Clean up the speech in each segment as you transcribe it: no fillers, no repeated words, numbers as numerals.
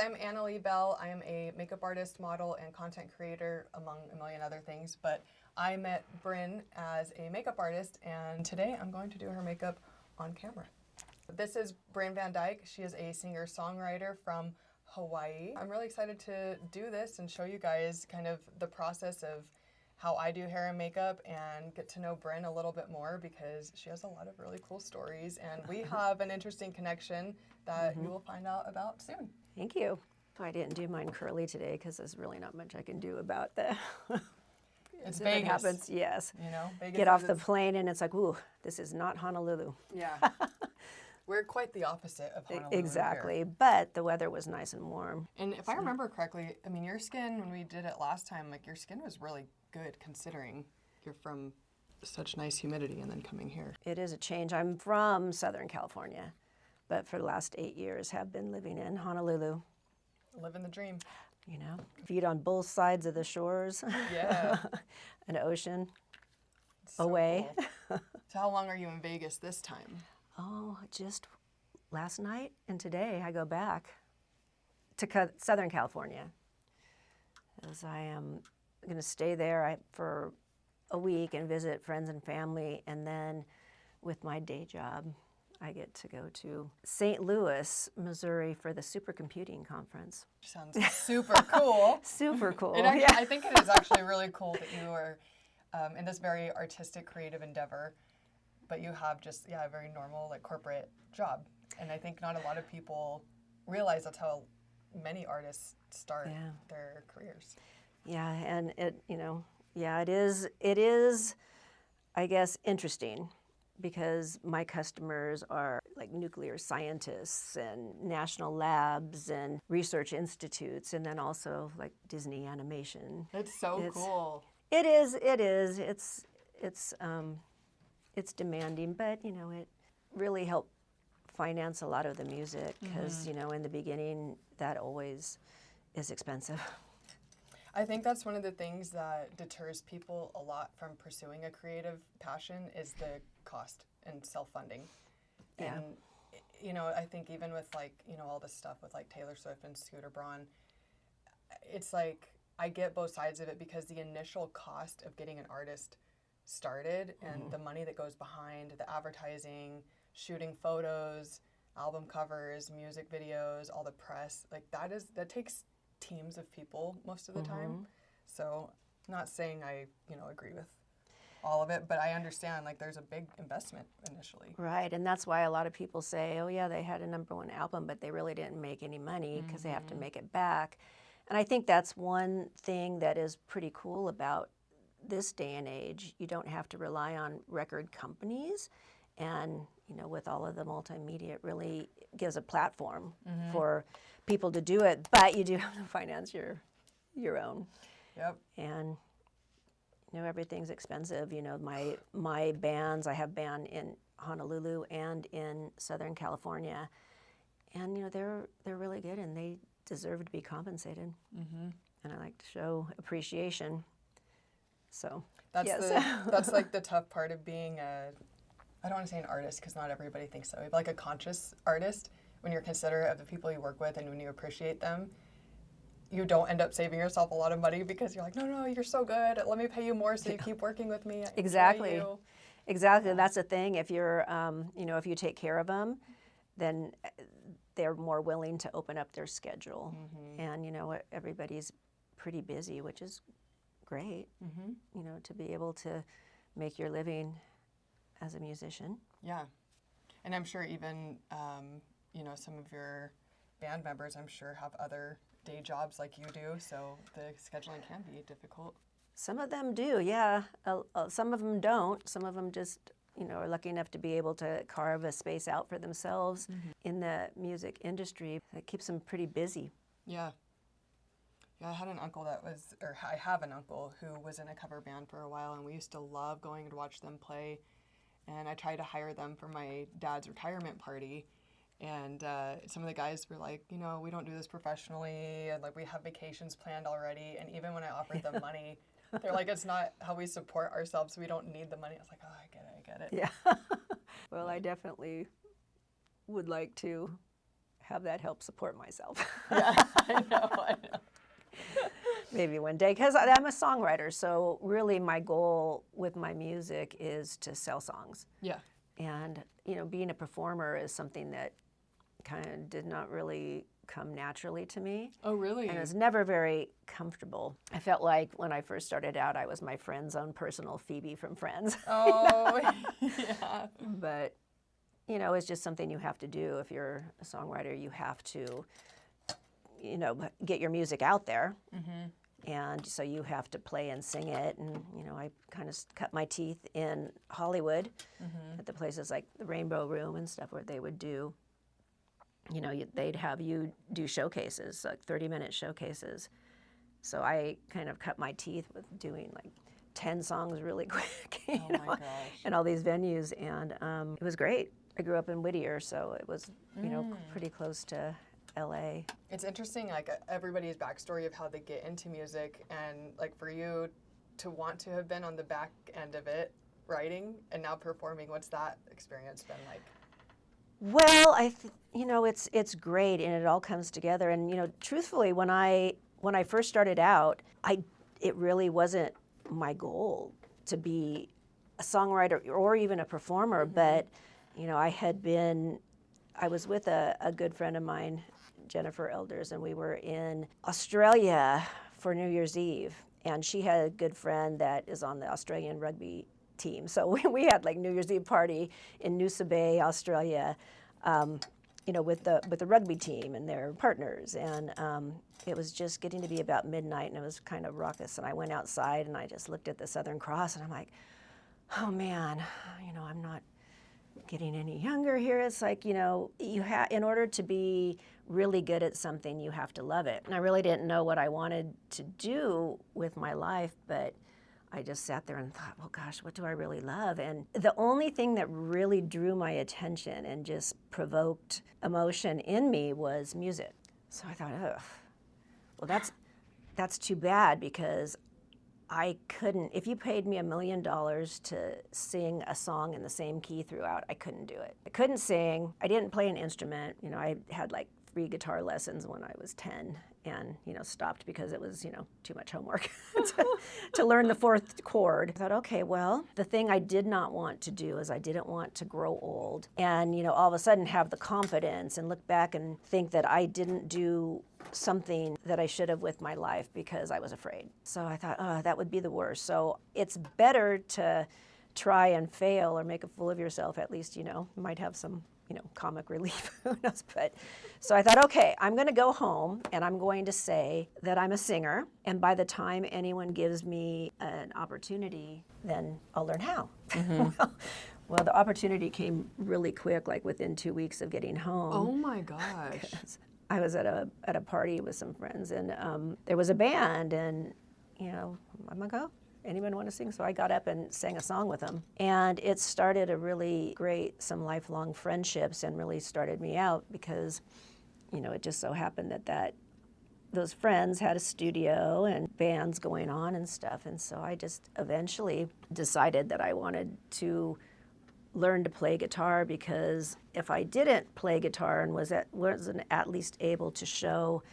I'm Annalee Belle. I am a makeup artist, model, and content creator, among a million other things. But I met Bryn as a makeup artist, and today I'm going to do her makeup on camera. This is Bryn Van Dyke. She is a singer-songwriter from Hawaii. I'm really excited to do this and show you guys kind of the process of how I do hair and makeup and get to know Bryn a little bit more because she has a lot of really cool stories and we have an interesting connection that you will find out about soon. Thank you. I didn't do mine curly today because there's really not much I can do about that. It's If Vegas. it happens, yes. You know, Vegas get off the plane and it's like, ooh, this is not Honolulu. Yeah. We're quite the opposite of Honolulu. Exactly, here. But the weather was nice and warm. And if I remember correctly, I mean, your skin, when we did it last time, like your skin was really good considering you're from such nice humidity and then coming here. It is a change. I'm from Southern California, but for the last 8 years have been living in Honolulu. Living the dream. You know, feet on both sides of the shores. Yeah. An ocean So away. Cool. So how long are you in Vegas this time? Oh, just last night and today I go back to Southern California. As I am going to stay there for a week and visit friends and family, and then with my day job, I get to go to St. Louis, Missouri for the supercomputing conference. Sounds super cool. Super cool. I think it is actually really cool that you are in this very artistic, creative endeavor, but you have just, a very normal, like, corporate job. And I think not a lot of people realize that's how many artists start their careers. Yeah, and it is, I guess, interesting because my customers are like nuclear scientists and national labs and research institutes, and then also like Disney animation. It's so cool. It is. It's demanding, but it really helped finance a lot of the music because in the beginning that always is expensive. I think that's one of the things that deters people a lot from pursuing a creative passion is the cost and self-funding. Yeah. And I think even with all this stuff with like Taylor Swift and Scooter Braun, it's like I get both sides of it because the initial cost of getting an artist started and the money that goes behind the advertising, shooting photos, album covers, music videos, all the press, like that takes teams of people most of the time. So not saying I, agree with all of it, but I understand like there's a big investment initially. Right, and that's why a lot of people say, oh yeah, they had a #1 album, but they really didn't make any money because they have to make it back. And I think that's one thing that is pretty cool about this day and age. You don't have to rely on record companies, and with all of the multimedia, it really gives a platform for people to do it, but you do have to finance your own. Yep. And everything's expensive. My bands, I have band in Honolulu and in Southern California, and they're really good and they deserve to be compensated. And I like to show appreciation. So that's yes. that's like the tough part of being I don't want to say an artist because not everybody thinks so, but like a conscious artist, when you're considerate of the people you work with and when you appreciate them, you don't end up saving yourself a lot of money because you're like, no, you're so good. Let me pay you more so you keep working with me. Exactly. Exactly. That's the thing. If you're, if you take care of them, then they're more willing to open up their schedule. And everybody's pretty busy, which is great. To be able to make your living as a musician. Yeah. And I'm sure even, some of your band members, I'm sure, have other day jobs like you do, so the scheduling can be difficult. Some of them do, yeah. Some of them don't. Some of them just, are lucky enough to be able to carve a space out for themselves in the music industry. It keeps them pretty busy. Yeah. Yeah, I have an uncle who was in a cover band for a while, and we used to love going to watch them play. And I tried to hire them for my dad's retirement party. And some of the guys were like, we don't do this professionally, and like we have vacations planned already. And even when I offered them money, they're like, it's not how we support ourselves, so we don't need the money. I was like, oh, I get it. Yeah. Well, I definitely would like to have that help support myself. Yeah, I know. Maybe one day, because I'm a songwriter, so really my goal with my music is to sell songs. Yeah. And, being a performer is something that kind of did not really come naturally to me. Oh, really? And it was never very comfortable. I felt like when I first started out, I was my friend's own personal Phoebe from Friends. Oh, yeah. But, it's just something you have to do. If you're a songwriter, you have to, get your music out there. Mm-hmm. And so you have to play and sing it. And, I kind of cut my teeth in Hollywood at the places like the Rainbow Room and stuff where they would do, they'd have you do showcases, like 30-minute showcases. So I kind of cut my teeth with doing like 10 songs really quick, my gosh. in all these venues. And it was great. I grew up in Whittier, so it was, pretty close to LA. It's interesting, like everybody's backstory of how they get into music, and like for you to want to have been on the back end of it, writing, and now performing. What's that experience been like? Well, it's great, and it all comes together. And truthfully, when I first started out, it really wasn't my goal to be a songwriter or even a performer. Mm-hmm. But I was with a good friend of mine, Jennifer Elders, and we were in Australia for New Year's Eve. And she had a good friend that is on the Australian rugby team. So we had like New Year's Eve party in Noosa Bay, Australia, with the rugby team and their partners. And it was just getting to be about midnight, and it was kind of raucous. And I went outside and I just looked at the Southern Cross, and I'm like, oh man, I'm not getting any younger here. It's like, in order to be really good at something, you have to love it. And I really didn't know what I wanted to do with my life, but I just sat there and thought, well, gosh, what do I really love? And the only thing that really drew my attention and just provoked emotion in me was music. So I thought, ugh, well, that's too bad, because I couldn't, if you paid me $1 million to sing a song in the same key throughout, I couldn't do it. I couldn't sing. I didn't play an instrument. I had like 3 guitar lessons when I was 10 and, stopped because it was, too much homework to learn the 4th chord. I thought, okay, well, the thing I did not want to do is I didn't want to grow old and, all of a sudden have the confidence and look back and think that I didn't do something that I should have with my life because I was afraid. So I thought, oh, that would be the worst. So it's better to try and fail or make a fool of yourself. At least, you might have some, comic relief. Who knows? But so I thought, okay, I'm going to go home and I'm going to say that I'm a singer. And by the time anyone gives me an opportunity, then I'll learn how. Mm-hmm. Well, the opportunity came really quick, like within 2 weeks of getting home. Oh my gosh. I was at a party with some friends, and there was a band, and I'm like, oh, anyone want to sing? So I got up and sang a song with them, and it started a really great, some lifelong friendships, and really started me out because, it just so happened that those friends had a studio and bands going on and stuff, and so I just eventually decided that I wanted to learn to play guitar, because if I didn't play guitar and wasn't at least able to show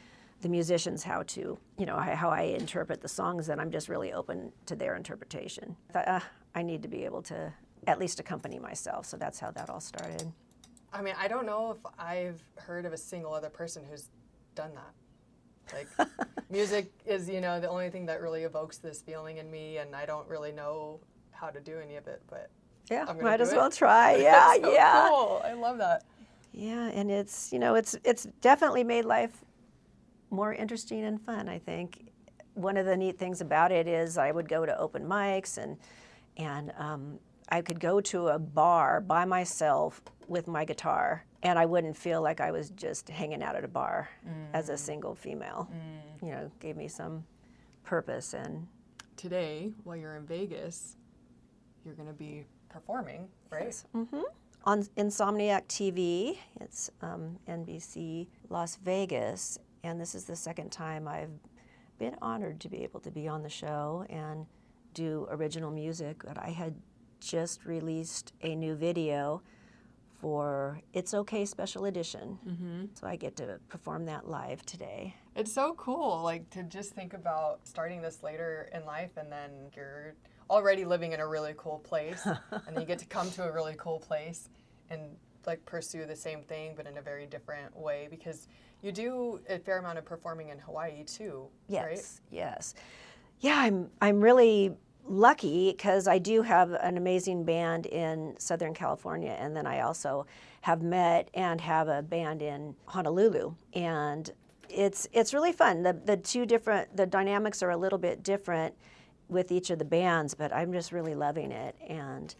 the musicians how I interpret the songs, then I'm just really open to their interpretation. I thought, I need to be able to at least accompany myself, so that's how that all started. I mean, I don't know if I've heard of a single other person who's done that. Like, music is, the only thing that really evokes this feeling in me, and I don't really know how to do any of it, but yeah, might as well try. Yeah, so yeah. Cool. I love that. Yeah, and it's it's definitely made life more interesting and fun, I think. One of the neat things about it is I would go to open mics, and I could go to a bar by myself with my guitar, and I wouldn't feel like I was just hanging out at a bar as a single female. Gave me some purpose. And today, while you're in Vegas, you're going to be performing, right? Yes. Mm-hmm. On Insomniac TV. It's NBC Las Vegas, and this is the second time I've been honored to be able to be on the show and do original music. But I had just released a new video for It's Okay Special Edition. So I get to perform that live today. It's so cool, like, to just think about starting this later in life, and then you're already living in a really cool place, and then you get to come to a really cool place and like pursue the same thing, but in a very different way, because you do a fair amount of performing in Hawaii too, right? Yes. Yeah, I'm really lucky because I do have an amazing band in Southern California, and then I also have met and have a band in Honolulu, and it's really fun. The dynamics are a little bit different with each of the bands, but I'm just really loving it. And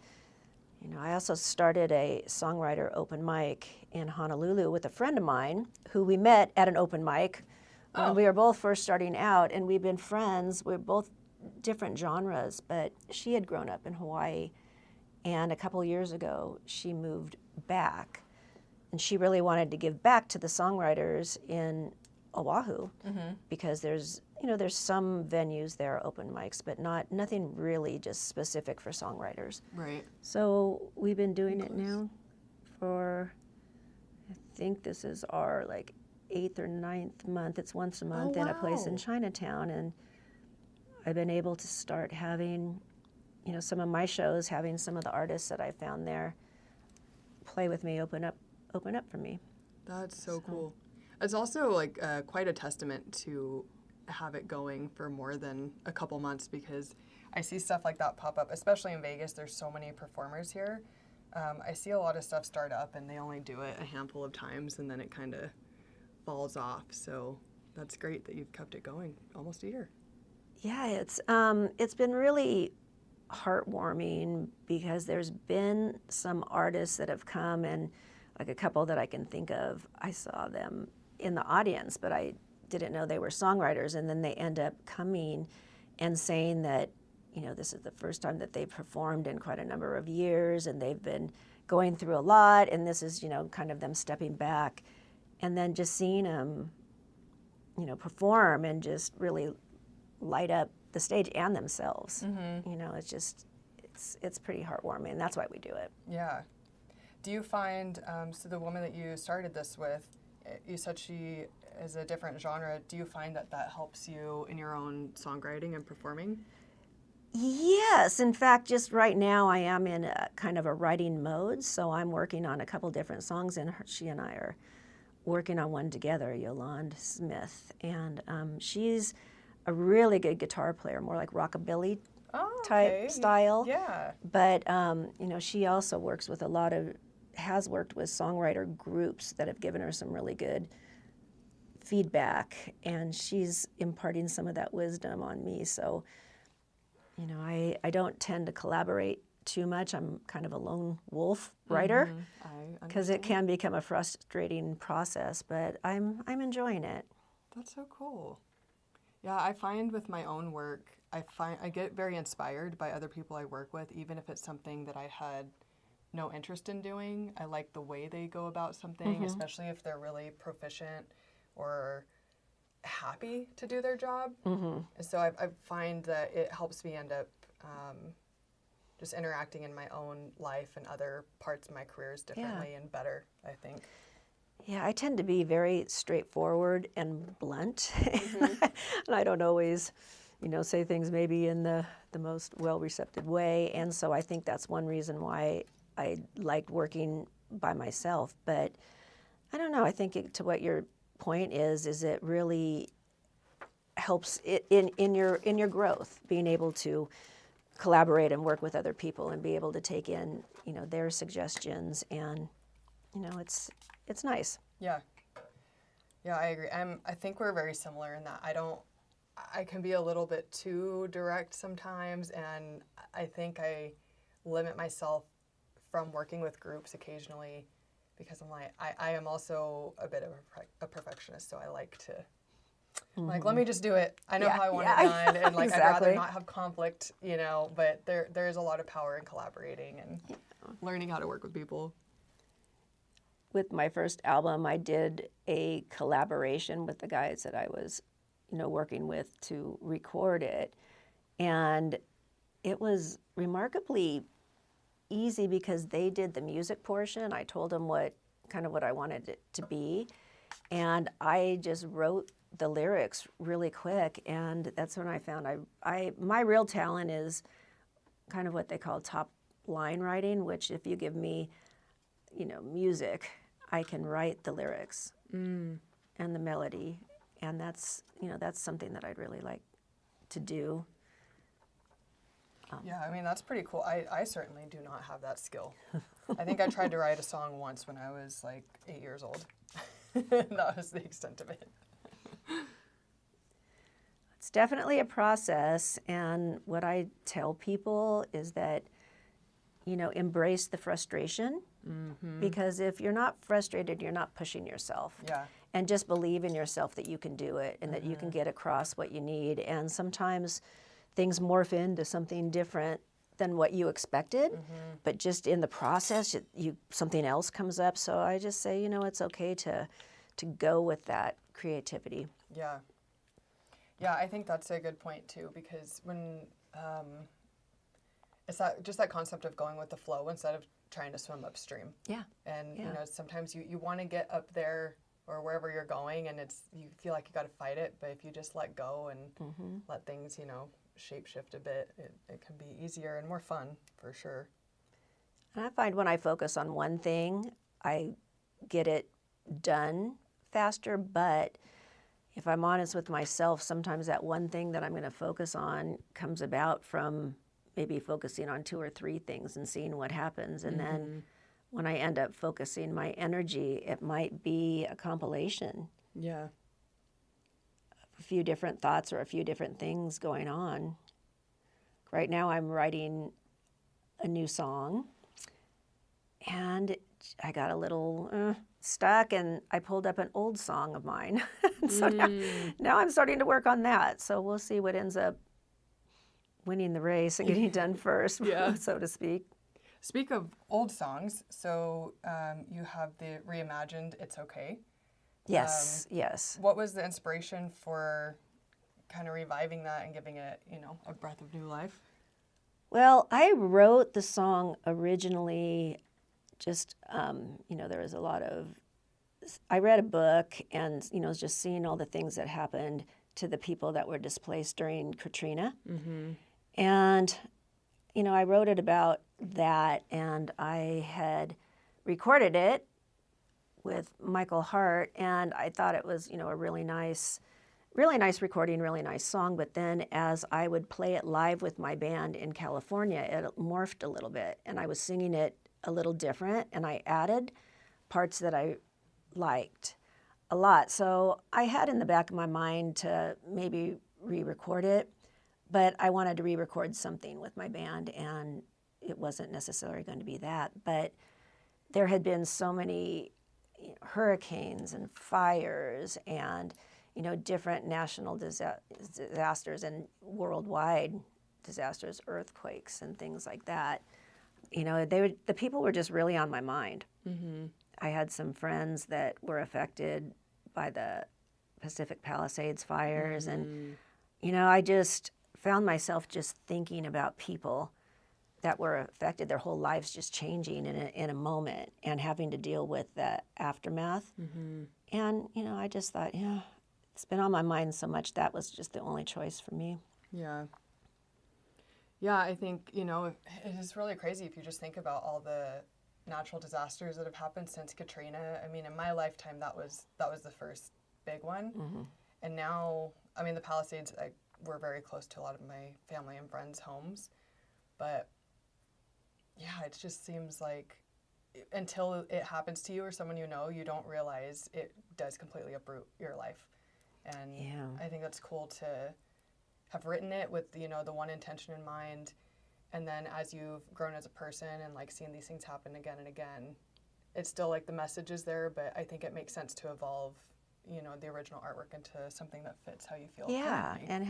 I also started a songwriter open mic in Honolulu with a friend of mine who we met at an open mic when we were both first starting out, and we've been friends. We're both different genres, but she had grown up in Hawaii, and a couple years ago she moved back, and she really wanted to give back to the songwriters in Oahu, because there's some venues there, open mics, but nothing really just specific for songwriters. Right. So we've been doing it now for, I think this is our like 8th or 9th month. It's once a month in a place in Chinatown, and I've been able to start having, some of my shows, having some of the artists that I found there play with me, open up for me. That's so cool. It's also like quite a testament to have it going for more than a couple months, because I see stuff like that pop up, especially in Vegas. There's so many performers here. I see a lot of stuff start up and they only do it a handful of times and then it kind of falls off. So that's great that you've kept it going almost a year. Yeah, it's been really heartwarming because there's been some artists that have come, and like a couple that I can think of, I saw them in the audience, but I didn't know they were songwriters, and then they end up coming and saying that, this is the first time that they've performed in quite a number of years, and they've been going through a lot, and this is, kind of them stepping back, and then just seeing them, perform and just really light up the stage and themselves. It's pretty heartwarming, and that's why we do it. Yeah. Do you find, so the woman that you started this with, you said she is a different genre. Do you find that helps you in your own songwriting and performing? Yes. In fact, just right now I am in a kind of a writing mode, so I'm working on a couple different songs, and she and I are working on one together, Yolande Smith, and she's a really good guitar player, more like rockabilly type style. Yeah. But, she also has worked with songwriter groups that have given her some really good feedback, and she's imparting some of that wisdom on me. So, I don't tend to collaborate too much. I'm kind of a lone wolf writer because it can become a frustrating process, but I'm enjoying it. That's so cool. Yeah, I find with my own work, I get very inspired by other people I work with, even if it's something that I had no interest in doing. I like the way they go about something, especially if they're really proficient or happy to do their job. And so I find that it helps me end up just interacting in my own life and other parts of my careers differently and better, I think. Yeah, I tend to be very straightforward and blunt, and I don't always, say things maybe in the most well-recepted way, and so I think that's one reason why I liked working by myself. But I don't know, I think to what your point is it really helps in your growth, being able to collaborate and work with other people and be able to take in, their suggestions, and, it's nice. Yeah. Yeah, I agree. I think we're very similar in that I can be a little bit too direct sometimes, and I think I limit myself from working with groups occasionally because I'm like, I am also a bit of a perfectionist, so I like to, like, let me just do it. I know how I want it done, and like, I'd rather not have conflict, but there is a lot of power in collaborating and learning how to work with people. With my first album, I did a collaboration with the guys that I was, working with to record it. And it was remarkably easy because they did the music portion. I told them what I wanted it to be, and I just wrote the lyrics really quick. And that's when I found my real talent is kind of what they call top line writing, which if you give me, music, I can write the lyrics and the melody, and that's something that I'd really like to do. Yeah, I mean, that's pretty cool. I certainly do not have that skill. I think I tried to write a song once when I was like 8 years old. That was the extent of it. It's definitely a process, and what I tell people is that, embrace the frustration, because if you're not frustrated, you're not pushing yourself. Yeah. And just believe in yourself that you can do it and that you can get across what you need. And sometimes things morph into something different than what you expected, but just in the process, something else comes up. So I just say, it's okay to go with that creativity. Yeah. Yeah, I think that's a good point too, because when it's that concept of going with the flow instead of trying to swim upstream. Yeah. And sometimes you want to get up there or wherever you're going, and you feel like you got to fight it, but if you just let go and let things, shape shift a bit, it can be easier and more fun for sure. And I find when I focus on one thing, I get it done faster, but if I'm honest with myself, sometimes that one thing that I'm going to focus on comes about from maybe focusing on 2 or 3 things and seeing what happens. And then when I end up focusing my energy, it might be a compilation. Yeah. A few different thoughts or a few different things going on. Right now I'm writing a new song, and I got a little stuck, and I pulled up an old song of mine. So now I'm starting to work on that. So we'll see what ends up winning the race and getting done first, so to speak. Speak of old songs, so you have the reimagined It's Okay. Yes, yes. What was the inspiration for kind of reviving that and giving it, a breath of new life? Well, I wrote the song originally just, there was a lot of, I read a book and, just seeing all the things that happened to the people that were displaced during Katrina. And, I wrote it about that, and I had recorded it with Michael Hart, and I thought it was, a really nice recording, really nice song. But then as I would play it live with my band in California, it morphed a little bit, and I was singing it a little different, and I added parts that I liked a lot. So I had in the back of my mind to maybe re-record it, but I wanted to re-record something with my band, and it wasn't necessarily going to be that. But there had been so many hurricanes and fires and different national disasters and worldwide disasters, earthquakes and things like that. The people were just really on my mind. I had some friends that were affected by the Pacific Palisades fires, and I just found myself just thinking about people that were affected, their whole lives just changing in a moment and having to deal with the aftermath. And, I just thought, it's been on my mind so much, that was just the only choice for me. Yeah. Yeah, I think, it is really crazy if you just think about all the natural disasters that have happened since Katrina. I mean, in my lifetime, that was the first big one. And now, I mean, the Palisades, we're very close to a lot of my family and friends' homes. But, yeah, it just seems like until it happens to you or someone you don't realize it does completely uproot your life. And I think that's cool to have written it with, the one intention in mind. And then as you've grown as a person and seen these things happen again and again, it's still the message is there, but I think it makes sense to evolve, the original artwork into something that fits how you feel. Yeah, currently. and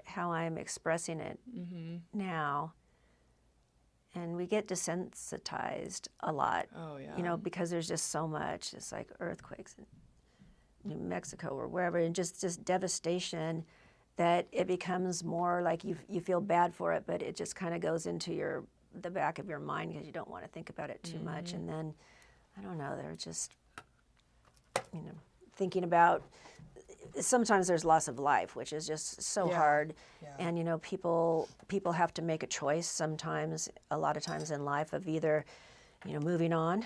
how I'm expressing it now. And we get desensitized a lot. Oh, yeah. Because there's just so much. It's like earthquakes in New Mexico or wherever, and just devastation, that it becomes more like you feel bad for it, but it just kind of goes into your the back of your mind because you don't want to think about it too much. And then, I don't know, they're just, thinking about, sometimes there's loss of life, which is just so hard. Yeah. And, people have to make a choice sometimes, a lot of times in life, of either, moving on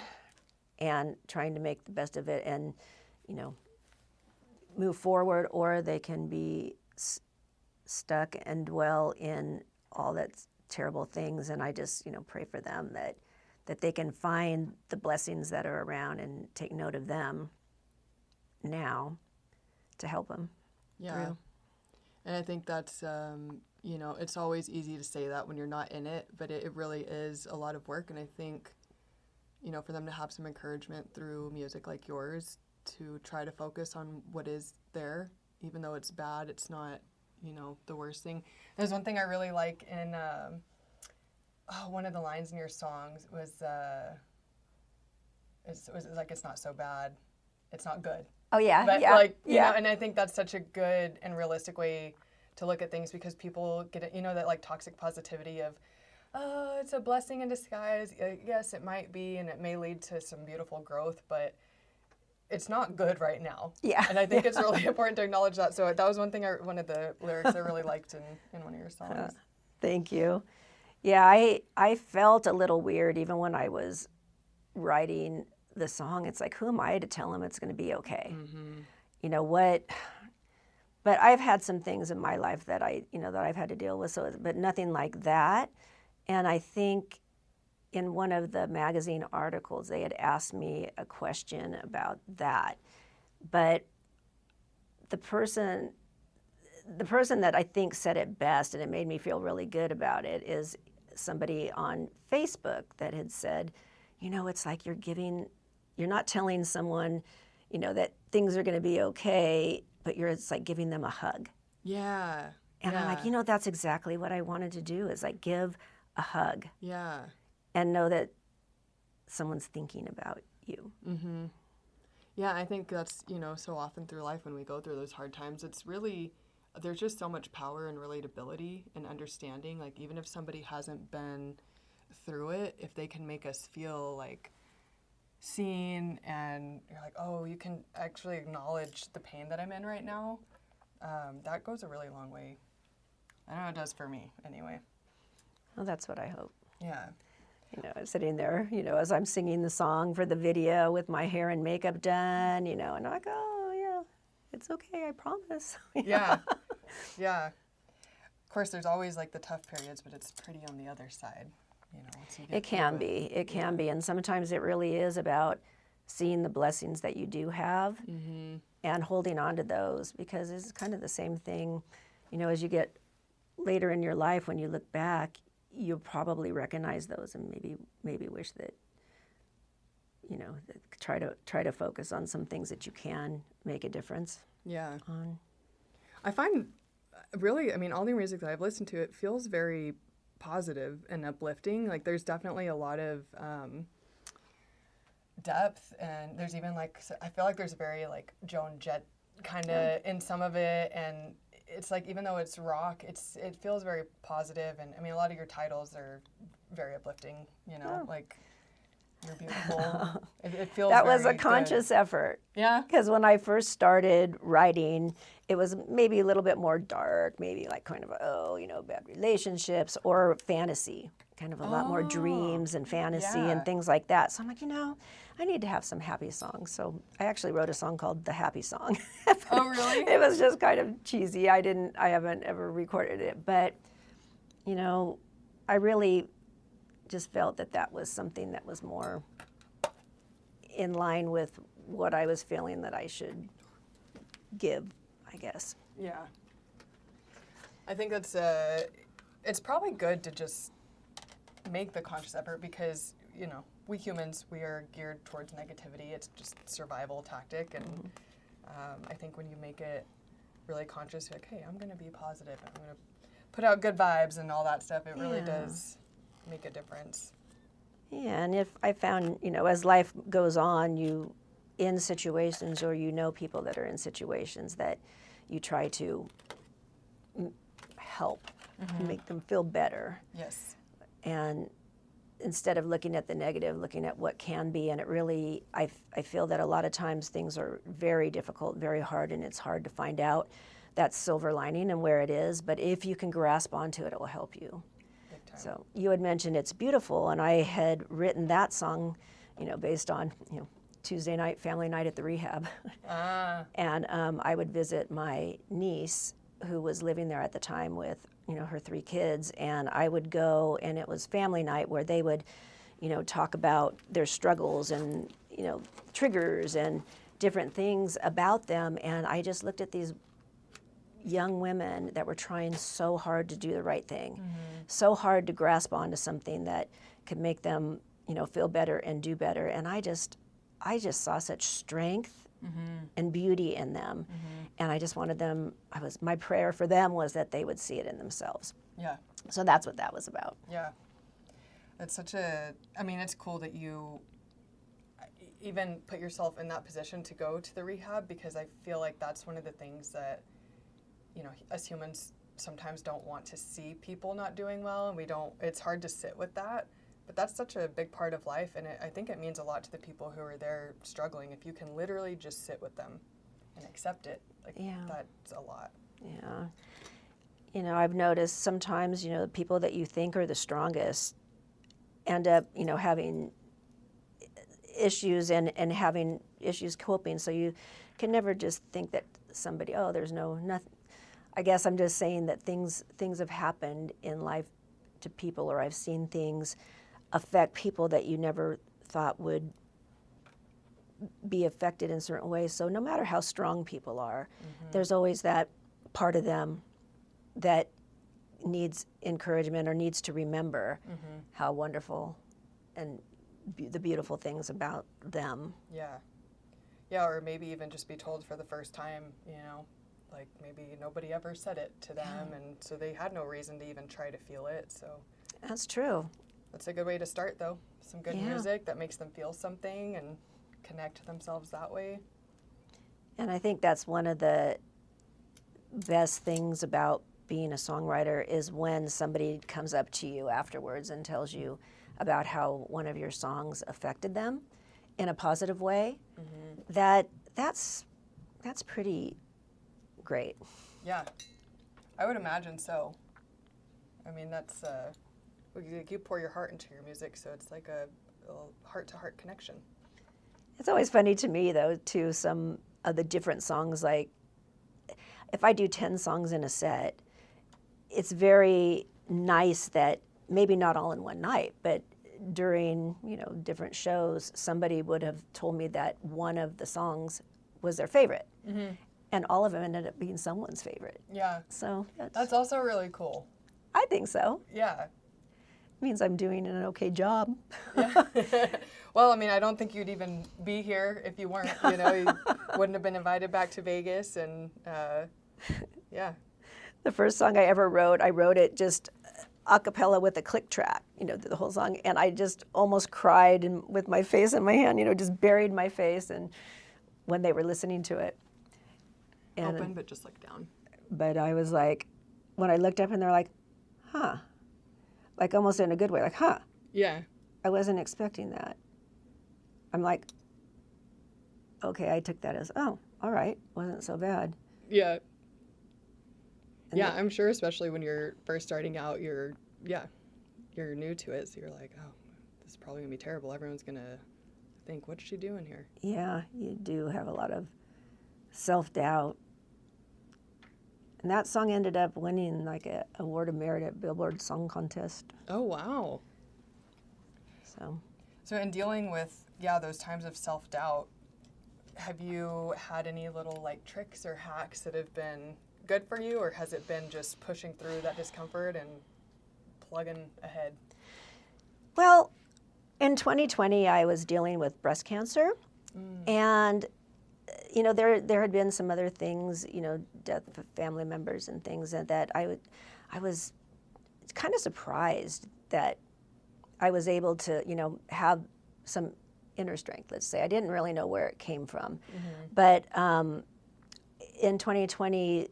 and trying to make the best of it and, move forward, or they can be stuck and dwell in all that terrible things. And I just, pray for them that they can find the blessings that are around and take note of them now to help them through. And I think that's, it's always easy to say that when you're not in it, but it really is a lot of work. And I think, for them to have some encouragement through music like yours to try to focus on what is there, even though it's bad, it's not, the worst thing. There's one thing I really like in one of the lines in your songs was like, it's not so bad, it's not good. Oh yeah, but yeah, like, you know, and I think that's such a good and realistic way to look at things, because people get it, that like toxic positivity of, oh, it's a blessing in disguise. Yes, it might be, and it may lead to some beautiful growth, but it's not good right now. Yeah. And I think it's really important to acknowledge that. So that was one of the lyrics I really liked in one of your songs. Thank you. Yeah, I felt a little weird even when I was writing the song. It's like, who am I to tell him it's going to be okay? You know what? But I've had some things in my life that that I've had to deal with. So, but nothing like that. And I think in one of the magazine articles, they had asked me a question about that. But the person that I think said it best, and it made me feel really good about it, is somebody on Facebook that had said, it's like you're not telling someone, that things are going to be okay, but it's like giving them a hug. Yeah. And I'm like, that's exactly what I wanted to do, is like give a hug. Yeah. And know that someone's thinking about you. Mm-hmm. Yeah, I think that's, so often through life when we go through those hard times, it's really, there's just so much power and relatability and understanding. Like, even if somebody hasn't been through it, if they can make us feel like seen, and you're like, oh, you can actually acknowledge the pain that I'm in right now, that goes a really long way. I know it does for me anyway. Well, that's what I hope. Yeah. Sitting there, as I'm singing the song for the video with my hair and makeup done, and I'm like, oh, yeah, it's okay, I promise. Yeah. Yeah. Of course, there's always like the tough periods, but it's pretty on the other side, It can be. It can be. And sometimes it really is about seeing the blessings that you do have and holding on to those, because it's kind of the same thing, as you get later in your life, when you look back, you'll probably recognize those and maybe wish that, try to focus on some things that you can make a difference. Yeah. On. I find really, all the music that I've listened to, it feels very positive and uplifting. Like, there's definitely a lot of depth, and there's even like, I feel like there's a very like Joan Jett kind of in some of it, and it's like, even though it's rock, it feels very positive. And a lot of your titles are very uplifting, like You're Beautiful. It feels that was a very conscious good. effort. Yeah. Because when I first started writing, it was maybe a little bit more dark, maybe like kind of, bad relationships or fantasy, kind of a lot more dreams and fantasy and things like that. So I'm like, I need to have some happy songs. So I actually wrote a song called The Happy Song. Oh, really? It was just kind of cheesy. I haven't ever recorded it, but I really just felt that was something that was more in line with what I was feeling that I should give, I guess. Yeah. I think that's it's probably good to just make the conscious effort, because we humans, we are geared towards negativity. It's just survival tactic, and I think when you make it really conscious, you're like, hey, I'm going to be positive, I'm going to put out good vibes and all that stuff. It really does make a difference. Yeah, and if I found, as life goes on, you in situations, or people that are in situations, that you try to help make them feel better. Yes. And instead of looking at the negative, looking at what can be. And it really, I feel that a lot of times things are very difficult, very hard, and it's hard to find out that silver lining and where it is. But if you can grasp onto it, it will help you. Big time. So you had mentioned It's Beautiful, and I had written that song, based on, Tuesday night, family night at the rehab. And I would visit my niece who was living there at the time with, her 3 kids, and I would go, and it was family night where they would, talk about their struggles and, triggers and different things about them. And I just looked at these young women that were trying so hard to do the right thing, so hard to grasp onto something that could make them, feel better and do better. And I just saw such strength and beauty in them. And I just wanted them, my prayer for them was that they would see it in themselves. Yeah. So that's what that was about. Yeah. It's it's cool that you even put yourself in that position to go to the rehab, because I feel like that's one of the things that, us humans sometimes don't want to see people not doing well, and it's hard to sit with that. But that's such a big part of life, and I think it means a lot to the people who are there struggling. If you can literally just sit with them and accept it, that's a lot. Yeah. I've noticed sometimes, the people that you think are the strongest end up, having issues and having issues coping. So you can never just think that somebody, there's nothing. I guess I'm just saying that things have happened in life to people, or I've seen things affect people that you never thought would be affected in certain ways. So no matter how strong people are, there's always that part of them that needs encouragement or needs to remember how wonderful and the beautiful things about them. Yeah. Yeah, or maybe even just be told for the first time, like maybe nobody ever said it to them, and so they had no reason to even try to feel it. So that's true. That's a good way to start, though. Some good music that makes them feel something and connect to themselves that way. And I think that's one of the best things about being a songwriter is when somebody comes up to you afterwards and tells you about how one of your songs affected them in a positive way. That's pretty great. Yeah, I would imagine so. That's you pour your heart into your music, so it's like a heart-to-heart connection. It's always funny to me, though, too, some of the different songs. Like, if I do 10 songs in a set, it's very nice that maybe not all in one night, but during, different shows, somebody would have told me that one of the songs was their favorite. And all of them ended up being someone's favorite. Yeah. So that's also really cool. I think so. Yeah. It means I'm doing an okay job. Yeah. Well, I don't think you'd even be here if you weren't, you wouldn't have been invited back to Vegas, and yeah. The first song I ever wrote, I wrote it just a cappella with a click track, the whole song, and I just almost cried and with my face in my hand, just buried my face, and when they were listening to it. And, open, but just look down. But I was like, when I looked up and they're like, huh. Like almost in a good way, like, huh. Yeah. I wasn't expecting that. I'm like, okay, I took that as, all right, wasn't so bad. Yeah. And I'm sure, especially when you're first starting out, you're new to it, so you're like, this is probably going to be terrible. Everyone's going to think, what's she doing here? Yeah, you do have a lot of self-doubt. And that song ended up winning like an award of merit at Billboard Song Contest. Oh, wow. So in dealing with, those times of self-doubt, have you had any little like tricks or hacks that have been good for you, or has it been just pushing through that discomfort and plugging ahead? Well, in 2020, I was dealing with breast cancer, and there had been some other things, death of family members and things, and that I was kind of surprised that I was able to, have some inner strength, let's say. I didn't really know where it came from. But in 2020,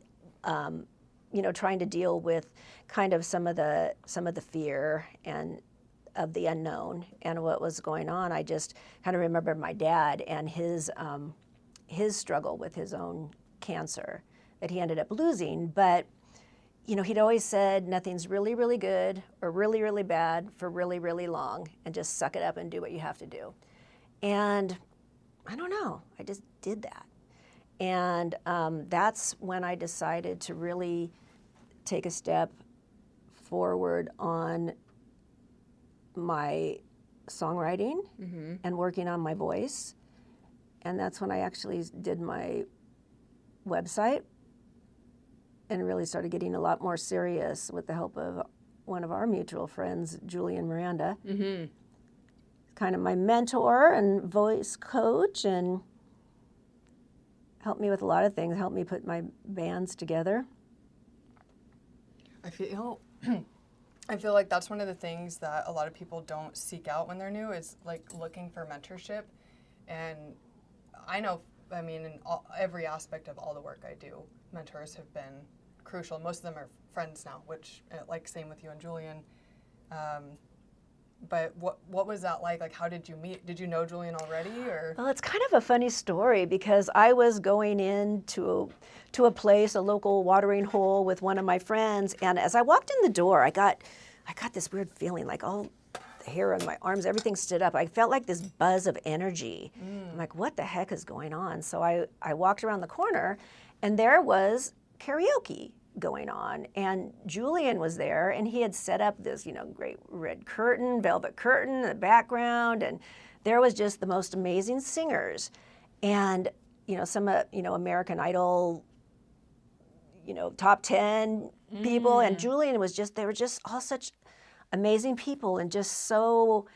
trying to deal with kind of some of the fear and of the unknown and what was going on. I just kind of remember my dad and his struggle with his own cancer that he ended up losing. But, you know, he'd always said nothing's really, really good or really, really bad for really, really long, and just suck it up and do what you have to do. And I don't know, I just did that. And that's when I decided to really take a step forward on my songwriting and working on my voice. And that's when I actually did my website and really started getting a lot more serious with the help of one of our mutual friends, Julie and Miranda. Kind of my mentor and voice coach, and helped me with a lot of things, helped me put my bands together. I feel like that's one of the things that a lot of people don't seek out when they're new, is like looking for mentorship. And I know, I mean, in every aspect of all the work I do, mentors have been crucial. Most of them are friends now, which, like, same with you and Julian. But what was that like? Like, how did you meet? Did you know Julian already, or? Well, it's kind of a funny story, because I was going into a place, a local watering hole, with one of my friends, and as I walked in the door, I got this weird feeling, like all the hair on my arms, everything stood up. I felt like this buzz of energy. I'm like, what the heck is going on? So I walked around the corner, and there was karaoke going on, and Julian was there, and he had set up this, you know, great red curtain, velvet curtain in the background, and there was just the most amazing singers, and, you know, some you know, American Idol, you know, top 10 people, and Julian was just, they were just all such amazing people, and just so,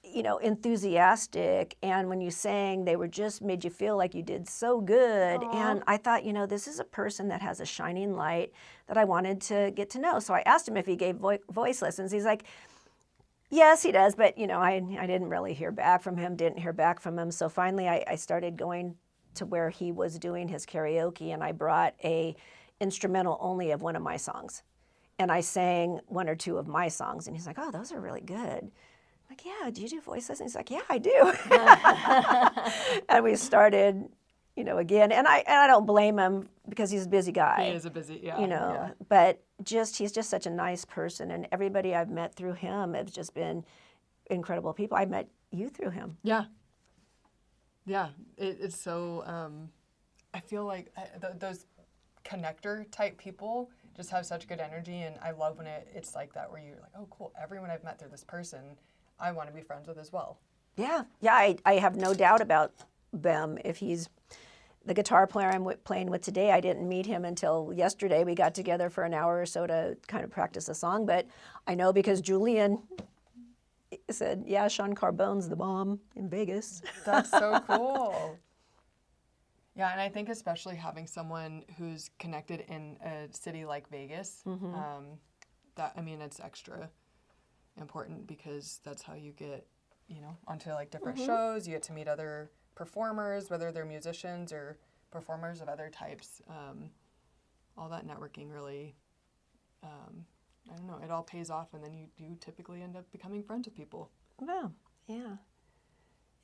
you know, enthusiastic, and when you sang, they were just made you feel like you did so good. Aww. And I thought, you know, this is a person that has a shining light that I wanted to get to know. So I asked him if he gave voice lessons. He's like, yes, he does, but, you know, I didn't really hear back from him, So finally I started going to where he was doing his karaoke, and I brought a instrumental only of one of my songs, and I sang one or two of my songs, and he's like, oh, those are really good. Like, yeah, do you do voice lessons? He's like, yeah, I do. And we started, you know, again, and I don't blame him, because he's a busy guy. He is a busy, yeah. You know, but he's just such a nice person, and everybody I've met through him have just been incredible people. I met you through him. Yeah. Yeah, it's so, I feel like those connector type people just have such good energy, and I love when it's like that, where you're like, oh, cool, everyone I've met through this person, I want to be friends with as well. Yeah, I have no doubt about them. If he's the guitar player I'm playing with today, I didn't meet him until yesterday. We got together for an hour or so to kind of practice a song, but I know because Julian said, yeah, Sean Carbone's the bomb in Vegas. That's so cool. Yeah, and I think especially having someone who's connected in a city like Vegas, that, I mean, it's extra important, because that's how you get, you know, onto like different shows. You get to meet other performers, whether they're musicians or performers of other types. All that networking really, I don't know, it all pays off, and then you typically end up becoming friends with people. Wow, yeah.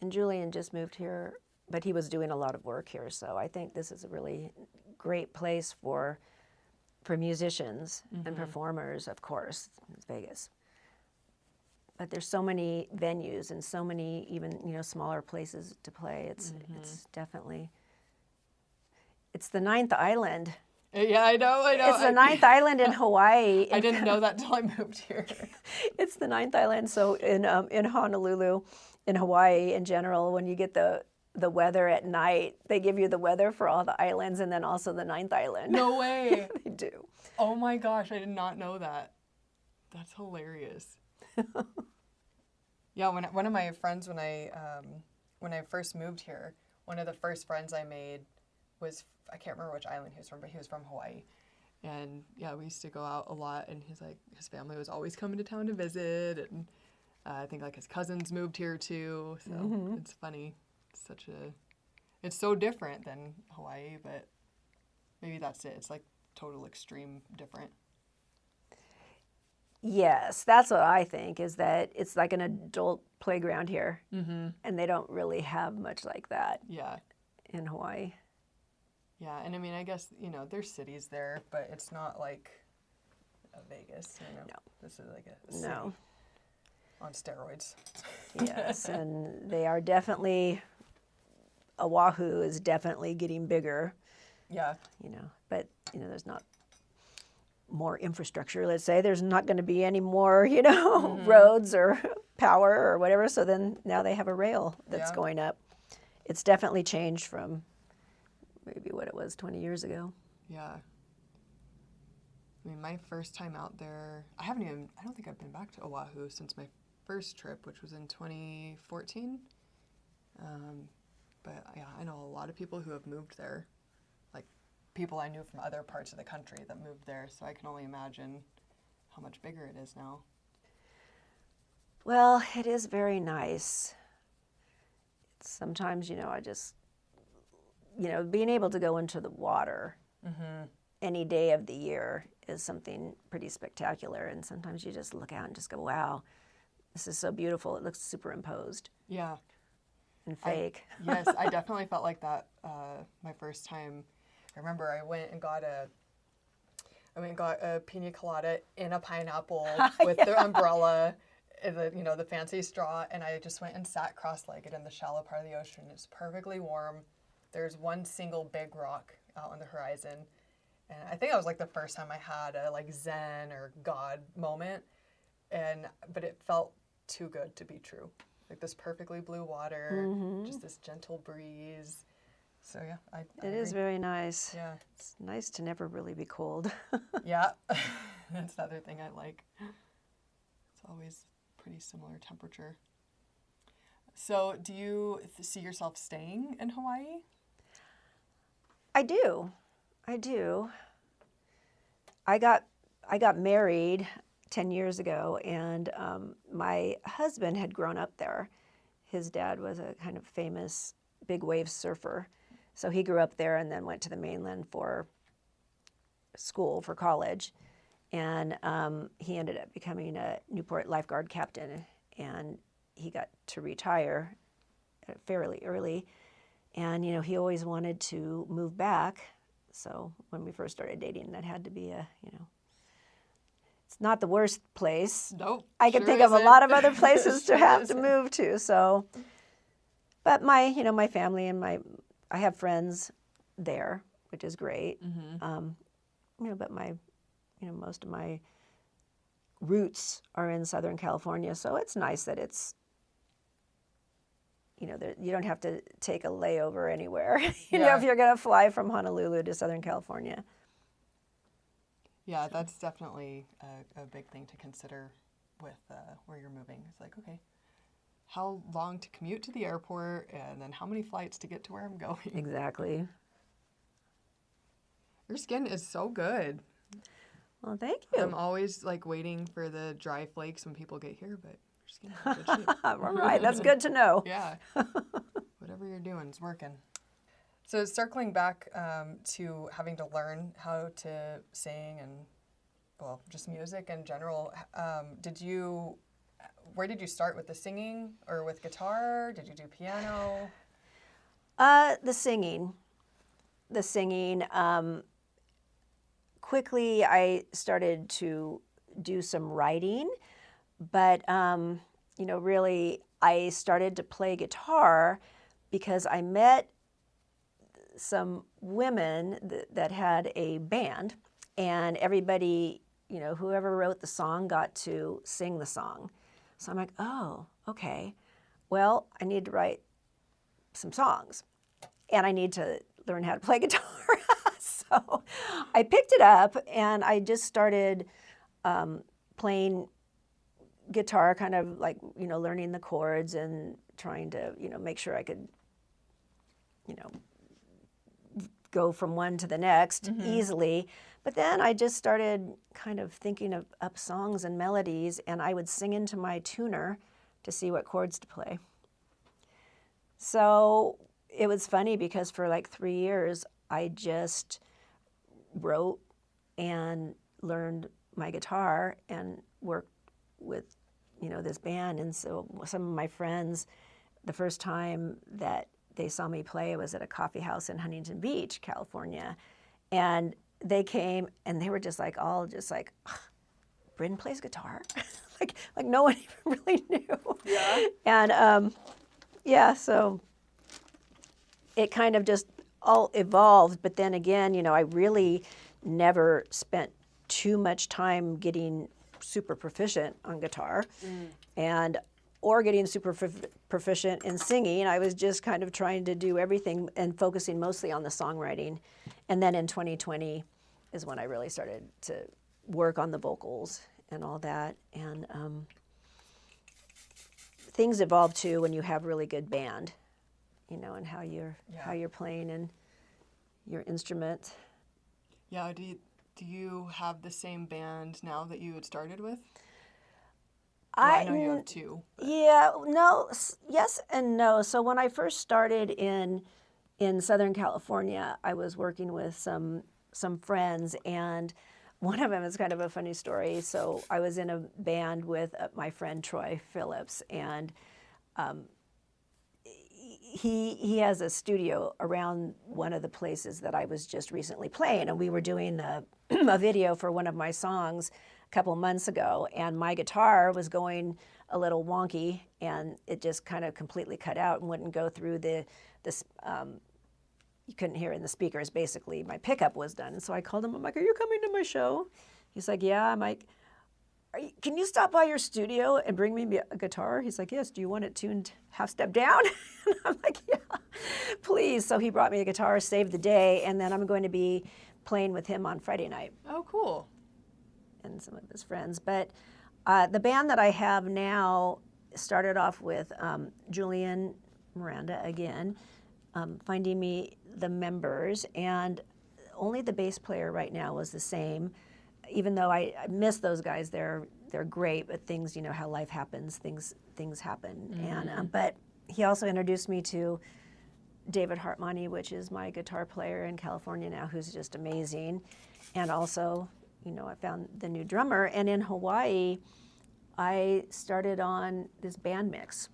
And Julian just moved here, but he was doing a lot of work here, so I think this is a really great place for musicians and performers, of course. It's Vegas. But there's so many venues and so many even, you know, smaller places to play. It's definitely, it's the 9th island. Yeah, I know. It's the 9th island in Hawaii. I didn't know that till I moved here. It's the 9th island. So in Honolulu, in Hawaii in general, when you get the weather at night, they give you the weather for all the islands, and then also the 9th island. No way. They do. Oh my gosh, I did not know that. That's hilarious. Yeah, one of my friends, when I first moved here, one of the first friends I made was, I can't remember which island he was from, but he was from Hawaii. And yeah, we used to go out a lot, and he's like, his family was always coming to town to visit, and I think like his cousins moved here too, so it's funny. It's so different than Hawaii, but maybe that's it. It's like total extreme different. Yes, that's what I think, is that it's like an adult playground here, and they don't really have much like that Yeah. in Hawaii. Yeah, and I mean, I guess, there's cities there, but it's not like a Vegas, No. This is like a city No. on steroids. Yes, and they are definitely, Oahu is definitely getting bigger, Yeah. but, there's not more infrastructure, let's say. There's not going to be any more, roads or power or whatever, so then now they have a rail that's Yeah. going up. It's definitely changed from maybe what it was 20 years ago. Yeah. I mean, my first time out there, I don't think I've been back to Oahu since my first trip, which was in 2014. But yeah, I know a lot of people who have moved there, like people I knew from other parts of the country that moved there, so I can only imagine how much bigger it is now. Well, it is very nice. Sometimes, I just, being able to go into the water any day of the year is something pretty spectacular. And sometimes you just look out and just go, wow, this is so beautiful. It looks superimposed Yeah. and fake. Yes, I definitely felt like that my first time. I remember I went and got a pina colada in a pineapple with the umbrella and the fancy straw, and I just went and sat cross-legged in the shallow part of the ocean. It's perfectly warm. There's one single big rock out on the horizon, and I think that was like the first time I had a like Zen or God moment, but it felt too good to be true. Like this perfectly blue water, just this gentle breeze. So yeah, I It is agree. very nice. Yeah. It's nice to never really be cold. Yeah, that's the other thing I like. It's always pretty similar temperature. So do you see yourself staying in Hawaii? I do. I got married 10 years ago, and my husband had grown up there. His dad was a kind of famous big wave surfer. So he grew up there and then went to the mainland for school, for college. And he ended up becoming a Newport lifeguard captain. And he got to retire fairly early. And, he always wanted to move back. So when we first started dating, that had to be it's not the worst place. Nope. I can sure think of a isn't. lot of other places Sure to have to isn't. move to. So, but my family and I have friends there, which is great. But most of my roots are in Southern California, so it's nice that it's, you don't have to take a layover anywhere. Yeah. If you're going to fly from Honolulu to Southern California. Yeah, that's definitely a big thing to consider with where you're moving. It's like, okay, how long to commute to the airport, and then how many flights to get to where I'm going. Exactly. Your skin is so good. Well, thank you. I'm always like waiting for the dry flakes when people get here, but your skin's in good shape. All right, that's good to know. Yeah. Whatever you're doing is working. So circling back to having to learn how to sing and, well, just music in general, where did you start with the singing or with guitar? Did you do piano? The singing. Quickly, I started to do some writing, but, really, I started to play guitar because I met some women that had a band, and everybody, whoever wrote the song got to sing the song. So I'm like, oh, okay. Well, I need to write some songs, and I need to learn how to play guitar. So I picked it up, and I just started playing guitar, kind of like, learning the chords and trying to, make sure I could, go from one to the next easily. But then I just started kind of thinking of up songs and melodies, and I would sing into my tuner to see what chords to play. So it was funny because for like 3 years, I just wrote and learned my guitar and work with, this band. And so some of my friends, the first time that they saw me play was at a coffee house in Huntington Beach, California. And they came and they were just like, Bryn plays guitar? like no one even really knew. Yeah. And so it kind of just all evolved. But then again, I really never spent too much time getting super proficient on guitar or getting super proficient in singing. I was just kind of trying to do everything and focusing mostly on the songwriting. And then in 2020 is when I really started to work on the vocals and all that. And things evolve too when you have really good band, and how you're playing and your instrument. Yeah. Do you have the same band now that you had started with? Well, I know you have two. But. Yeah, no, yes and no. So when I first started in Southern California, I was working with some friends, and one of them is kind of a funny story. So I was in a band with my friend Troy Phillips, and he has a studio around one of the places that I was just recently playing, and we were doing a video for one of my songs a couple months ago, and my guitar was going a little wonky, and it just kind of completely cut out and wouldn't go through this. You couldn't hear in the speakers. Basically, my pickup was done, and so I called him. I'm like, "Are you coming to my show?" He's like, "Yeah." I'm like, "Can you stop by your studio and bring me a guitar?" He's like, "Yes." "Do you want it tuned half step down?" And I'm like, "Yeah, please." So he brought me a guitar, saved the day, and then I'm going to be playing with him on Friday night. Oh, cool. And some of his friends. But the band that I have now started off with Julian Miranda again, finding me the members, and only the bass player right now was the same. Even though I miss those guys, they're great, but things, how life happens, things happen. Mm-hmm. And but he also introduced me to David Hartmani, which is my guitar player in California now, who's just amazing. And also, I found the new drummer. And in Hawaii, I started on this band mix.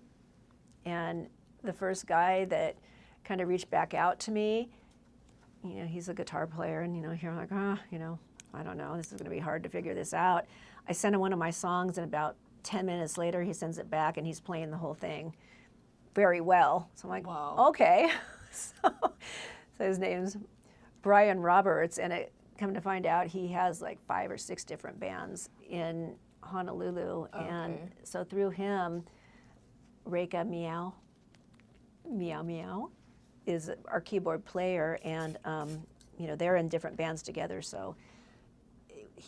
And the first guy that kind of reached back out to me, he's a guitar player, and here I'm like, I don't know, this is going to be hard to figure this out. I sent him one of my songs, and about 10 minutes later, he sends it back, and he's playing the whole thing very well. So I'm like, wow. Okay. so his name's Brian Roberts, and come to find out, he has like 5 or 6 different bands in Honolulu. Okay. And so through him, Reika Meow is our keyboard player, and they're in different bands together. So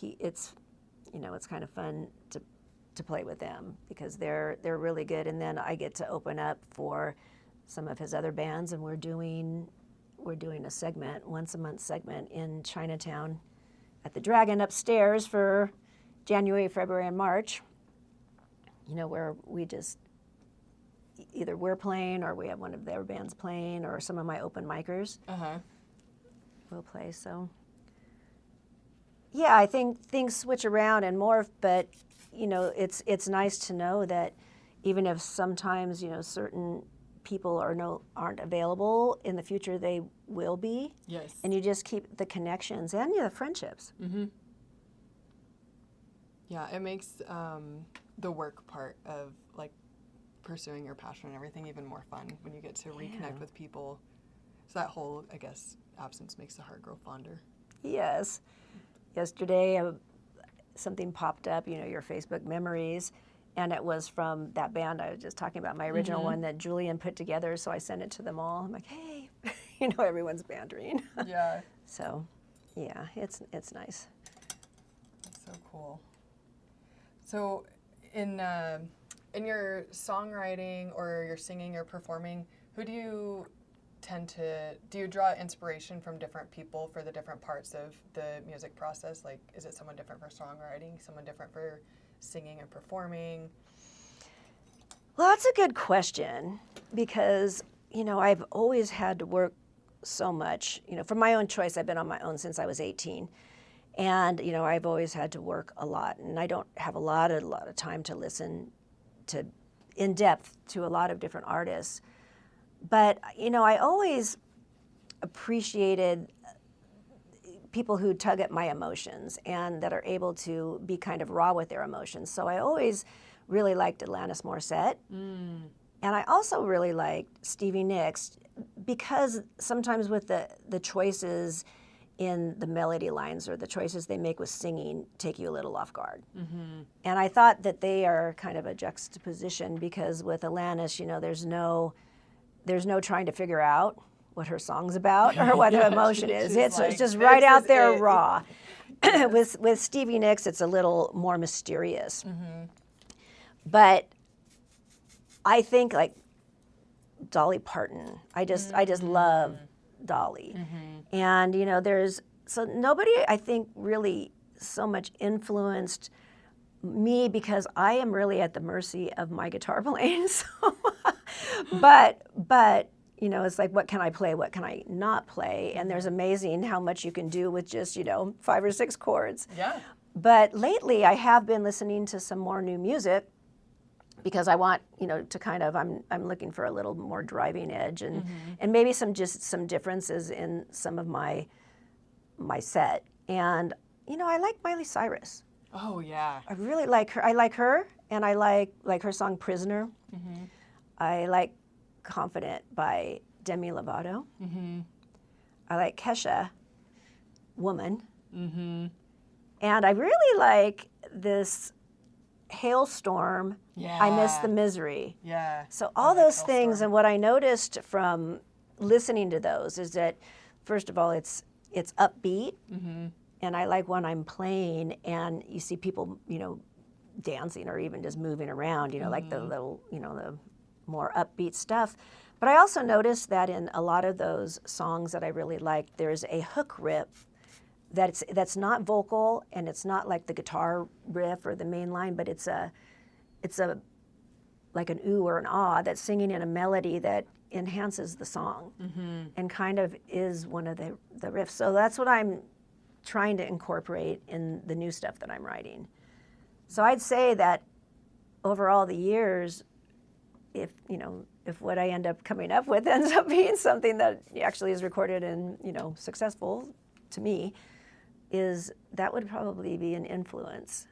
it's kind of fun to play with them because they're really good. And then I get to open up for some of his other bands, and we're doing a segment, once a month segment in Chinatown at the Dragon upstairs for January, February, and March. Where we just either we're playing or we have one of their bands playing, or some of my open micers will play. So yeah, I think things switch around and morph, but it's nice to know that even if sometimes certain people aren't available, in the future they will be. Yes. And you just keep the connections and the friendships. Mm-hmm. Yeah, it makes the work part of like pursuing your passion and everything even more fun when you get to reconnect with people. So that whole, I guess, absence makes the heart grow fonder. Yes. Yesterday, something popped up, your Facebook memories, and it was from that band I was just talking about, my original one that Julian put together. So I sent it to them all. I'm like, hey, everyone's bantering. Yeah. So, yeah, it's nice. That's so cool. So, in your songwriting or your singing or performing, who do you do you draw inspiration from different people for the different parts of the music process? Like, is it someone different for songwriting, someone different for singing or performing? Well, that's a good question because, I've always had to work so much. For my own choice, I've been on my own since I was 18. And, you know, I've always had to work a lot, and I don't have a lot of time to listen to in depth to a lot of different artists. But, you know, I always appreciated people who tug at my emotions and that are able to be kind of raw with their emotions. So I always really liked Alanis Morissette. And I also really liked Stevie Nicks, because sometimes with the choices in the melody lines or the choices they make with singing take you a little off guard. And I thought that they are kind of a juxtaposition, because with Alanis, you know, there's no trying to figure out what her song's about or what her emotion is. It's like, just right this out is there it. raw. With Stevie Nicks, it's a little more mysterious. But I think like Dolly Parton, I just love Dolly. And you know, so nobody, I think, really so much influenced me, because I am really at the mercy of my guitar playing. So, but you know, it's like, what can I play? What can I not play? And there's amazing how much you can do with just, you know, 5 or 6 chords. Yeah. But lately I have been listening to some more new music, because I want, you know, to kind of, I'm looking for a little more driving edge, and maybe some differences in some of my set. And, you know, I like Miley Cyrus. Oh, yeah. I really like her. I like her, and I like her song Prisoner. I like Confident by Demi Lovato. I like Kesha, Woman. And I really like this Hailstorm, Yeah. I Miss the Misery. Yeah. So I all like those things, Hailstorm. and what I noticed from listening to those is that, first of all, it's upbeat, and I like when I'm playing and you see people, you know, dancing or even just moving around, you know, like the little, you know, the more upbeat stuff. But I also noticed that in a lot of those songs that I really like, there's a hook riff that's not vocal, and it's not like the guitar riff or the main line, but it's a like an ooh or an ah that's singing in a melody that enhances the song and kind of is one of the riffs. So that's what I'm trying to incorporate in the new stuff that I'm writing. So I'd say that over all the years, if what I end up coming up with ends up being something that actually is recorded and, you know, successful to me, that would probably be an influence.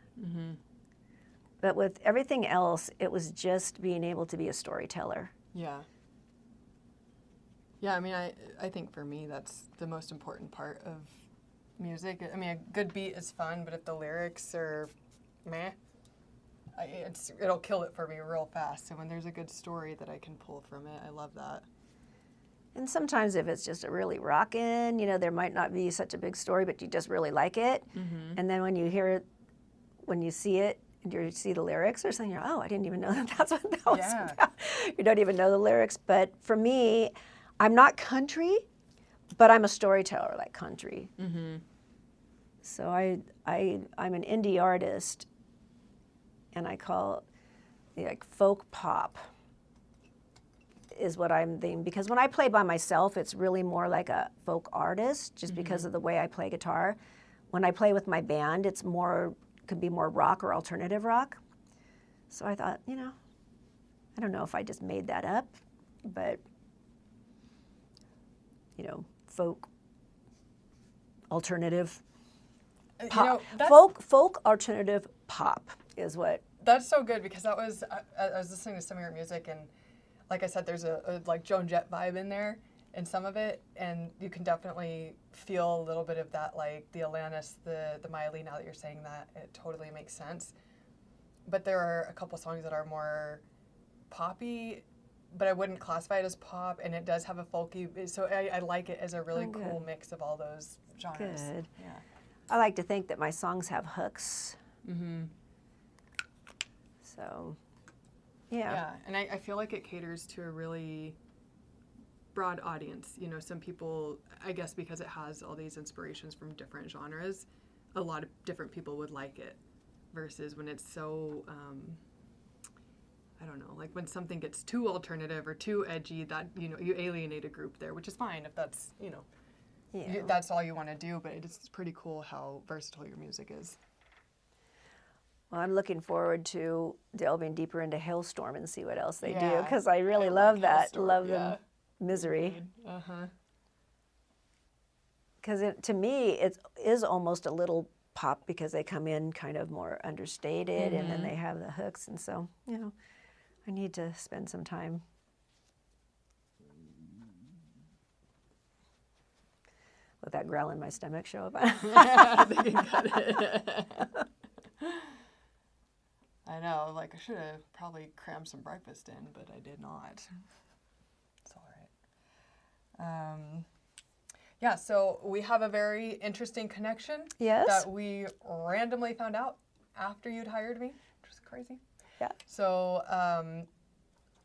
But with everything else, it was just being able to be a storyteller. Yeah. Yeah, I mean, I think for me that's the most important part of music. I mean, a good beat is fun, but if the lyrics are meh, it'll kill it for me real fast. So when there's a good story that I can pull from it, I love that. And sometimes if it's just a really rockin', you know, there might not be such a big story, but you just really like it. And then when you hear it, when you see it, and you see the lyrics or something, you're, oh, I didn't even know that's what that was about. You don't even know the lyrics. But for me, I'm not country, but I'm a storyteller like country. So I'm an indie artist, and I call it like folk pop is what I'm thinking. Because when I play by myself, it's really more like a folk artist, just because of the way I play guitar. When I play with my band, it's could be more rock or alternative rock. So I thought, you know, I don't know if I just made that up, but, you know, folk, alternative, pop. You know, Folk alternative pop is what. That's so good, because I was listening to some of your music, and like I said, there's a like Joan Jett vibe in there in some of it, and you can definitely feel a little bit of that, like the Alanis, the Miley. Now that you're saying that, it totally makes sense. But there are a couple songs that are more poppy, but I wouldn't classify it as pop, and it does have a folky. So I like it as a really cool mix of all those genres. Good. Yeah. I like to think that my songs have hooks. So, yeah. Yeah, and I feel like it caters to a really broad audience. You know, some people, I guess because it has all these inspirations from different genres, a lot of different people would like it, versus when it's so, I don't know, like when something gets too alternative or too edgy, that, you know, you alienate a group there, which is fine if that's, you know, Yeah. that's all you want to do, but it's pretty cool how versatile your music is. Well, I'm looking forward to delving deeper into Hailstorm and see what else they do, Yeah, because I really I love like that. Hailstorm, Love yeah. the Misery. Uh-huh. Because to me, it is almost a little pop because they come in kind of more understated, and then they have the hooks. And so, you know, I need to spend some time. Let that growl in my stomach show up. They can cut it. I know, like I should have probably crammed some breakfast in, but I did not. It's all right. Yeah, so we have a very interesting connection. Yes. That we randomly found out after you'd hired me, which was crazy. Yeah. So I'm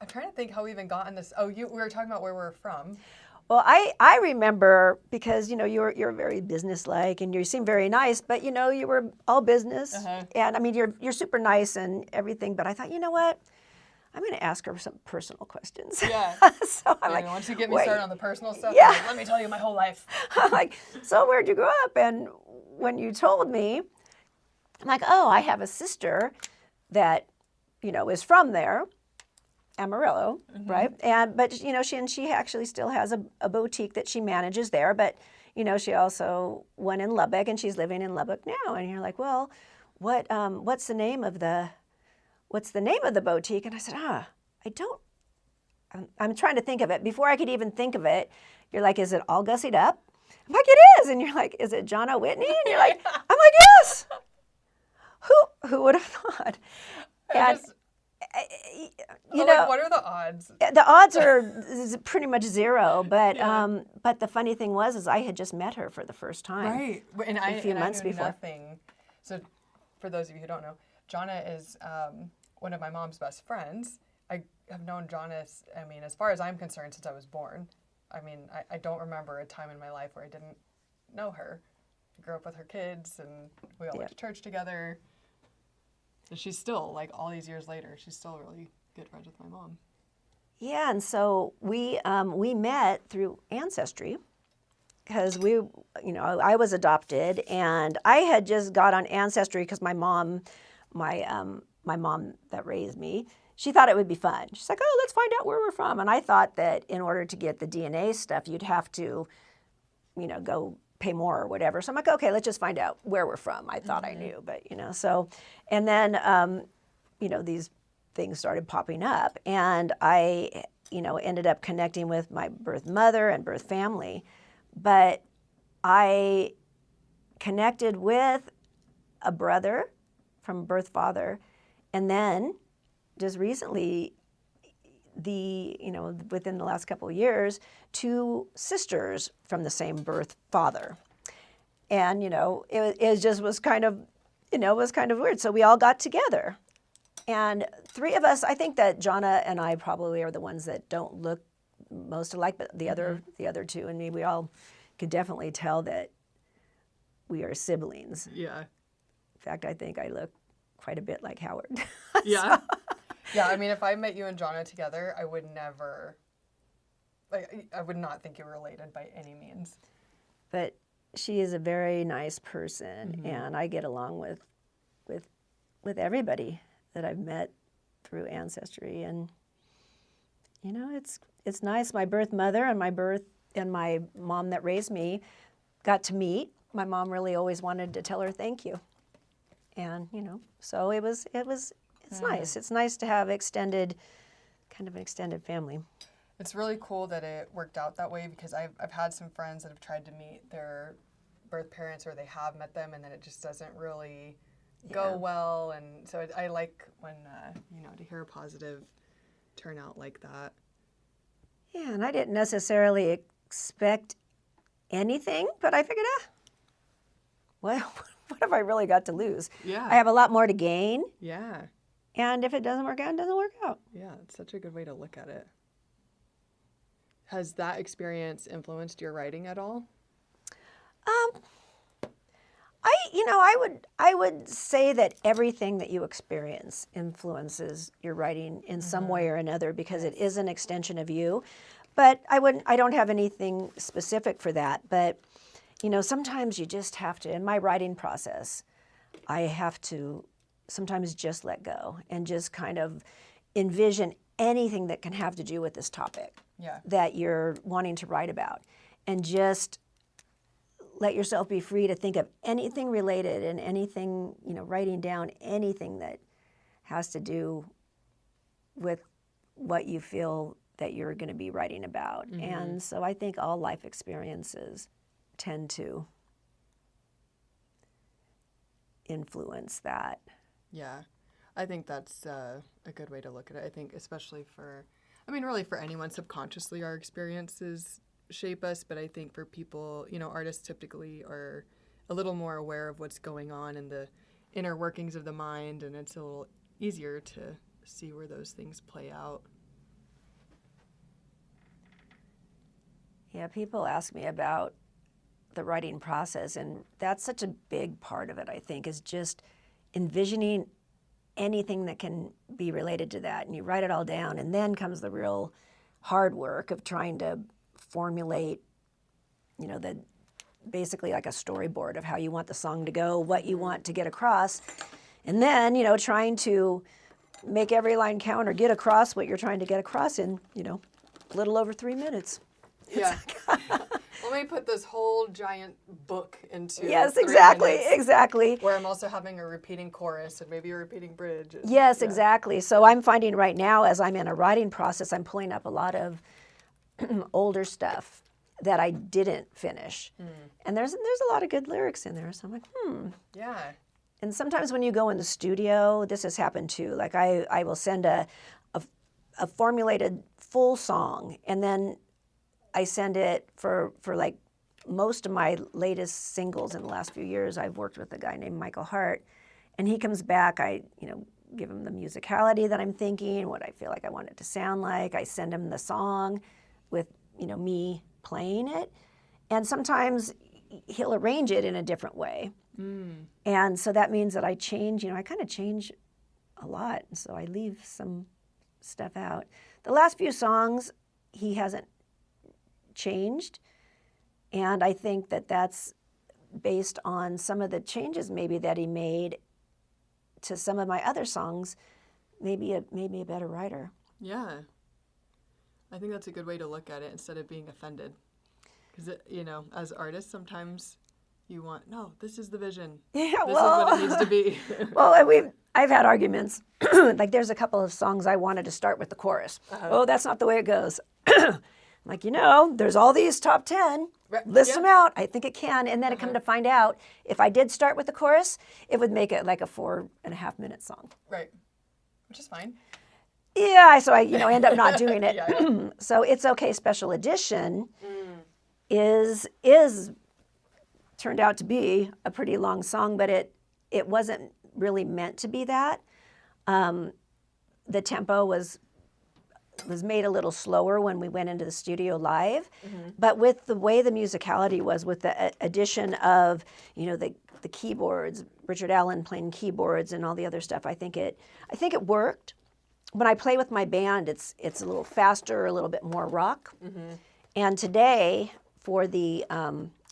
trying to think how we even got in this. Oh, we were talking about where we're from. Well, I remember, because, you know, you're very businesslike and you seem very nice, but, you know, you were all business. And I mean, you're super nice and everything, but I thought, you know what? I'm going to ask her some personal questions. Yeah. So I'm like, once you get me started on the personal stuff, Yeah. I'm like, let me tell you my whole life. I'm like, so where'd you grow up? And when you told me, I'm like, oh, I have a sister that, you know, is from there, Amarillo, right? But you know, she actually still has a boutique that she manages there. But you know, she also went in Lubbock, and she's living in Lubbock now. And you're like, well, what's the name of the boutique? And I said, I'm trying to think of it. Before I could even think of it, you're like, is it All Gussied Up? I'm like, it is. And you're like, is it John O. Whitney? And you're like, I'm like, yes. Who would have thought? And, you know, like, what are the odds? the odds are pretty much zero. But the funny thing was I had just met her for the first time. Right. And a few months I knew before. Nothing. So for those of you who don't know, Jonna is one of my mom's best friends. I have known Jonna, I mean, as far as I'm concerned, since I was born. I mean, I don't remember a time in my life where I didn't know her. I grew up with her kids, and we all went to church together. So she's still, like, all these years later, she's still really good friends with my mom. Yeah, and so we met through Ancestry, because I was adopted, and I had just got on Ancestry because my mom that raised me, she thought it would be fun. She's like, oh, let's find out where we're from. And I thought that in order to get the DNA stuff, you'd have to, you know, go pay more or whatever. So I'm like, okay, let's just find out where we're from. I thought I knew, but, you know, so, and then, you know, these things started popping up, and I, you know, ended up connecting with my birth mother and birth family, but I connected with a brother from birth father, and then just recently, within the last couple of years, 2 sisters from the same birth father. And, you know, it just was kind of, you know, it was kind of weird. So we all got together. And 3 of us, I think that Jonna and I probably are the ones that don't look most alike, but the other 2 and me, we all could definitely tell that we are siblings. Yeah. In fact, I think I look quite a bit like Howard. Yeah. Yeah, I mean, if I met you and Jonna together, I would never, like, I would not think you were related by any means. But she is a very nice person, and I get along with everybody that I've met through Ancestry, and you know, it's nice. My birth mother and my mom that raised me got to meet. My mom really always wanted to tell her thank you, and you know, so it's nice. It's nice to have kind of an extended family. It's really cool that it worked out that way, because I've had some friends that have tried to meet their birth parents, or they have met them, and then it just doesn't really go well. And so I like when, you know, to hear a positive turnout like that. Yeah, and I didn't necessarily expect anything, but I figured, what have I really got to lose? Yeah. I have a lot more to gain. Yeah. And if it doesn't work out, it doesn't work out. Yeah, it's such a good way to look at it. Has that experience influenced your writing at all? I would say that everything that you experience influences your writing in some way or another, because it is an extension of you. But I don't have anything specific for that. But sometimes you just have to, in my writing process, I have to sometimes just let go and just kind of envision anything that can have to do with this topic that you're wanting to write about, and just let yourself be free to think of anything related and anything, writing down anything that has to do with what you feel that you're going to be writing about. And so I think all life experiences tend to influence that. Yeah, I think that's a good way to look at it. I think especially really for anyone, subconsciously our experiences shape us, but I think for people, artists typically are a little more aware of what's going on in the inner workings of the mind, and it's a little easier to see where those things play out. Yeah, people ask me about the writing process, and that's such a big part of it, I think, is just envisioning anything that can be related to that, and you write it all down, and then comes the real hard work of trying to formulate, basically like a storyboard of how you want the song to go, what you want to get across, and then, trying to make every line count or get across what you're trying to get across in, a little over 3 minutes. Yeah. Let me put this whole giant book into Yes, 3 exactly, minutes, exactly. where I'm also having a repeating chorus and maybe a repeating bridge. Yes, exactly. So I'm finding right now, as I'm in a writing process, I'm pulling up a lot of older stuff that I didn't finish. And there's a lot of good lyrics in there. So I'm like, Yeah. And sometimes when you go in the studio, this has happened too. Like I will send a formulated full song, and then I send it for like most of my latest singles in the last few years. I've worked with a guy named Michael Hart, and he comes back. I give him the musicality that I'm thinking, what I feel like I want it to sound like. I send him the song with me playing it, and sometimes he'll arrange it in a different way. And so that means that I change. I kind of change a lot, so I leave some stuff out. The last few songs he hasn't changed, and I think that that's based on some of the changes maybe that he made to some of my other songs. Maybe it made me a better writer. Yeah, I think that's a good way to look at it instead of being offended, because as artists sometimes you want, no, this is the vision. Yeah, this is what it needs to be. Well, I've had arguments. Like there's a couple of songs I wanted to start with the chorus. Oh, that's not the way it goes. Like, there's all these top 10, list them out. I think it can. And then I come to find out, if I did start with the chorus, it would make it like a 4.5-minute song. Right. Which is fine. Yeah, so I, end up not doing it. So It's Okay Special Edition is turned out to be a pretty long song, but it wasn't really meant to be that. The tempo was made a little slower when we went into the studio live, but with the way the musicality was, with the addition of the keyboards, Richard Allen playing keyboards and all the other stuff, I think it worked. When I play with my band, it's a little faster, a little bit more rock. And today for the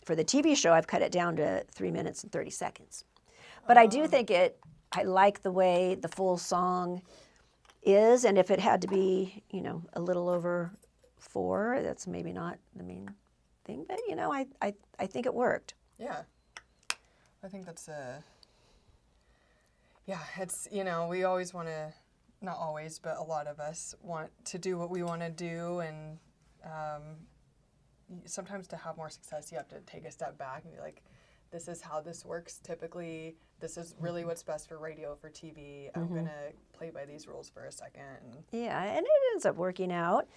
TV show, I've cut it down to 3 minutes and 30 seconds. But I do think I like the way the full song is, and if it had to be, a little over 4, that's maybe not the main thing, but I think it worked. Yeah, I think that's it's we always want to, not always, but a lot of us want to do what we want to do, and sometimes to have more success, you have to take a step back and be like, this is how this works typically. This is really what's best for radio, for TV. I'm going to play by these rules for a second. Yeah, and it ends up working out.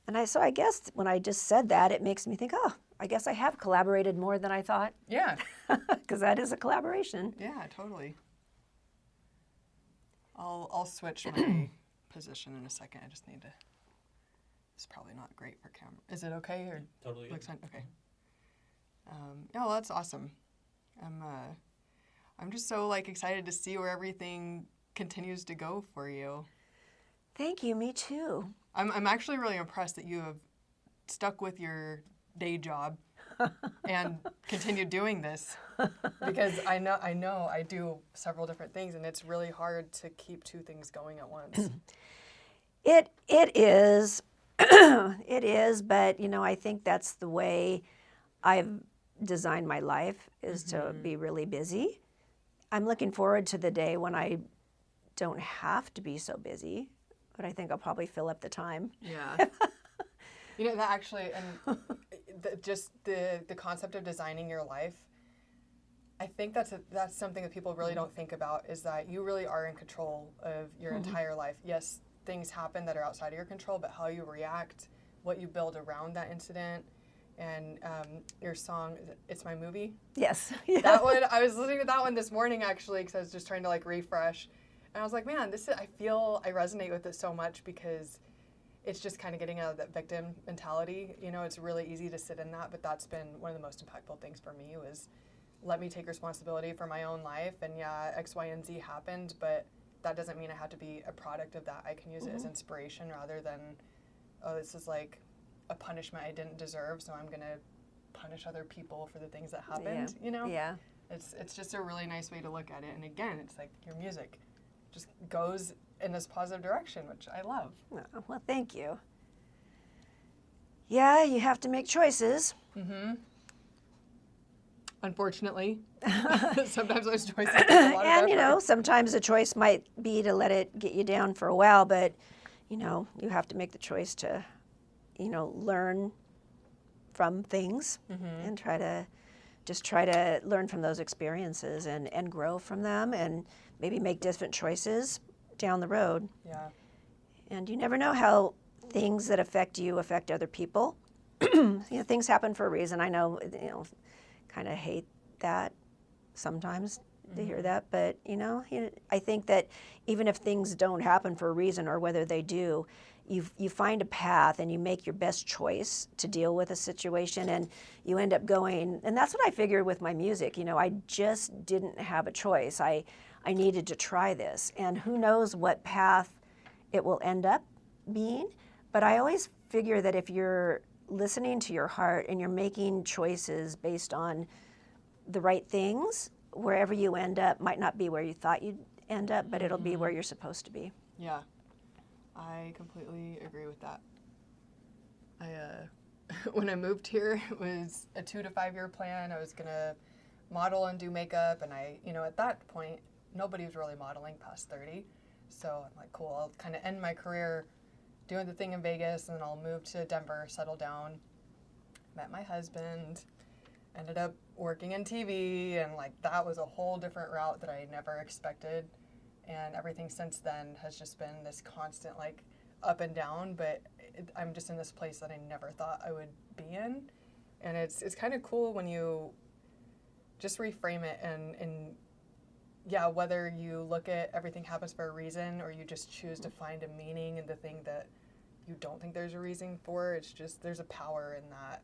And so I guess when I just said that, it makes me think, I guess I have collaborated more than I thought. Yeah. Because that is a collaboration. Yeah, totally. I'll switch my position in a second. I just need to. It's probably not great for camera. Is it okay or totally looks fine? Okay. Well, that's awesome. I'm just so excited to see where everything continues to go for you. Thank you. Me too. I'm actually really impressed that you have stuck with your day job and continue doing this because I know I do several different things, and it's really hard to keep two things going at once. It is, it is, but you know, I think that's the way I've designed my life, is to be really busy. I'm looking forward to the day when I don't have to be so busy, but I think I'll probably fill up the time. Yeah. You know, that actually, and just the concept of designing your life, I think that's something that people really don't think about, is that you really are in control of your entire life. Yes, things happen that are outside of your control, but how you react, what you build around that incident, and your song, It's My Movie. Yes. That one, I was listening to that one this morning actually, because I was just trying to like refresh. And I was like, man, I feel I resonate with it so much, because it's just kind of getting out of that victim mentality. You know, it's really easy to sit in that, but that's been one of the most impactful things for me, was let me take responsibility for my own life. And yeah, X, Y, and Z happened, but that doesn't mean I have to be a product of that. I can use it as inspiration rather than, oh, this is like a punishment I didn't deserve, so I'm gonna punish other people for the things that happened. You know? Yeah. It's just a really nice way to look at it. And again, it's like your music just goes in this positive direction, which I love. Oh, well, thank you. Yeah, you have to make choices. Unfortunately, sometimes those choices take a lot of And, you effort. know, sometimes the choice might be to let it get you down for a while, but, you know, you have to make the choice to, you know, learn from things and try to learn from those experiences and grow from them, and maybe make different choices down the road. Yeah. And you never know how things that affect you affect other people. You know, things happen for a reason. I know, you know, kind of hate that sometimes to hear that, but you know, I think that even if things don't happen for a reason, or whether they do, you find a path and you make your best choice to deal with a situation, and you end up going. And that's what I figured with my music. You know, I just didn't have a choice. I needed to try this, and who knows what path it will end up being. But I always figure that if you're listening to your heart and you're making choices based on the right things, wherever you end up might not be where you thought you'd end up, but it'll be where you're supposed to be. Yeah. I completely agree with that. When I moved here, it was a 2 to 5 year plan. I was gonna model and do makeup, and you know, at that point, nobody was really modeling past 30. So I'm like, cool, I'll kind of end my career doing the thing in Vegas, and then I'll move to Denver, settle down. Met my husband, ended up working in TV, and like that was a whole different route that I never expected. And everything since then has just been this constant like up and down, but I'm just in this place that I never thought I would be in. And it's kind of cool when you just reframe it, and yeah, whether you look at everything happens for a reason, or you just choose to find a meaning in the thing that you don't think there's a reason for. It's just, there's a power in that.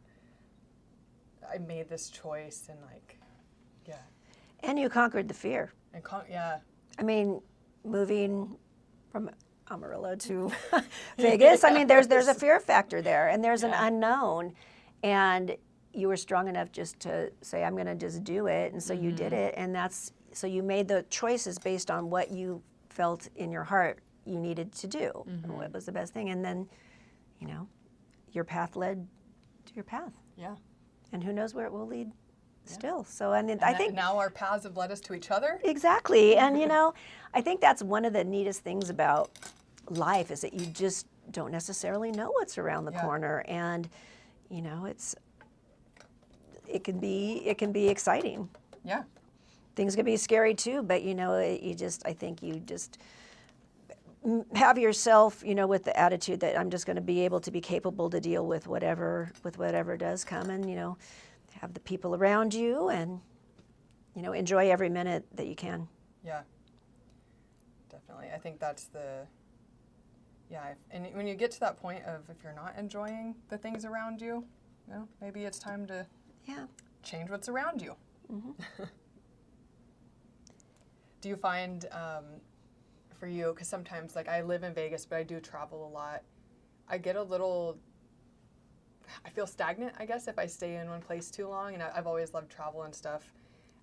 I made this choice, and like, yeah. And you conquered the fear. And yeah. I mean, moving from Amarillo to Vegas, I mean, there's a fear factor there, and there's an unknown, and you were strong enough just to say, I'm going to just do it, and so you did it, and so you made the choices based on what you felt in your heart you needed to do, and what was the best thing, and then, you know, your path led to your path. Yeah. And who knows where it will lead still. So, and I think now our paths have led us to each other. Exactly. And, you know, I think that's one of the neatest things about life, is that you just don't necessarily know what's around the corner. And, you know, it can be exciting. Yeah. Things can be scary too, but, you know, I think you just have yourself, you know, with the attitude that I'm just going to be able to be capable to deal with whatever does come, and, you know, have the people around you, and, you know, enjoy every minute that you can. Yeah, definitely. I think that's and when you get to that point of, if you're not enjoying the things around you, you know, maybe it's time to change what's around you. Do you find, for you, because sometimes, like, I live in Vegas, but I do travel a lot, I get a little I feel stagnant, I guess, if I stay in one place too long. And I've always loved travel and stuff.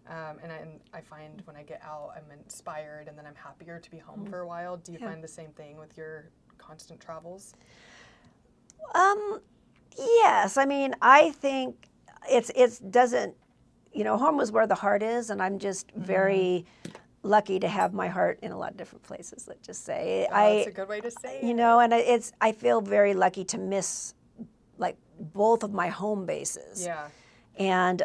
And I find when I get out, I'm inspired, and then I'm happier to be home for a while. Do you find the same thing with your constant travels? Yes. I mean, I think it doesn't, home is where the heart is, and I'm just very lucky to have my heart in a lot of different places, let's just say. That's a good way to say it. And I feel very lucky to miss like both of my home bases. Yeah. And,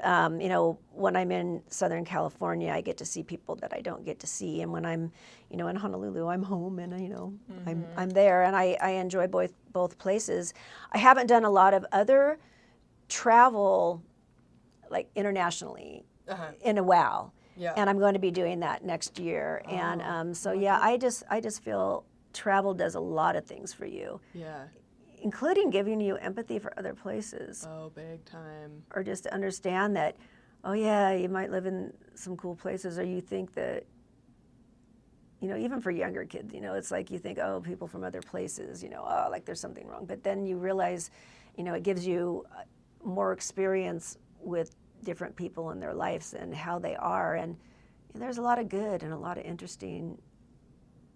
when I'm in Southern California, I get to see people that I don't get to see. And when I'm, in Honolulu, I'm home and, I'm there, and I enjoy both places. I haven't done a lot of other travel, like internationally, in a while. Yeah. And I'm going to be doing that next year. And I just feel travel does a lot of things for you. Yeah. Including giving you empathy for other places. Oh, big time. Or just to understand that, oh yeah, you might live in some cool places, or you think that, even for younger kids, it's like you think, oh, people from other places, oh, like there's something wrong. But then you realize, it gives you more experience with different people in their lives and how they are. And there's a lot of good and a lot of interesting,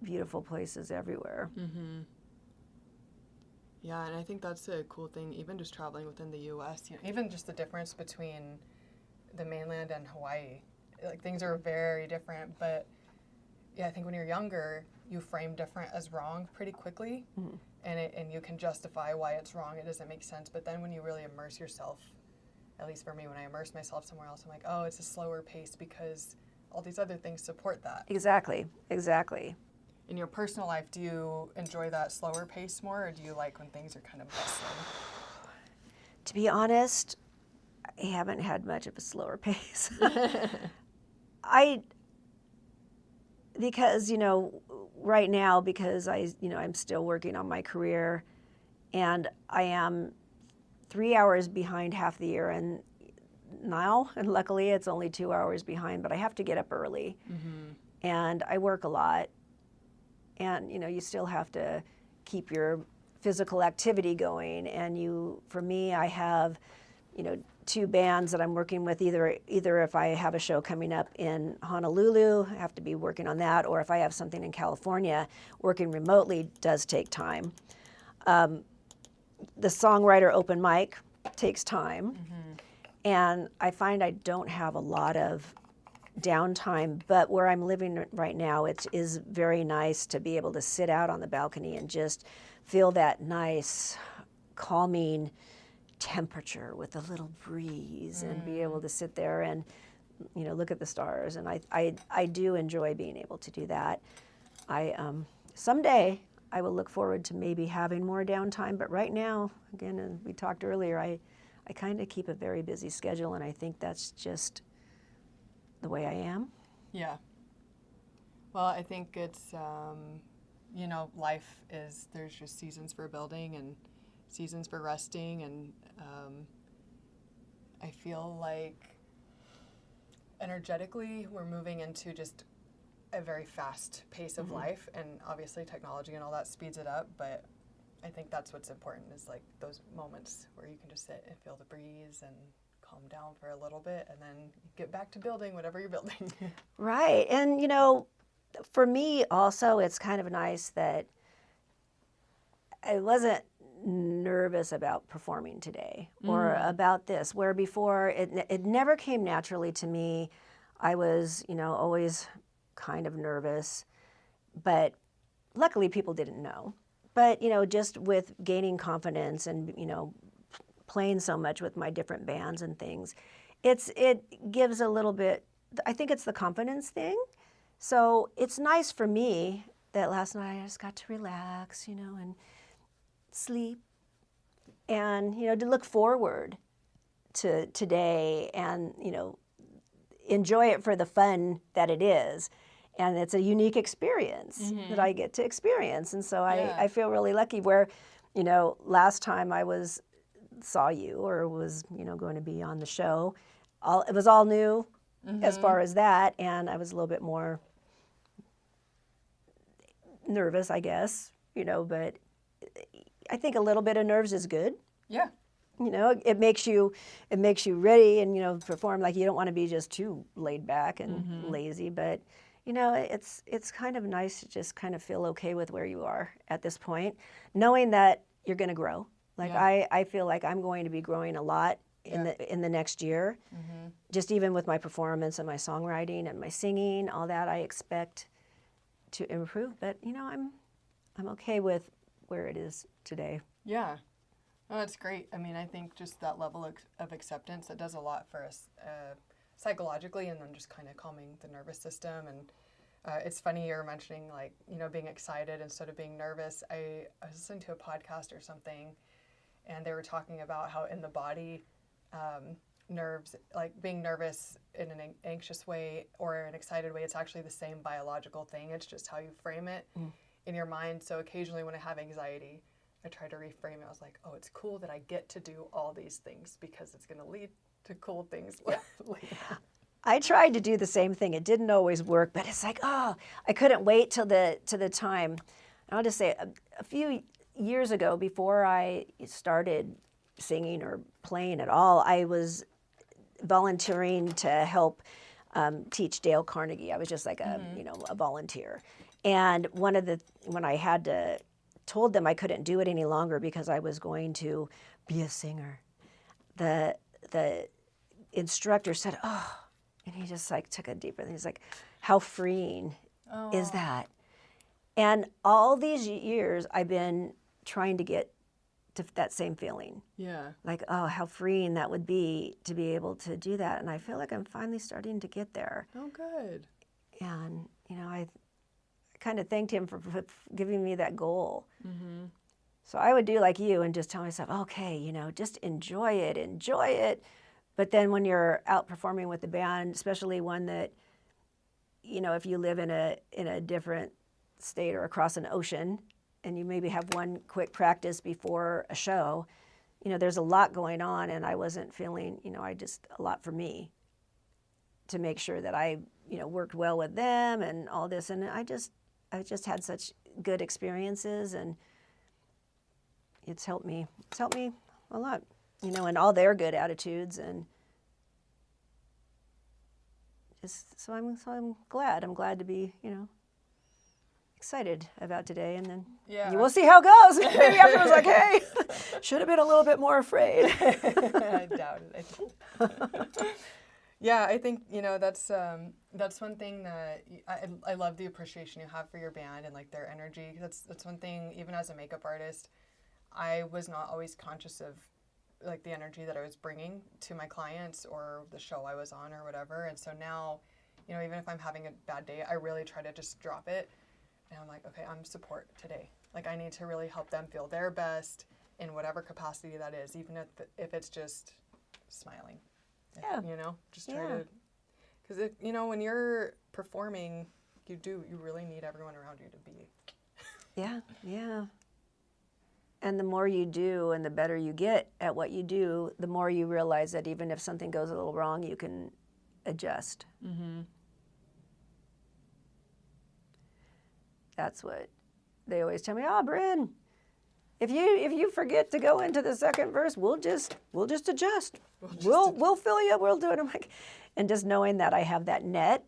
beautiful places everywhere. Mm-hmm. Yeah, and I think that's a cool thing, even just traveling within the U.S., even just the difference between the mainland and Hawaii. Like, things are very different, but yeah, I think when you're younger, you frame different as wrong pretty quickly, and you can justify why it's wrong, it doesn't make sense, but then when you really immerse yourself, at least for me, when I immerse myself somewhere else, I'm like, oh, it's a slower pace because all these other things support that. Exactly. In your personal life, do you enjoy that slower pace more, or do you like when things are kind of bustling? To be honest, I haven't had much of a slower pace. Because, right now, because I'm still working on my career, and I am 3 hours behind half the year, and luckily it's only 2 hours behind, but I have to get up early, and I work a lot. And, you still have to keep your physical activity going. And for me, I have, 2 bands that I'm working with. Either if I have a show coming up in Honolulu, I have to be working on that. Or if I have something in California, working remotely does take time. The songwriter open mic takes time. And I find I don't have a lot of downtime, but where I'm living right now, it is very nice to be able to sit out on the balcony and just feel that nice, calming temperature with a little breeze, and be able to sit there and, look at the stars. And I do enjoy being able to do that. Someday I will look forward to maybe having more downtime, but right now, again, as we talked earlier, I kind of keep a very busy schedule, and I think that's just the way I am. Yeah. Well, I think it's, life is, there's just seasons for building and seasons for resting. And I feel like energetically we're moving into just a very fast pace of life. And obviously technology and all that speeds it up. But I think that's what's important, is like those moments where you can just sit and feel the breeze and calm down for a little bit, and then get back to building whatever you're building. Right. And, for me also, it's kind of nice that I wasn't nervous about performing today or about this, where before it never came naturally to me. I was, always kind of nervous, but luckily people didn't know. But, just with gaining confidence and, playing so much with my different bands and things, it gives a little bit, I think it's the confidence thing. So it's nice for me that last night I just got to relax, and sleep, and, to look forward to today and, enjoy it for the fun that it is. And it's a unique experience that I get to experience. And so I feel really lucky where, last time I saw you or was, going to be on the show, it was all new as far as that. And I was a little bit more nervous, I guess, but I think a little bit of nerves is good. Yeah. you know, it makes you ready and, you know, perform. Like, you don't want to be just too laid back and lazy, but, you know, it's kind of nice to just kind of feel okay with where you are at this point, knowing that you're going to grow. Like, I feel like I'm going to be growing a lot in the next year, just even with my performance and my songwriting and my singing, all that I expect to improve. But, you know, I'm okay with where it is today. Yeah. Oh, that's great. I mean, I think just that level of acceptance, that does a lot for us psychologically, and then just kind of calming the nervous system. And it's funny you're mentioning, like, you know, being excited instead of being nervous. I was listening to a podcast or something, and they were talking about how in the body, nerves, like being nervous in an anxious way or an excited way, it's actually the same biological thing. It's just how you frame it in your mind. So occasionally when I have anxiety, I try to reframe it. I was like, oh, it's cool that I get to do all these things because it's going to lead to cool things later. I tried to do the same thing. It didn't always work, but it's like, oh, I couldn't wait till the time. And I'll just say a few years ago, before I started singing or playing at all, I was volunteering to help teach Dale Carnegie. I was just like a volunteer. And when I had to told them I couldn't do it any longer because I was going to be a singer, the instructor said, oh, and he just like took a deep breath. He's like, how freeing is that? And all these years I've been trying to get to that same feeling. Yeah. Like, oh, how freeing that would be to be able to do that. And I feel like I'm finally starting to get there. Oh, good. And, you know, I kind of thanked him for giving me that goal. So I would do like you and just tell myself, okay, you know, just enjoy it. But then when you're out performing with the band, especially one that, you know, if you live in a different state or across an ocean and you maybe have one quick practice before a show, you know, there's a lot going on, and I wasn't feeling, you know, a lot for me to make sure that I, you know, worked well with them and all this. And I just had such good experiences, and it's helped me a lot, you know, and all their good attitudes, and just so I'm glad to be, you know, excited about today. And then you will see how it goes. Maybe afterwards, like, hey, should have been a little bit more afraid. I doubt it. Yeah, I think, you know, that's one thing that I love, the appreciation you have for your band and like their energy. That's one thing, even as a makeup artist, I was not always conscious of like the energy that I was bringing to my clients or the show I was on or whatever. And so now, you know, even if I'm having a bad day, I really try to just drop it. And I'm like, okay, I'm support today. Like, I need to really help them feel their best in whatever capacity that is, even if it's just smiling. Yeah. You know, just try to, because you know, when you're performing, you really need everyone around you to be. Yeah. And the more you do and the better you get at what you do, the more you realize that even if something goes a little wrong, you can adjust. That's what they always tell me. Oh, Bryn, if you forget to go into the second verse, we'll just adjust. We'll fill you. We'll do it. I'm like, and just knowing that I have that net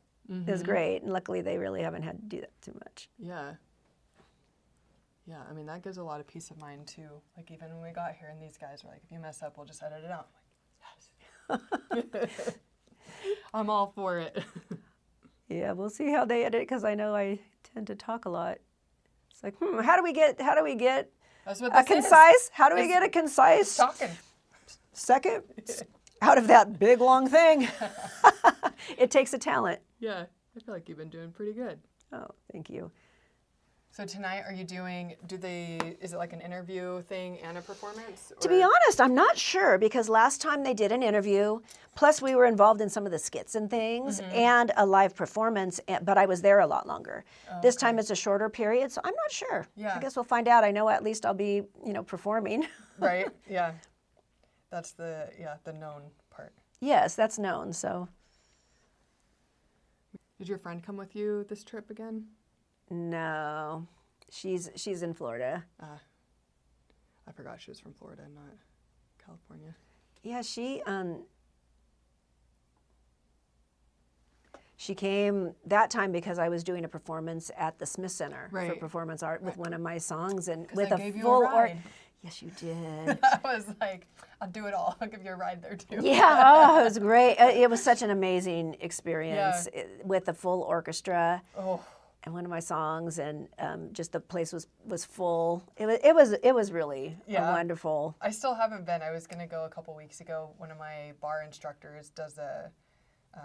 is great. And luckily, they really haven't had to do that too much. Yeah. Yeah, I mean, that gives a lot of peace of mind too. Like, even when we got here and these guys were like, if you mess up, we'll just edit it out. I'm like, yes. I'm all for it. Yeah, we'll see how they edit, because I know I tend to talk a lot. It's like, how do we get That's what a concise? How do we get a concise talking second out of that big long thing? It takes a talent. Yeah, I feel like you've been doing pretty good. Oh, thank you. So tonight, are you doing, is it like an interview thing and a performance? Or? To be honest, I'm not sure, because last time they did an interview, plus we were involved in some of the skits and things, and a live performance, but I was there a lot longer. This time it's a shorter period, so I'm not sure. Yeah. I guess we'll find out. I know at least I'll be, you know, performing. Right, yeah. That's the known part. Yes, that's known, so. Did your friend come with you this trip again? No, she's in Florida. I forgot she was from Florida, not California. Yeah, she came that time because I was doing a performance at the Smith Center for performance art with one of my songs and with I a gave you full a ride. Yes, you did. I was like, I'll do it all. I'll give you a ride there too. Yeah, oh, it was great. It was such an amazing experience with the full orchestra. Oh. And one of my songs, and just the place was full. It was really wonderful. I still haven't been. I was gonna go a couple weeks ago. One of my bar instructors does a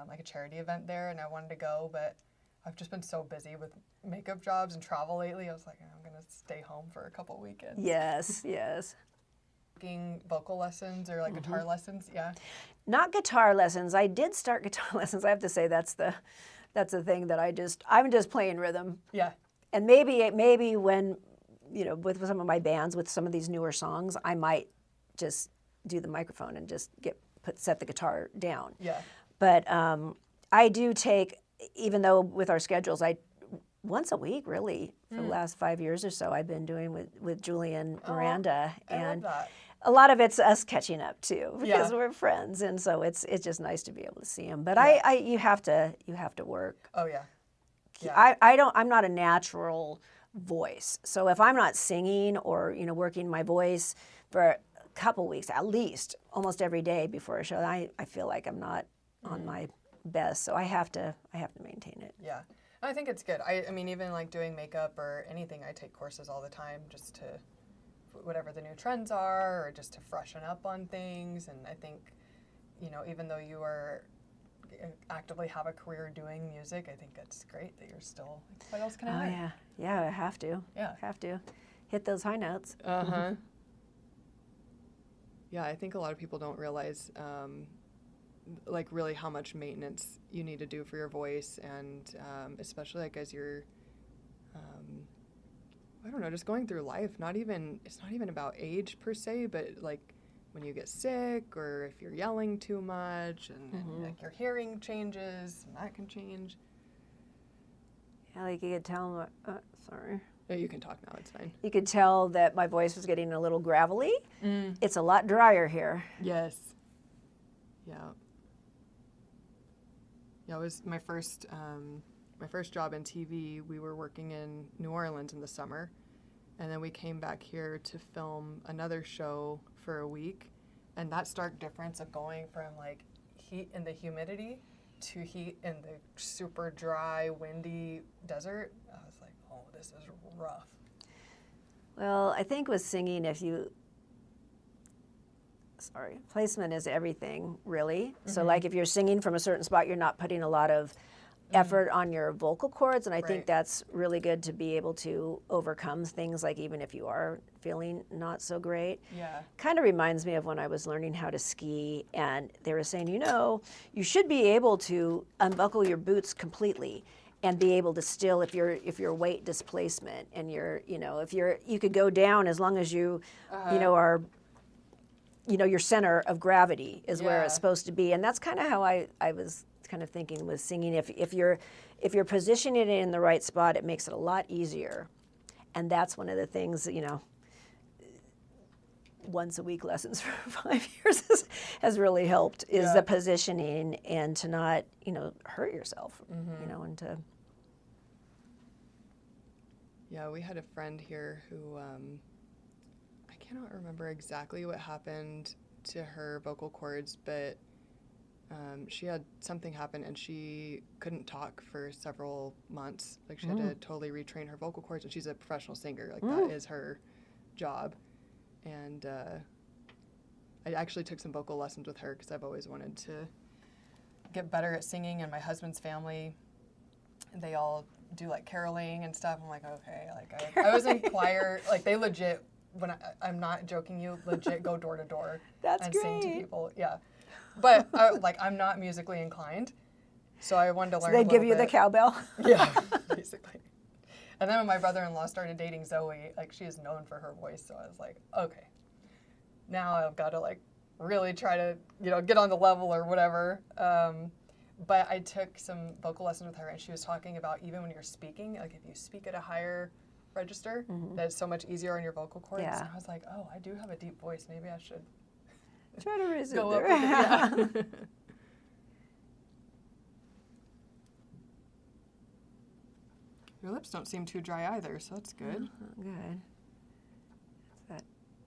like a charity event there, and I wanted to go, but I've just been so busy with makeup jobs and travel lately. I was like, I'm gonna stay home for a couple weekends. Yes, yes. Taking vocal lessons or like guitar lessons, Not guitar lessons. I did start guitar lessons. I have to say that's the thing that I'm just playing rhythm. Yeah. And maybe when, with some of my bands, with some of these newer songs, I might just do the microphone and just set the guitar down. Yeah. But I do take, even though with our schedules, once a week really for the last 5 years or so, I've been doing with Julie and Miranda, I love that. a lot of it's us catching up too because we're friends, and so it's just nice to be able to see them. But you have to work. Oh yeah. Yeah. I'm not a natural voice, so if I'm not singing or working my voice for a couple weeks at least, almost every day before a show, I feel like I'm not on my best. So I have to maintain it. Yeah. I think it's good. I mean, even like doing makeup or anything, I take courses all the time just to whatever the new trends are or just to freshen up on things. And I think, even though you are actively have a career doing music, I think it's great that you're still, what else can I do? Yeah, I have to. Yeah. Have to hit those high notes. Uh-huh. Yeah, I think a lot of people don't realize like really how much maintenance you need to do for your voice, and especially like as you're I don't know, just going through life. It's not even about age per se, but like when you get sick or if you're yelling too much and like your hearing changes, and that can change. Yeah, like you could tell. Sorry. Yeah, you can talk now. It's fine. You could tell that my voice was getting a little gravelly. It's a lot drier here. Yes. Yeah. Yeah, it was my first job in TV. We were working in New Orleans in the summer, and then we came back here to film another show for a week. And that stark difference of going from like heat in the humidity to heat in the super dry, windy desert, I was like, oh, this is rough. Well, I think with singing, placement is everything, really. So like if you're singing from a certain spot, you're not putting a lot of effort on your vocal cords, and I think that's really good to be able to overcome things like even if you are feeling not so great. Yeah. Kind of reminds me of when I was learning how to ski, and they were saying, you should be able to unbuckle your boots completely and be able to still, if your weight displacement and you could go down as long as you, are, your center of gravity is where it's supposed to be. And that's kind of how I was kind of thinking with singing. If you're positioning it in the right spot, it makes it a lot easier. And that's one of the things that, once a week lessons for 5 years has really helped, is the positioning and to not, hurt yourself, and to. Yeah, we had a friend here who, I cannot remember exactly what happened to her vocal cords, but she had something happen and she couldn't talk for several months. Like she had to totally retrain her vocal cords, and she's a professional singer. Like that is her job. And I actually took some vocal lessons with her because I've always wanted to get better at singing, and my husband's family, they all do like caroling and stuff. I'm like, okay, like I was in choir, like they legit, when I'm not joking you, legit go door to door and sing to people. Yeah. But I'm not musically inclined, so I wanted to learn. So they give you the cowbell? Yeah, basically. And then when my brother-in-law started dating Zoe, like she is known for her voice, so I was like, okay, now I've got to like really try to get on the level or whatever. But I took some vocal lessons with her, and she was talking about even when you're speaking, like if you speak at a higher register, that's so much easier on your vocal cords. Yeah. And I was like, oh, I do have a deep voice. Maybe I should Try to raise it Go there. up. Yeah. Your lips don't seem too dry either, so that's good. Good. It's that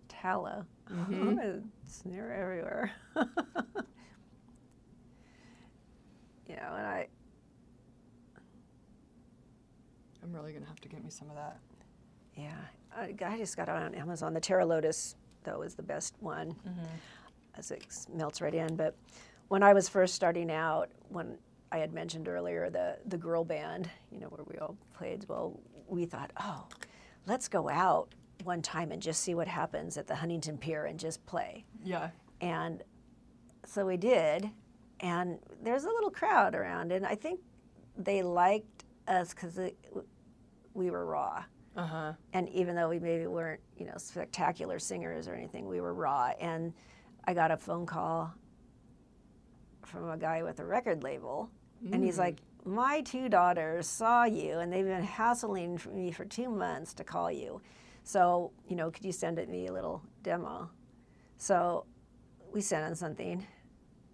tallow. Mhm. It's near everywhere. Yeah, when I'm really gonna have to get me some of that. yeah, I just got it on Amazon. The Terra Lotus, though, is the best one, as it melts right in. But when I was first starting out, when I had mentioned earlier the girl band, you know, where we all played, well, we thought, oh, let's go out one time and just see what happens at the Huntington Pier and just play. Yeah. And so we did, and there's a little crowd around, and I think they liked us because we were raw. Uh-huh. And even though we maybe weren't, you know, spectacular singers or anything, we were raw. And I got a phone call from a guy with a record label, and he's like, my 2 daughters saw you, and they've been hassling me for 2 months to call you. So, you know, could you send me a little demo? So we sent him something,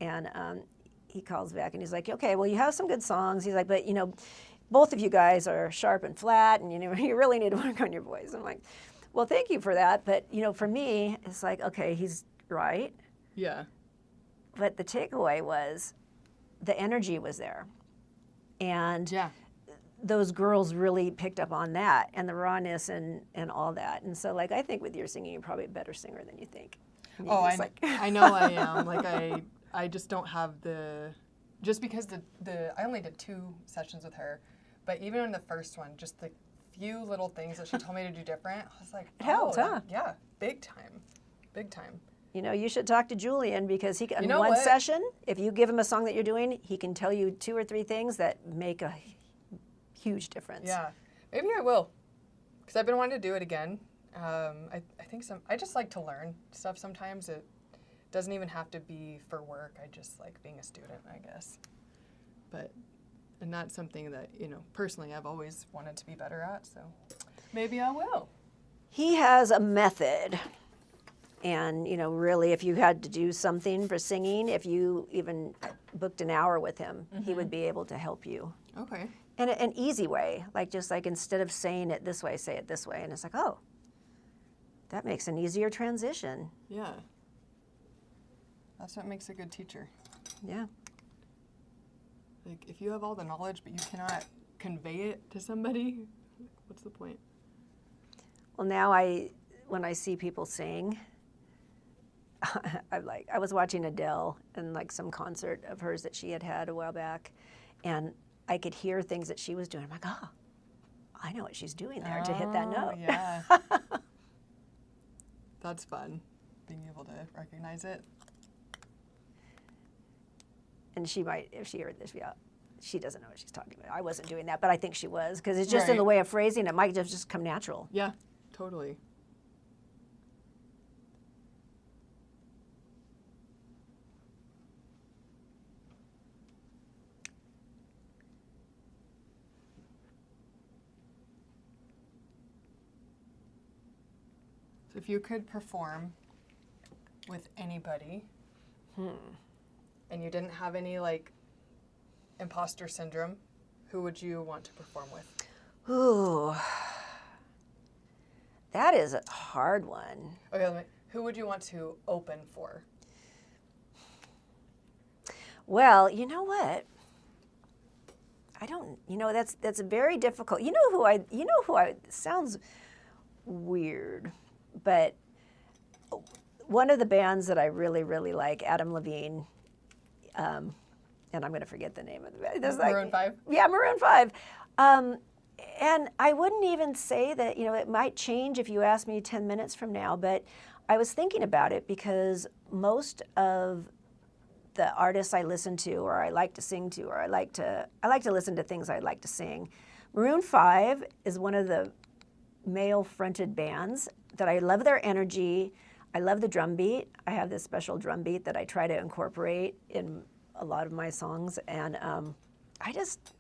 and he calls back, and he's like, okay, well, you have some good songs. He's like, but, you know, both of you guys are sharp and flat, and, you know, you really need to work on your voice. I'm like, well, thank you for that. But, you know, for me, it's like, okay, he's right. Yeah. But the takeaway was the energy was there. And Yeah. those girls really picked up on that and the rawness and all that. And so, like, I think with your singing, you're probably a better singer than you think. And Oh, just I know I am. Like I just don't have just because I only did 2 sessions with her, but even in the first one, just the few little things that she told me to do different, I was like, It helped, huh? Yeah, big time. Big time. You know, you should talk to Julian because he can, You in know one what? session, if you give him a song that you're doing, he can tell you 2 or 3 things that make a huge difference. Yeah. Maybe I will. Because I've been wanting to do it again. I think I just like to learn stuff sometimes. It doesn't even have to be for work. I just like being a student, I guess. And that's something that, you know, personally I've always wanted to be better at, so maybe I will. He has a method. And, you know, really, if you had to do something for singing, if you even booked an hour with him, he would be able to help you. Okay. In an easy way, like just like instead of saying it this way, say it this way. And it's like, oh, that makes an easier transition. Yeah. That's what makes a good teacher. Yeah. Like, if you have all the knowledge but you cannot convey it to somebody, what's the point? Well, now when I see people sing, I was watching Adele in like some concert of hers that she had a while back, and I could hear things that she was doing. I'm like, oh, I know what she's doing there to hit that note. Yeah. That's fun, being able to recognize it. And she might, if she heard this, she doesn't know what she's talking about. I wasn't doing that, but I think she was, because it's just in the way of phrasing. It might just come natural. Yeah, totally. So if you could perform with anybody, and you didn't have any like imposter syndrome, who would you want to perform with? Ooh, that is a hard one. Okay, who would you want to open for? Well, you know what? I don't. You know, that's very difficult. You know who I. Sounds weird, but one of the bands that I really, really like, Adam Levine, and I'm going to forget the name of the band. Maroon 5? Yeah, Maroon 5. And I wouldn't even say that, you know, it might change if you asked me 10 minutes from now, but I was thinking about it because most of the artists I listen to or I like to sing to or I like to listen to things I like to sing. Maroon 5 is one of the male-fronted bands that I love their energy. I love the drum beat. I have this special drum beat that I try to incorporate in a lot of my songs, and I just,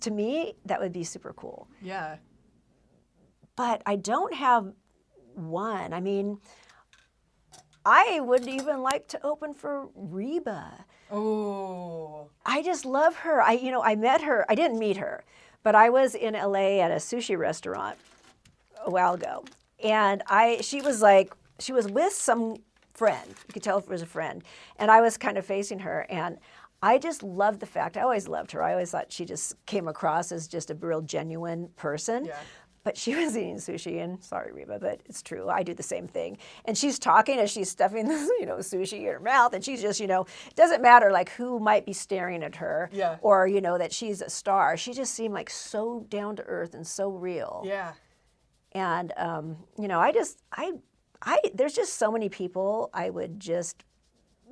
to me, that would be super cool. Yeah. But I don't have one. I mean, I would even like to open for Reba. Oh. I just love her. I met her. I didn't meet her, but I was in LA at a sushi restaurant a while ago, and she was with some friend. You could tell it was a friend, and I was kind of facing her, and I just loved the fact. I always loved her. I always thought she just came across as just a real genuine person. Yeah. But she was eating sushi, and sorry, Reba, but it's true. I do the same thing. And she's talking as she's stuffing this, sushi in her mouth, and she's just, it doesn't matter like who might be staring at her, Yeah. or that she's a star. She just seemed like so down to earth and so real. Yeah. And there's just so many people I would just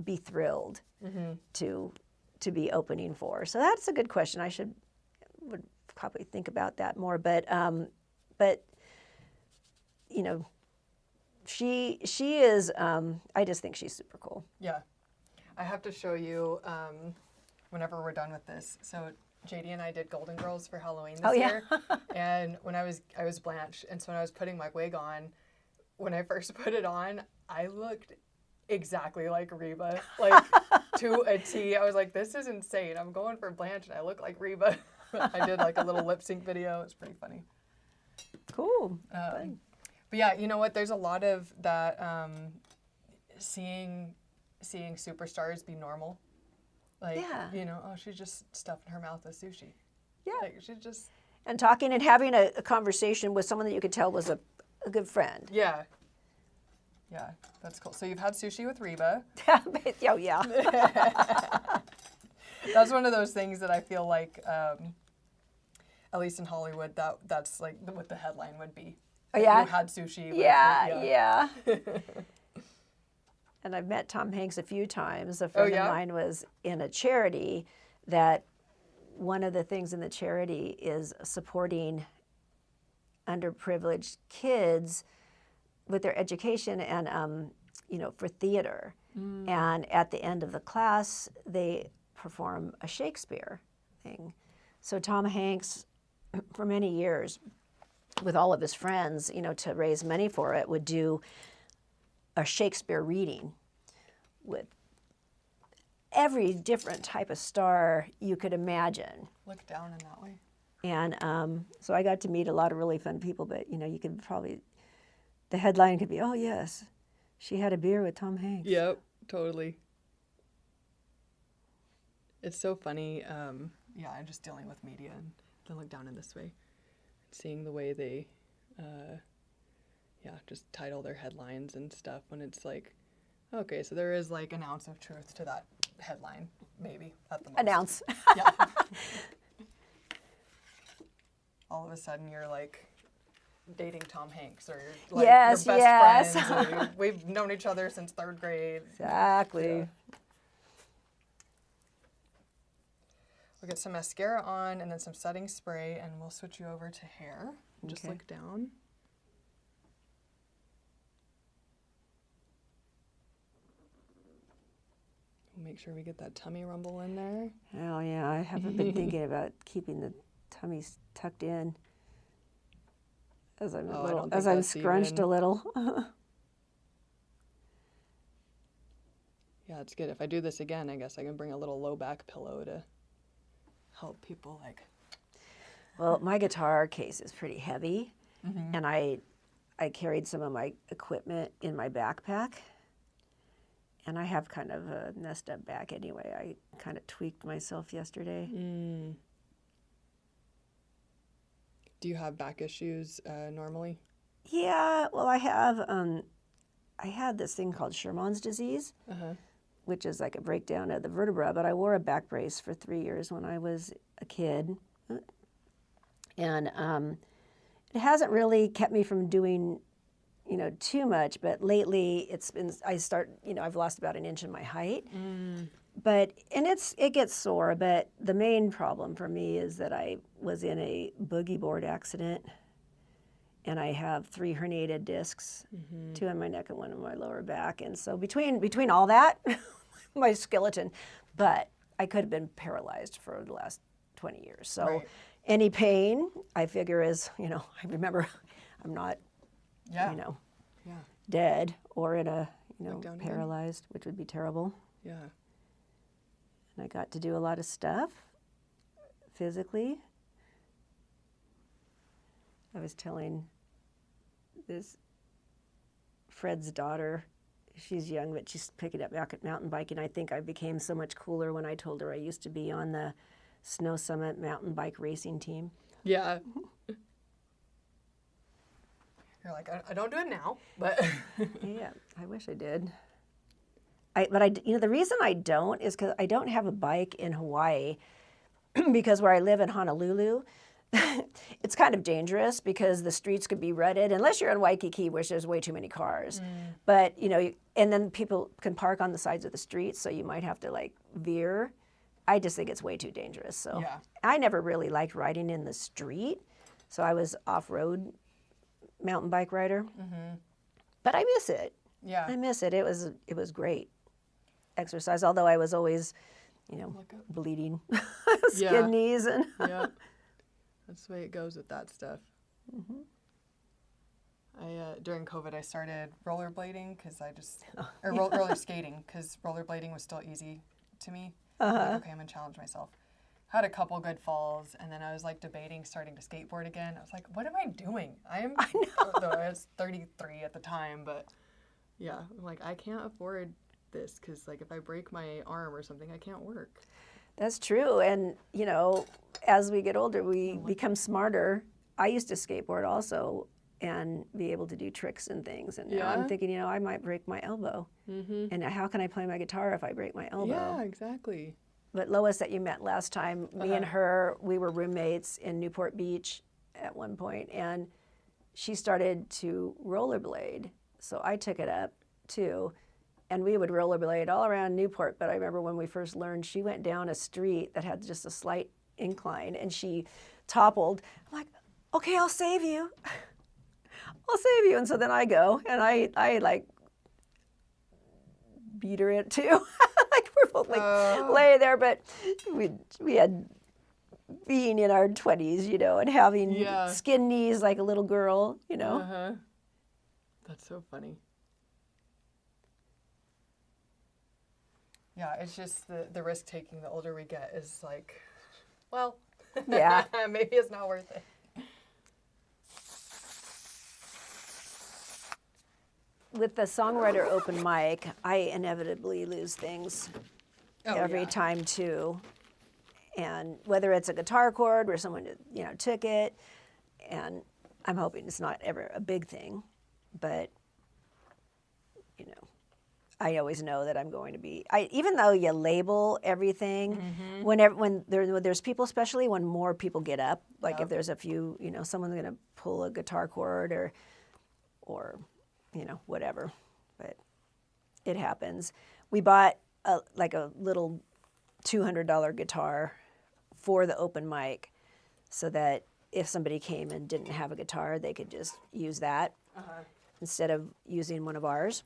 be thrilled to be opening for. So that's a good question. Would probably think about that more, but she is. I just think she's super cool. Yeah. I have to show you whenever we're done with this. So JD and I did Golden Girls for Halloween this year, and when I was Blanche, and so when I was putting my wig on, when I first put it on, I looked exactly like Reba, like to a T. I was like, this is insane. I'm going for Blanche, and I look like Reba. I did like a little lip sync video. It's pretty funny. Cool. But yeah, you know what? There's a lot of that seeing superstars be normal. Like, she's just stuffing her mouth with sushi. Yeah. Like, she's just... And talking and having a conversation with someone that you could tell was a good friend. Yeah. Yeah, that's cool. So you've had sushi with Reba. Oh, yeah. That's one of those things that I feel like, at least in Hollywood, that's like what the headline would be. Oh, yeah? You had sushi with Yeah. And I've met Tom Hanks a few times. A friend of mine was in a charity that one of the things in the charity is supporting underprivileged kids with their education and, for theater. And at the end of the class, they perform a Shakespeare thing. So Tom Hanks, for many years, with all of his friends, to raise money for it, would do a Shakespeare reading with every different type of star you could imagine. Look down in that way. And so I got to meet a lot of really fun people, but you could probably, the headline could be, oh yes, she had a beer with Tom Hanks. Yep, totally. It's so funny. I'm just dealing with media and then look down in this way, seeing the way they, just title their headlines and stuff when it's like, okay, so there is like an ounce of truth to that headline, maybe at the most. An ounce. Yeah. All of a sudden you're like dating Tom Hanks, or like yes, your best friends, or we've known each other since 3rd grade. Exactly. Yeah. We'll get some mascara on and then some setting spray, and we'll switch you over to hair. Just look down. We'll make sure we get that tummy rumble in there. Oh yeah, I haven't been thinking about keeping the tummies tucked in as I'm scrunched a little. Yeah, it's good. If I do this again, I guess I can bring a little low back pillow to help people like. Well, my guitar case is pretty heavy, and I carried some of my equipment in my backpack, and I have kind of a messed up back anyway. I kind of tweaked myself yesterday. Do you have back issues normally? Yeah, well, I had this thing called Sherman's disease, which is like a breakdown of the vertebra, but I wore a back brace for 3 years when I was a kid. And it hasn't really kept me from doing, too much, but lately I've lost about 1 inch in my height. But, and it gets sore, but the main problem for me is that I was in a boogie board accident, and I have 3 herniated discs, 2 on my neck and 1 on my lower back. And so between all that, my skeleton, but I could have been paralyzed for the last 20 years. So any pain, I figure is, I remember I'm not, dead or in a, down again? paralyzed, which would be terrible. Yeah. And I got to do a lot of stuff physically. I was telling this Fred's daughter, she's young, but she's picking up mountain biking. I think I became so much cooler when I told her I used to be on the Snow Summit mountain bike racing team. Yeah. You're like, I don't do it now, but. Yeah, I wish I did. The reason I don't is because I don't have a bike in Hawaii because where I live in Honolulu, it's kind of dangerous because the streets could be rutted unless you're in Waikiki, which there's way too many cars. But, and then people can park on the sides of the streets, so you might have to like veer. I just think it's way too dangerous. So Yeah. I never really liked riding in the street. So I was off-road mountain bike rider. But I miss it. Yeah. I miss it. It was great exercise, although I was always, bleeding skin knees and Yeah. That's the way it goes with that stuff. During COVID, I started rollerblading because or roller skating because rollerblading was still easy to me. I'm like, okay, I'm gonna challenge myself. Had a couple good falls, and then I was like debating starting to skateboard again. I was like, what am I doing? I know. Though I was 33 at the time, but yeah, I'm like, I can't afford this because like if I break my arm or something, I can't work. That's true. And, as we get older, we become smarter. I used to skateboard also and be able to do tricks and things. And now I'm thinking, I might break my elbow. And how can I play my guitar if I break my elbow? Yeah, exactly. But Lois that you met last time, me and her, we were roommates in Newport Beach at one point, and she started to rollerblade. So I took it up too. And we would rollerblade all around Newport, but I remember when we first learned, she went down a street that had just a slight incline, and she toppled. I'm like, okay, I'll save you. I'll save you. And so then I go, and I like beat her it too. Like we're both like lay there, but we had being in our 20s, and having skin knees like a little girl, That's so funny. Yeah, it's just the risk taking the older we get is like, well, yeah, maybe it's not worth it. With the songwriter open mic, I inevitably lose things every time too. And whether it's a guitar chord where someone, took it, and I'm hoping it's not ever a big thing, but, I always know that I'm going to be. Even though you label everything, when there's people, especially when more people get up, like if there's a few, someone's going to pull a guitar chord or whatever, but it happens. We bought a little $200 guitar for the open mic, so that if somebody came and didn't have a guitar, they could just use that instead of using one of ours.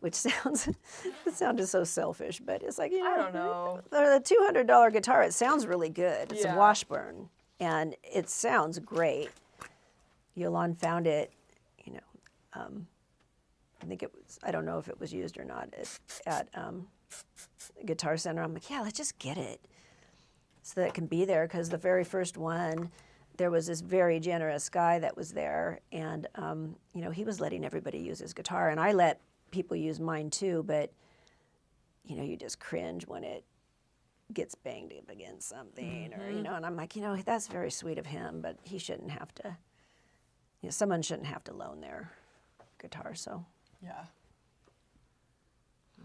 Which sounded so selfish, but it's like, I don't know. The $200 guitar, it sounds really good. It's a Washburn, and it sounds great. Yolande found it, I think it was, I don't know if it was used or not at Guitar Center. I'm like, let's just get it so that it can be there, because the very first one, there was this very generous guy that was there, and he was letting everybody use his guitar, and I let people use mine too, but you just cringe when it gets banged up against something, or and I'm like, that's very sweet of him, but he shouldn't have to, someone shouldn't have to loan their guitar. So yeah,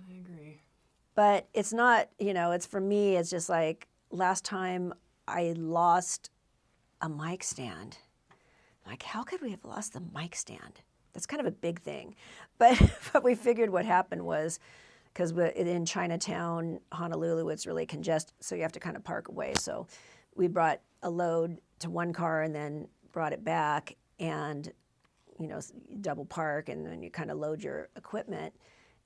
I agree. But it's not, it's for me, it's just like last time I lost a mic stand. Like, how could we have lost the mic stand? That's kind of a big thing. But we figured what happened was, because in Chinatown, Honolulu, it's really congested, so you have to kind of park away. So we brought a load to one car and then brought it back, and double park, and then you kind of load your equipment.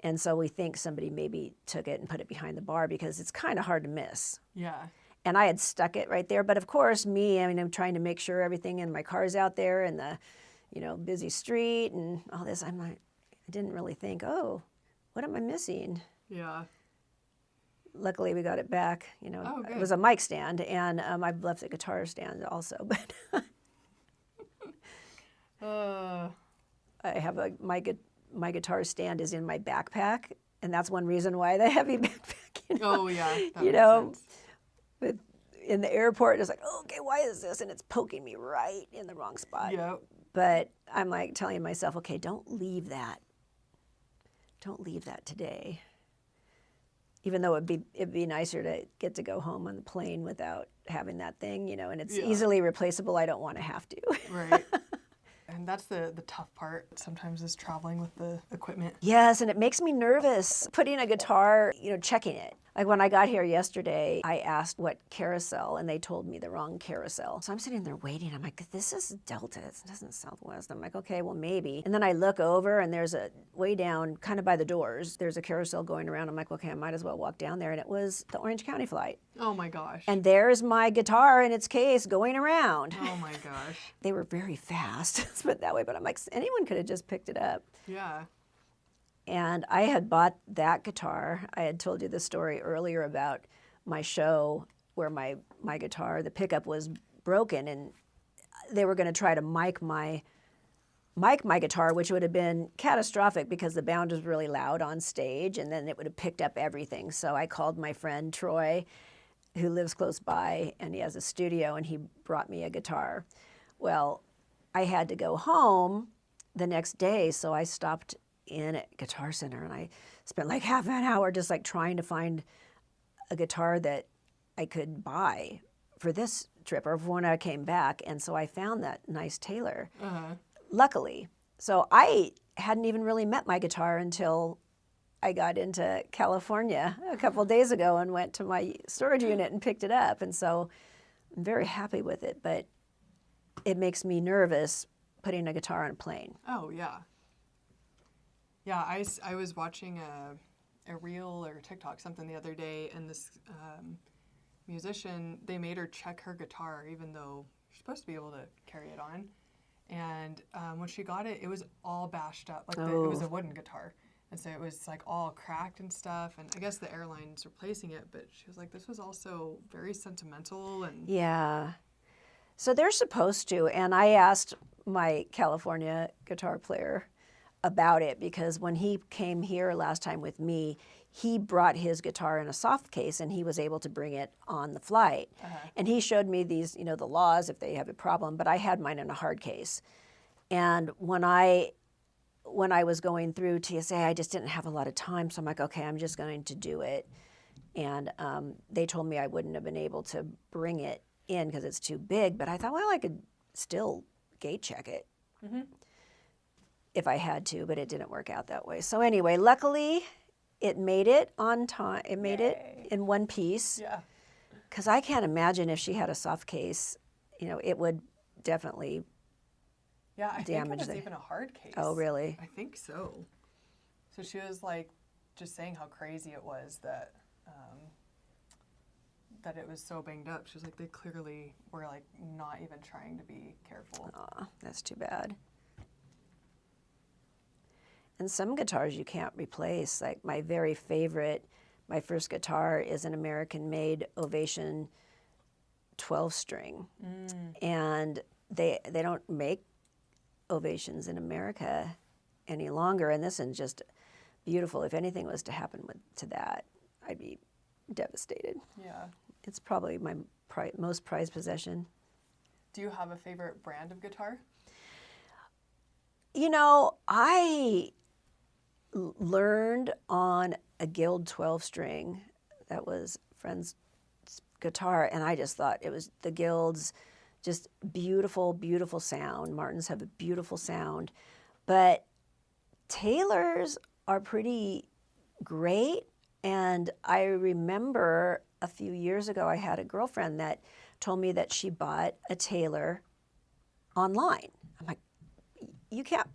And so we think somebody maybe took it and put it behind the bar, because it's kind of hard to miss. Yeah. And I had stuck it right there. But of course, I'm trying to make sure everything in my car's out there, and the busy street and all this. I'm like, I didn't really think, oh, what am I missing? Yeah. Luckily, we got it back. You know, Oh, it good. was a mic stand, and I've left the guitar stand also. But I have my guitar stand is in my backpack, and that's one reason why the heavy backpack. You know? Oh, yeah. That You makes know, sense. in the airport, it's like, oh, okay, why is this? And it's poking me right in the wrong spot. Yep. But I'm like telling myself, okay, don't leave that. Don't leave that today. Even though it'd be nicer to get to go home on the plane without having that thing, you know, and it's easily replaceable. I don't want to have to. Right. And that's the tough part sometimes is traveling with the equipment. Yes, and it makes me nervous putting a guitar, you know, checking it. Like when I got here yesterday, I asked what carousel, and they told me the wrong carousel. So I'm sitting there waiting. I'm like, this is Delta. It doesn't Southwest. I'm like, okay, well, maybe. And then I look over, and there's a way down, kind of by the doors, there's a carousel going around. I'm like, okay, I might as well walk down there. And it was the Orange County flight. Oh, my gosh. And there's my guitar in its case going around. Oh, my gosh. They were very fast, let's put it that way. But I'm like, anyone could have just picked it up. Yeah. And I had bought that guitar. I had told you the story earlier about my show where my guitar, the pickup was broken, and they were going to try to mic my guitar, which would have been catastrophic because the band was really loud on stage, and then it would have picked up everything. So I called my friend Troy, who lives close by, and he has a studio, and he brought me a guitar. Well, I had to go home the next day, so I stopped in at Guitar Center, and I spent like half an hour just like trying to find a guitar that I could buy for this trip or for when I came back. And so I found that nice Taylor, luckily. So I hadn't even really met my guitar until I got into California a couple of days ago and went to my storage unit and picked it up. And so I'm very happy with it, but it makes me nervous putting a guitar on a plane. Oh, yeah. Yeah, I was watching a reel or TikTok, something the other day, and this musician, they made her check her guitar even though she's supposed to be able to carry it on. And when she got it, it was all bashed up. Like it was a wooden guitar. And so it was like all cracked and stuff. And I guess the airline's replacing it, but she was like, this was also very sentimental. And Yeah. So they're supposed to. And I asked my California guitar player about it because when he came here last time with me, he brought his guitar in a soft case and he was able to bring it on the flight. And he showed me these, you know, the laws if they have a problem, but I had mine in a hard case. And when I was going through TSA, I just didn't have a lot of time, so I'm like, okay, I'm just going to do it. And they told me I wouldn't have been able to bring it in because it's too big, but I thought, well, I could still gate check it. If I had to, but it didn't work out that way. So anyway, luckily, it made it on time. It made it in one piece. yeah. Because I can't imagine if she had a soft case, you know, it would definitely Yeah, I think it damage was the- even a hard case. Oh, really? I think so. So she was like just saying how crazy it was that that it was so banged up. She was like, they clearly were like not even trying to be careful. Aw, that's too bad. And some guitars you can't replace. Like my very favorite, my first guitar is an American-made Ovation 12-string. And they don't make Ovations in America any longer. And this is just beautiful. If anything was to happen to that, I'd be devastated. Yeah. It's probably my most prized possession. Do you have a favorite brand of guitar? You know, I learned on a Guild 12-string that was a friend's guitar, and I just thought it was the Guild's just beautiful, beautiful sound. Martins have a beautiful sound, but Taylors are pretty great. And I remember a few years ago, I had a girlfriend that told me that she bought a Taylor online. I'm like, you can't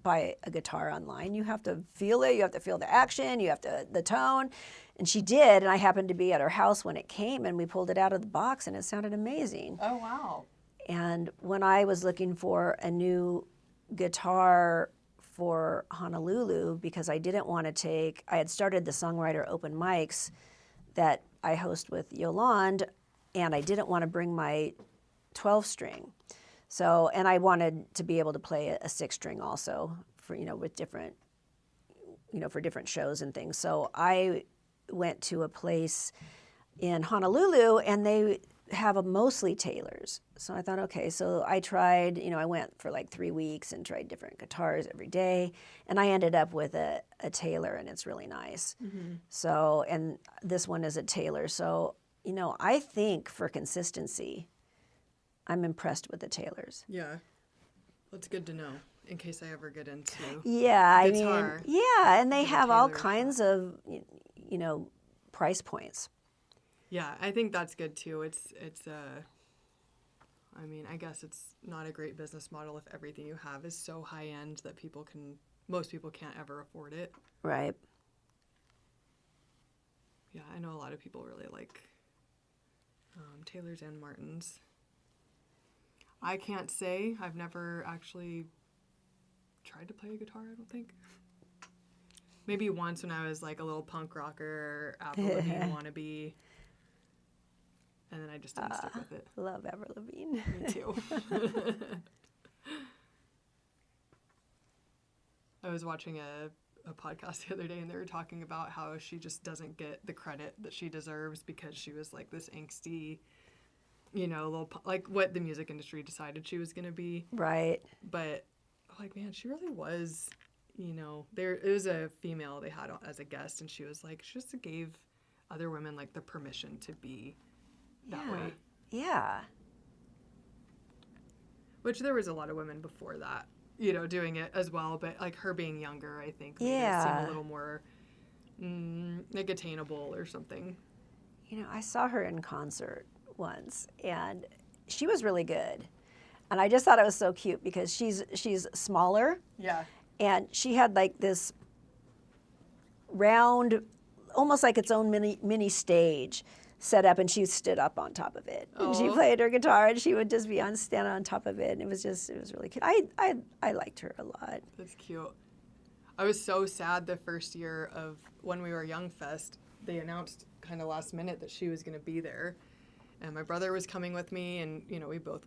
buy a guitar online. You have to feel it. You have to feel the action. You have to, the tone. And she did. And I happened to be at her house when it came, and we pulled it out of the box, and it sounded amazing. Oh, wow. And when I was looking for a new guitar for Honolulu because I didn't want to take, I had started the songwriter open mics that I host with Yolande, and I didn't want to bring my 12-string. So, and I wanted to be able to play a 6-string also for, with different, for different shows and things. So I went to a place in Honolulu, and they have mostly tailors. So I thought, okay, so I tried, I went for like 3 weeks and tried different guitars every day, and I ended up with a tailor, and it's really nice. Mm-hmm. So, and this one is a tailor. So, I think for consistency, I'm impressed with the tailors. Yeah, that's good to know in case I ever get into guitar. And they have all kinds of, price points. Yeah, I think that's good too. I guess it's not a great business model if everything you have is so high end that most people can't ever afford it. Right. Yeah, I know a lot of people really like Taylors and Martins. I can't say. I've never actually tried to play a guitar, I don't think. Maybe once when I was like a little punk rocker, Avril Lavigne wannabe. And then I just didn't stick with it. Love Avril Lavigne. Me too. I was watching a podcast the other day, and they were talking about how she just doesn't get the credit that she deserves because she was like this angsty, like what the music industry decided she was going to be. Right. But like, man, she really was, it was a female they had as a guest, and she was like, she just gave other women like the permission to be that way. Yeah. Which there was a lot of women before that, doing it as well. But like her being younger, I think made it seem a little more like attainable or something. I saw her in concert once, and she was really good. And I just thought it was so cute because she's smaller. Yeah. And she had like this round, almost like its own mini stage set up, and she stood up on top of it. And she played her guitar, and she would just stand on top of it, and it was really cute. I liked her a lot. That's cute. I was so sad the first year of When We Were Young Fest. They announced kind of last minute that she was going to be there, and my brother was coming with me, and we both,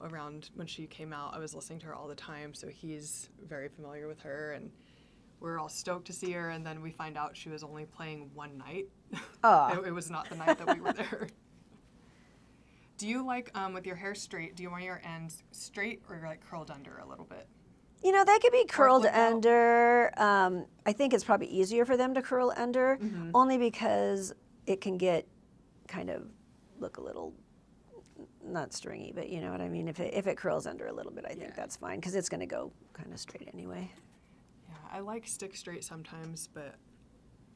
around when she came out, I was listening to her all the time, so he's very familiar with her, and we're all stoked to see her, and then we find out she was only playing one night. It was not the night that we were there. Do you like, with your hair straight, do you want your ends straight or like curled under a little bit? They could be curled under. I think it's probably easier for them to curl under, only because it can get kind of look a little, not stringy, but you know what I mean? If it curls under a little bit, I think that's fine, because it's going to go kind of straight anyway. I like stick straight sometimes, but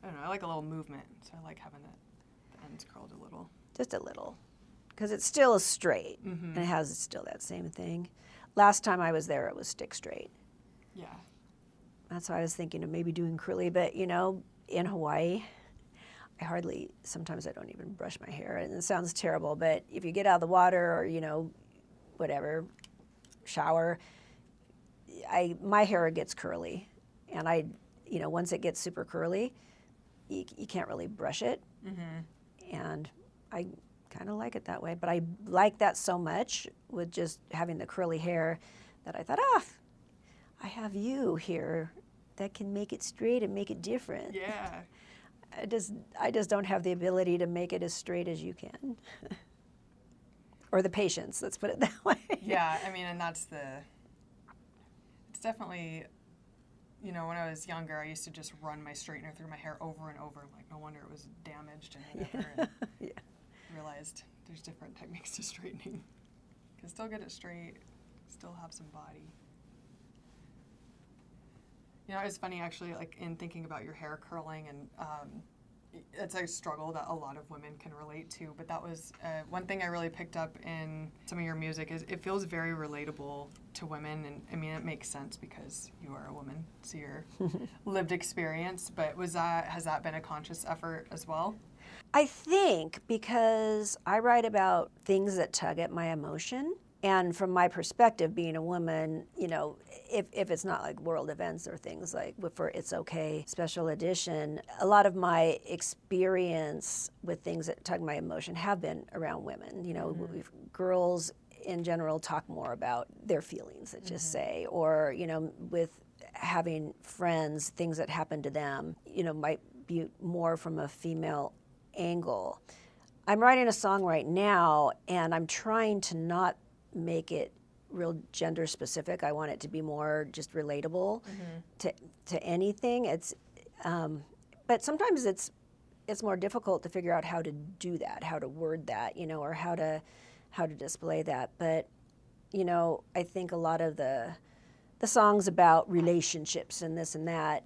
I don't know, I like a little movement, so I like having the ends curled a little. Just a little, because it's still straight, and it has still that same thing. Last time I was there, it was stick straight. Yeah. That's why I was thinking of maybe doing curly, but in Hawaii, sometimes I don't even brush my hair, and it sounds terrible, but if you get out of the water or, whatever, shower, my hair gets curly. And once it gets super curly, you can't really brush it. And I kind of like it that way. But I like that so much with just having the curly hair that I thought, I have you here that can make it straight and make it different. Yeah. I just don't have the ability to make it as straight as you can. Or the patience, let's put it that way. Yeah, and it's definitely, when I was younger, I used to just run my straightener through my hair over and over. I'm like, no wonder it was damaged and whatever. And realized there's different techniques to straightening. You can still get it straight, still have some body. It's funny actually, like in thinking about your hair curling, and it's a struggle that a lot of women can relate to, but that was one thing I really picked up in some of your music is it feels very relatable to women, and it makes sense because you are a woman, so your lived experience, but has that been a conscious effort as well? I think because I write about things that tug at my emotion, And from my perspective, being a woman, you know, if it's not like world events or things like for It's Okay Special Edition, a lot of my experience with things that tug my emotion have been around women. You know, girls in general talk more about their feelings, let's just say, or, you know, with having friends, things that happen to them, you know, might be more from a female angle. I'm writing a song right now, and I'm trying to not make it real gender specific. I want it to be more just relatable to anything. It's, but sometimes it's more difficult to figure out how to do that, how to word that, you know, or how to display that. But, you know, I think a lot of the songs about relationships and this and that,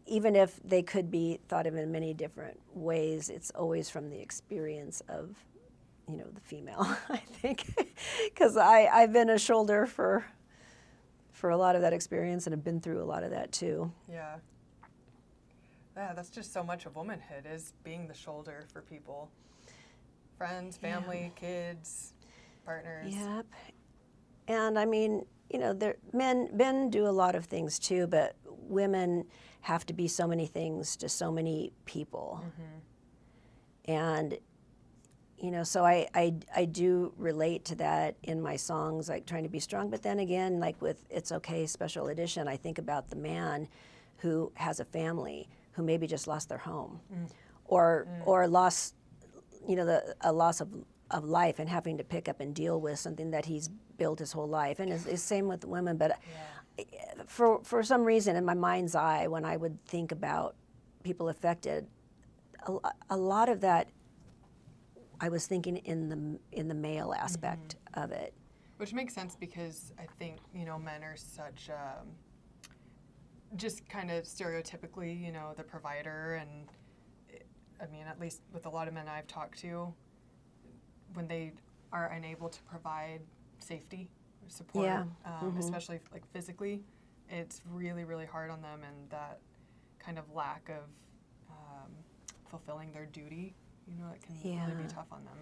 even if they could be thought of in many different ways, it's always from the experience of, you know, the female, I think, because I've been a shoulder for a lot of that experience and have been through a lot of that too. Yeah. Yeah, that's just so much of womanhood, is being the shoulder for people. Friends, family, kids, partners. Yep. And I mean, you know, men do a lot of things too, but women have to be so many things to so many people. And, you know, so I do relate to that in my songs, like trying to be strong. But then again, like with It's Okay Special Edition, I think about the man who has a family, who maybe just lost their home, or lost, you know, a loss of life, and having to pick up and deal with something that he's built his whole life. And it's the same with women. But for some reason, in my mind's eye, when I would think about people affected, a lot of that I was thinking in the male aspect of it. Which makes sense, because I think, you know, men are such just kind of stereotypically, you know, the provider. And I mean, at least with a lot of men I've talked to, when they are unable to provide safety or support, especially like physically, it's really, really hard on them. And that kind of lack of fulfilling their duty, you know, it can really be tough on them.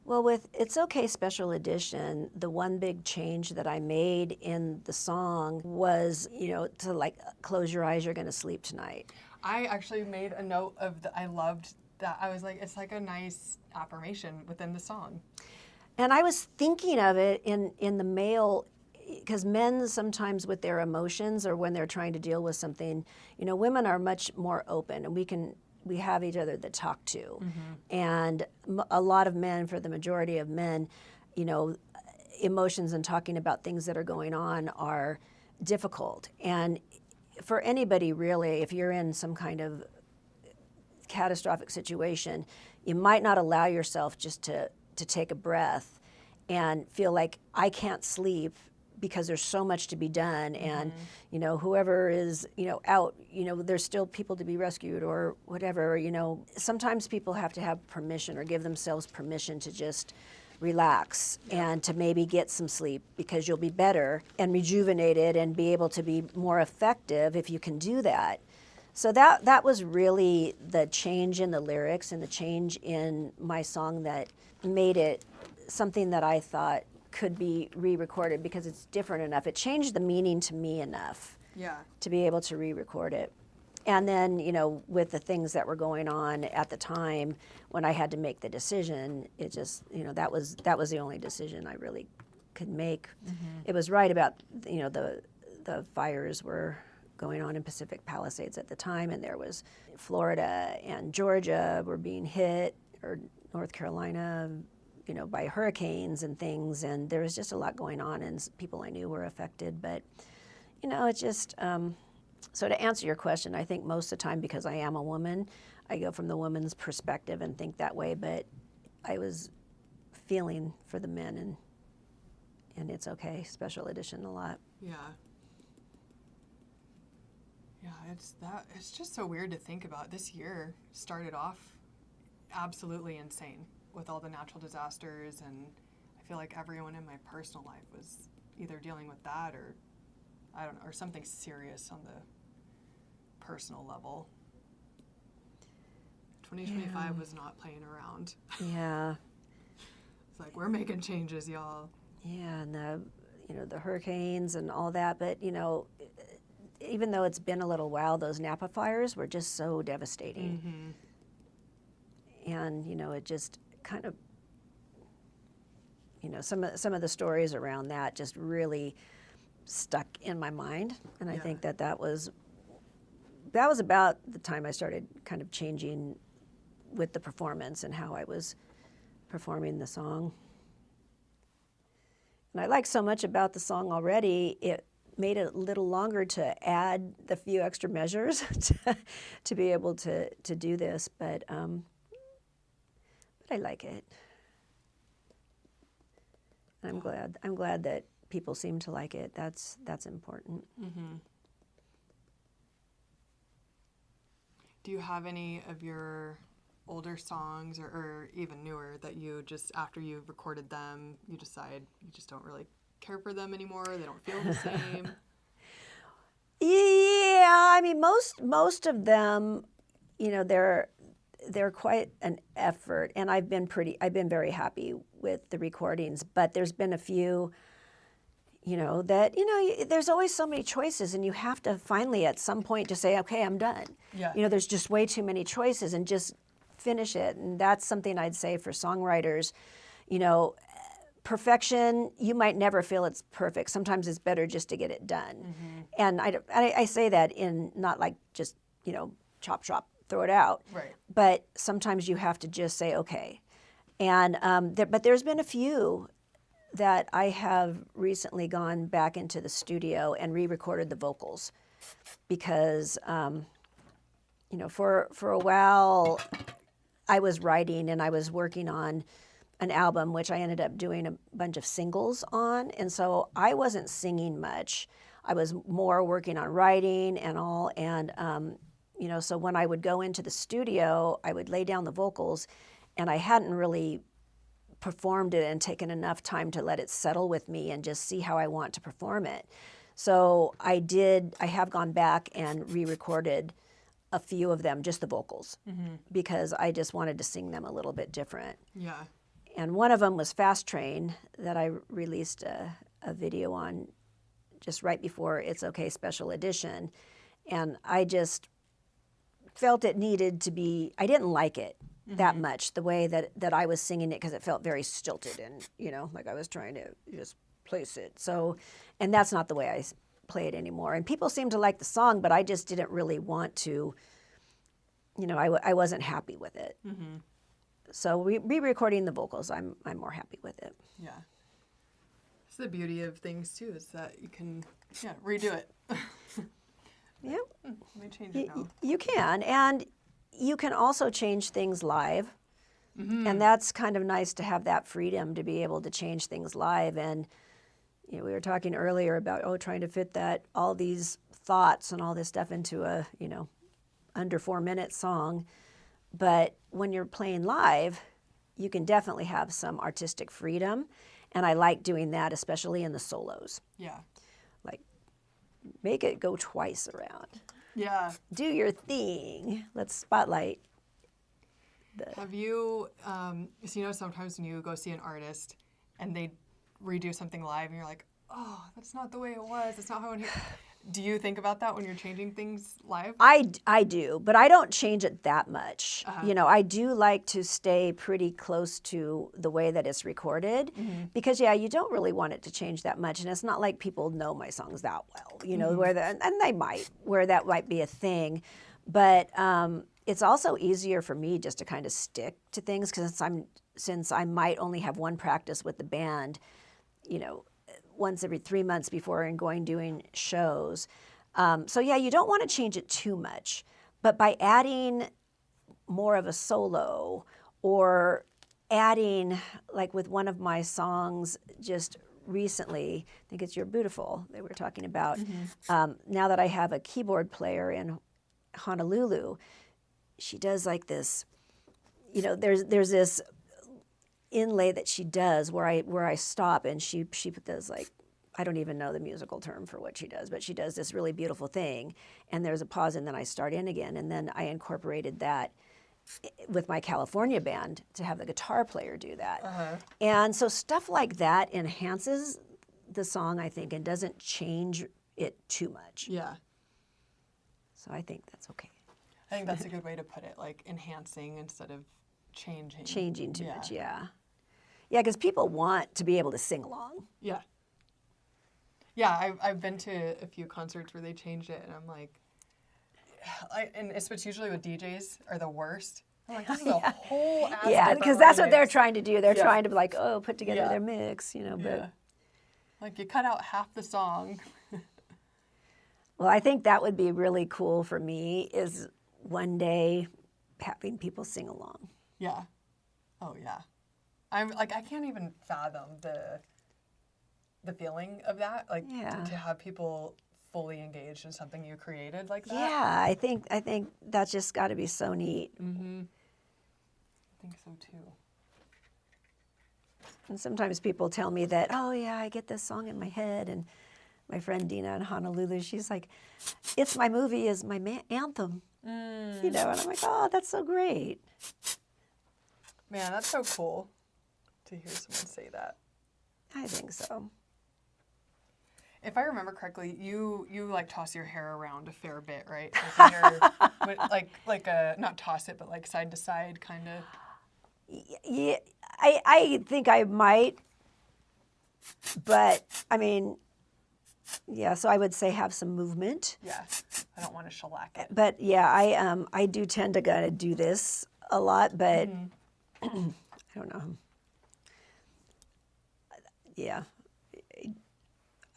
Well, with It's Okay Special Edition, the one big change that I made in the song was, you know, to like, close your eyes, you're going to sleep tonight. I actually made a note of I loved that. I was like, it's like a nice affirmation within the song. And I was thinking of it in the male, because men sometimes with their emotions, or when they're trying to deal with something, you know, women are much more open, and we have each other to talk to. And a lot of men, for the majority of men, you know, emotions and talking about things that are going on are difficult. And for anybody really, if you're in some kind of catastrophic situation, you might not allow yourself just to take a breath and feel like, I can't sleep because there's so much to be done, and you know, whoever is, you know, out, you know, there's still people to be rescued or whatever. You know, sometimes people have to have permission, or give themselves permission, to just relax and to maybe get some sleep, because you'll be better and rejuvenated and be able to be more effective if you can do that. So that was really the change in the lyrics and the change in my song that made it something that I thought could be re-recorded, because it's different enough. It changed the meaning to me enough to be able to re-record it. And then, you know, with the things that were going on at the time when I had to make the decision, it just, you know, that was the only decision I really could make. It was right about, you know, the fires were going on in Pacific Palisades at the time, and there was Florida and Georgia were being hit, or North Carolina, you know, by hurricanes and things, and there was just a lot going on, and people I knew were affected. But, you know, it just, so to answer your question, I think most of the time, because I am a woman, I go from the woman's perspective and think that way, but I was feeling for the men and It's Okay Special Edition a lot. Yeah, it's just so weird to think about. This year started off absolutely insane with all the natural disasters, and I feel like everyone in my personal life was either dealing with that, or I don't know, or something serious on the personal level. 2025 was not playing around. Yeah. It's like, we're making changes, y'all. Yeah, and the hurricanes and all that. But even though it's been a little while, those Napa fires were just so devastating. And it just kind of, some of the stories around that just really stuck in my mind. And I think that was about the time I started kind of changing with the performance and how I was performing the song. And I like so much about the song already, it made it a little longer to add the few extra measures to be able to do this, but I like it. I'm glad that people seem to like it. That's important. Do you have any of your older songs or even newer that you just, after you've recorded them, you decide you just don't really care for them anymore? They don't feel the same? Yeah, I mean, most of them, they're quite an effort, and I've been very happy with the recordings. But there's been a few, that there's always so many choices, and you have to finally at some point just say, okay, I'm done. Yeah. There's just way too many choices, and just finish it. And that's something I'd say for songwriters. Perfection, you might never feel it's perfect. Sometimes it's better just to get it done. And I say that in not like just chop, throw it out. Right. But sometimes you have to just say, okay. And but there's been a few that I have recently gone back into the studio and re-recorded the vocals because, for a while I was writing and I was working on an album, which I ended up doing a bunch of singles on. And so I wasn't singing much. I was more working on writing and all. And, so when I would go into the studio, I would lay down the vocals, and I hadn't really performed it and taken enough time to let it settle with me and just see how I want to perform it. So I have gone back and re-recorded a few of them, just the vocals, because I just wanted to sing them a little bit different. Yeah. And one of them was Fast Train that I released a video on just right before It's Okay Special Edition. And I just felt it needed to be, I didn't like it that much, the way that I was singing it, because it felt very stilted and, like I was trying to just place it. So, and that's not the way I play it anymore. And people seem to like the song, but I just didn't really want to, I wasn't happy with it. So re-recording the vocals, I'm more happy with it. Yeah. It's the beauty of things too, is that you can redo it. Yeah. Let me change it now. You can, and you can also change things live. And that's kind of nice to have that freedom to be able to change things live. And we were talking earlier about trying to fit all these thoughts and all this stuff into a under 4-minute song. But when you're playing live, you can definitely have some artistic freedom. And I like doing that, especially in the solos. Yeah. Like, make it go twice around. Yeah. Do your thing. Let's spotlight. Have you, sometimes when you go see an artist and they redo something live and you're like, oh, that's not the way it was. That's not how it. Do you think about that when you're changing things live? I do, but I don't change it that much. I do like to stay pretty close to the way that it's recorded because, you don't really want it to change that much. And it's not like people know my songs that well, and they might, where that might be a thing. But it's also easier for me just to kind of stick to things because since I might only have one practice with the band, once every 3 months before and doing shows. So you don't want to change it too much. But by adding more of a solo or adding, like with one of my songs just recently, I think it's You're Beautiful that we're talking about, now that I have a keyboard player in Honolulu, she does like this, there's this inlay that she does where I stop and she does like, I don't even know the musical term for what she does, but she does this really beautiful thing, and there's a pause and then I start in again, and then I incorporated that with my California band to have the guitar player do that. And so stuff like that enhances the song, I think, and doesn't change it too much. Yeah. So I think that's okay. I think that's a good way to put it, like enhancing instead of changing. Changing too much, yeah. Yeah, because people want to be able to sing along. Yeah. Yeah, I've been to a few concerts where they changed it, and I'm like, and it's usually with DJs are the worst. I'm like, this is a whole ass Yeah, because that's what they're trying to do. They're trying to like, oh, put together their mix, you know. But like you cut out half the song. Well, I think that would be really cool for me is one day having people sing along. Yeah. Oh yeah. I'm like I can't even fathom the feeling of that. Like to have people fully engaged in something you created like that. Yeah, I think that's just got to be so neat. Mm-hmm. I think so too. And sometimes people tell me that, oh yeah, I get this song in my head, and my friend Dina in Honolulu, she's like, "It's My Movie" is my anthem. You know, and I'm like, oh, that's so great. Man, that's so cool to hear someone say that. I think so. If I remember correctly, you like toss your hair around a fair bit, right? Like, like not toss it, but like side to side, kind of. Yeah, I think I might, but I mean, yeah. So I would say have some movement. Yeah, I don't want to shellac it. But yeah, I do tend to kind of do this a lot, but I don't know. Yeah.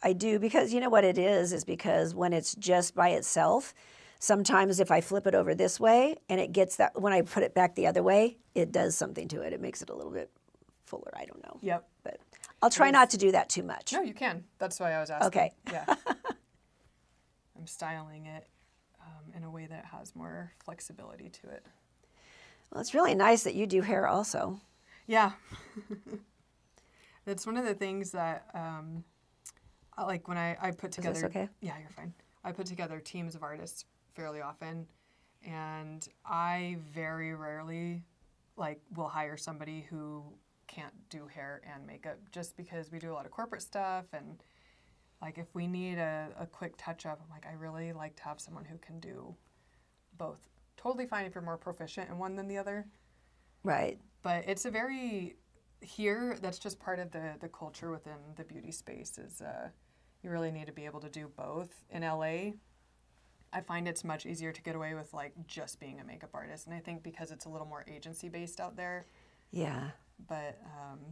I do, because you know what it is because when it's just by itself, sometimes if I flip it over this way and it gets that, when I put it back the other way, it does something to it. It makes it a little bit fuller. I don't know. Yep. But I'll try not to do that too much. No, you can. That's why I was asking. Okay. Yeah. I'm styling it in a way that has more flexibility to it. Well, it's really nice that you do hair also. Yeah. That's one of the things that... like when I put together, is this okay? Yeah, you're fine. I put together teams of artists fairly often, and I very rarely will hire somebody who can't do hair and makeup, just because we do a lot of corporate stuff, and like if we need a quick touch up, I'm like, I really like to have someone who can do both. Totally fine if you're more proficient in one than the other. Right. But it's a very here, that's just part of the culture within the beauty space is you really need to be able to do both. In LA, I find it's much easier to get away with just being a makeup artist, and I think because it's a little more agency based out there. Yeah. But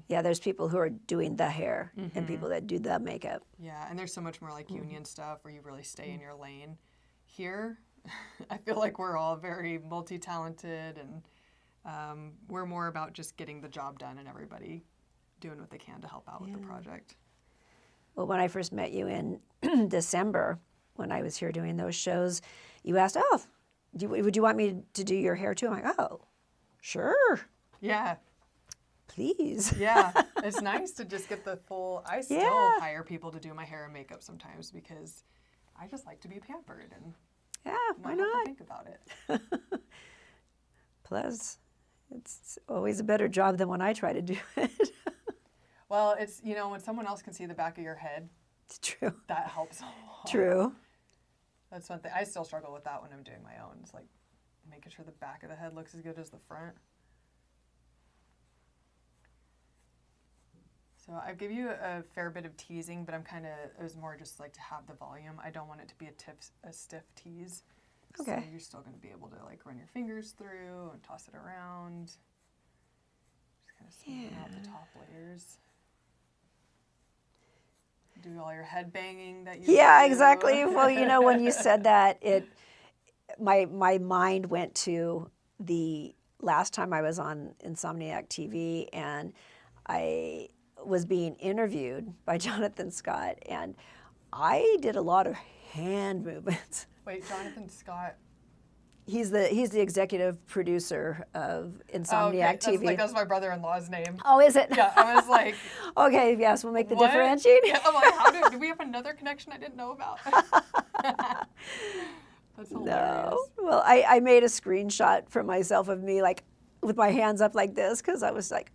yeah, there's people who are doing the hair and people that do the makeup. Yeah, and there's so much more union stuff where you really stay in your lane. Here, I feel like we're all very multi-talented, and we're more about just getting the job done and everybody doing what they can to help out with the project. Well, when I first met you in December, when I was here doing those shows, you asked, oh, would you want me to do your hair too? I'm like, oh, sure. Yeah. Please. Yeah. It's nice to just get the full, I still hire people to do my hair and makeup sometimes because I just like to be pampered and why not? Have to think about it. Plus, it's always a better job than when I try to do it. Well, it's, when someone else can see the back of your head. It's true. That helps a lot. True. That's one thing. I still struggle with that when I'm doing my own. It's like making sure the back of the head looks as good as the front. So I give you a fair bit of teasing, but it was more just to have the volume. I don't want it to be a stiff tease. Okay. So you're still going to be able to run your fingers through and toss it around. Just kind of smoothing out the top layers. Do all your head banging that you do. Exactly. Well, when you said that, my mind went to the last time I was on Insomniac TV, and I was being interviewed by Jonathan Scott, and I did a lot of hand movements. Wait, Jonathan Scott? He's the executive producer of Insomniac TV. That's my brother-in-law's name. Oh, is it? Yeah, I was like... Okay, yes, we'll make the differentiating. Yeah, I'm like, do we have another connection I didn't know about? That's hilarious. No. Well, I made a screenshot for myself of me like with my hands up like this because I was like,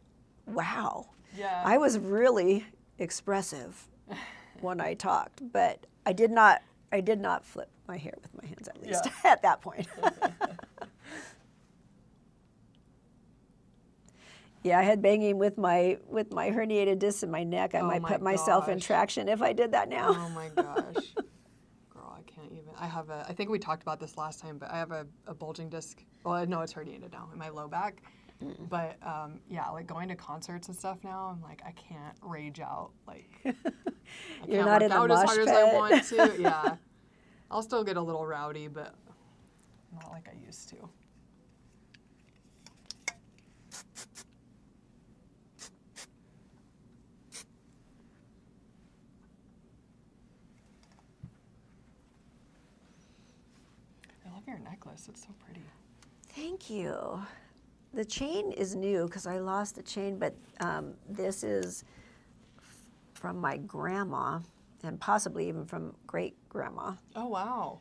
wow. Yeah. I was really expressive when I talked, but I did not flip my hair with my hands at least at that point. Yeah, I had banging with my herniated disc in my neck. I might put myself in traction if I did that now. Oh my gosh. Girl, I can't even. I think we talked about this last time, but I have a bulging disc. Well, no, it's herniated now in my low back. But yeah, like going to concerts and stuff now, I'm like, I can't rage out. Like, I You're can't not work in the out as mosh hard as pit. I want to. Yeah. I'll still get a little rowdy, but not like I used to. I love your necklace. It's so pretty. Thank you. The chain is new because I lost the chain, but this is from my grandma and possibly even from great grandma. Oh, wow.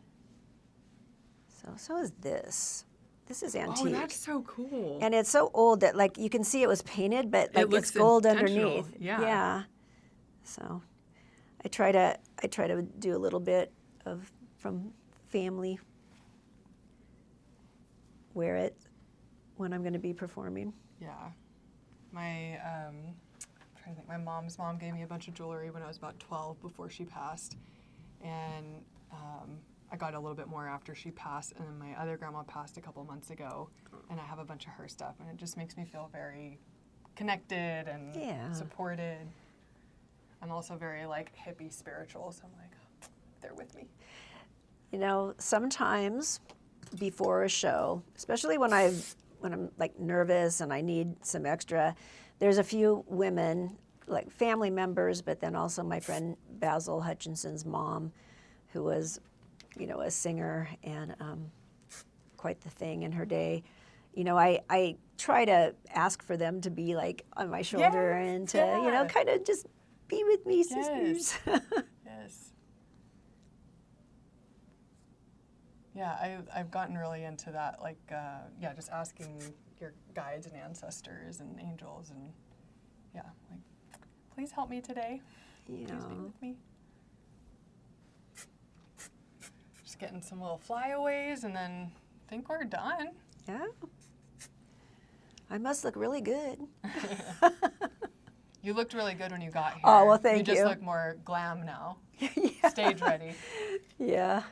So is this. This is antique. Oh, that's so cool. And it's so old that like you can see it was painted, but like looks it's gold intentional. underneath. Yeah. So I try to do a little bit of from family. Wear it when I'm going to be performing. Yeah. My I'm trying to think. My mom's mom gave me a bunch of jewelry when I was about 12 before she passed, and I got a little bit more after she passed. And then my other grandma passed a couple months ago, and I have a bunch of her stuff, and it just makes me feel very connected and supported. I'm also very like hippie spiritual, so I'm like, oh, they're with me. You know, sometimes before a show, especially when I'm like nervous and I need some extra, there's a few women, like family members, but then also my friend Basil Hutchinson's mom, who was, you know, a singer and quite the thing in her day. You know, I try to ask for them to be like on my shoulder and to, you know, kind of just be with me, sisters. Yes. Yeah, I've gotten really into that, like, just asking your guides and ancestors and angels and, like, please help me today. Yeah. Please be with me. Just getting some little flyaways and then I think we're done. Yeah. I must look really good. You looked really good when you got here. Oh, well, thank you. You just look more glam now. Stage ready. Yeah.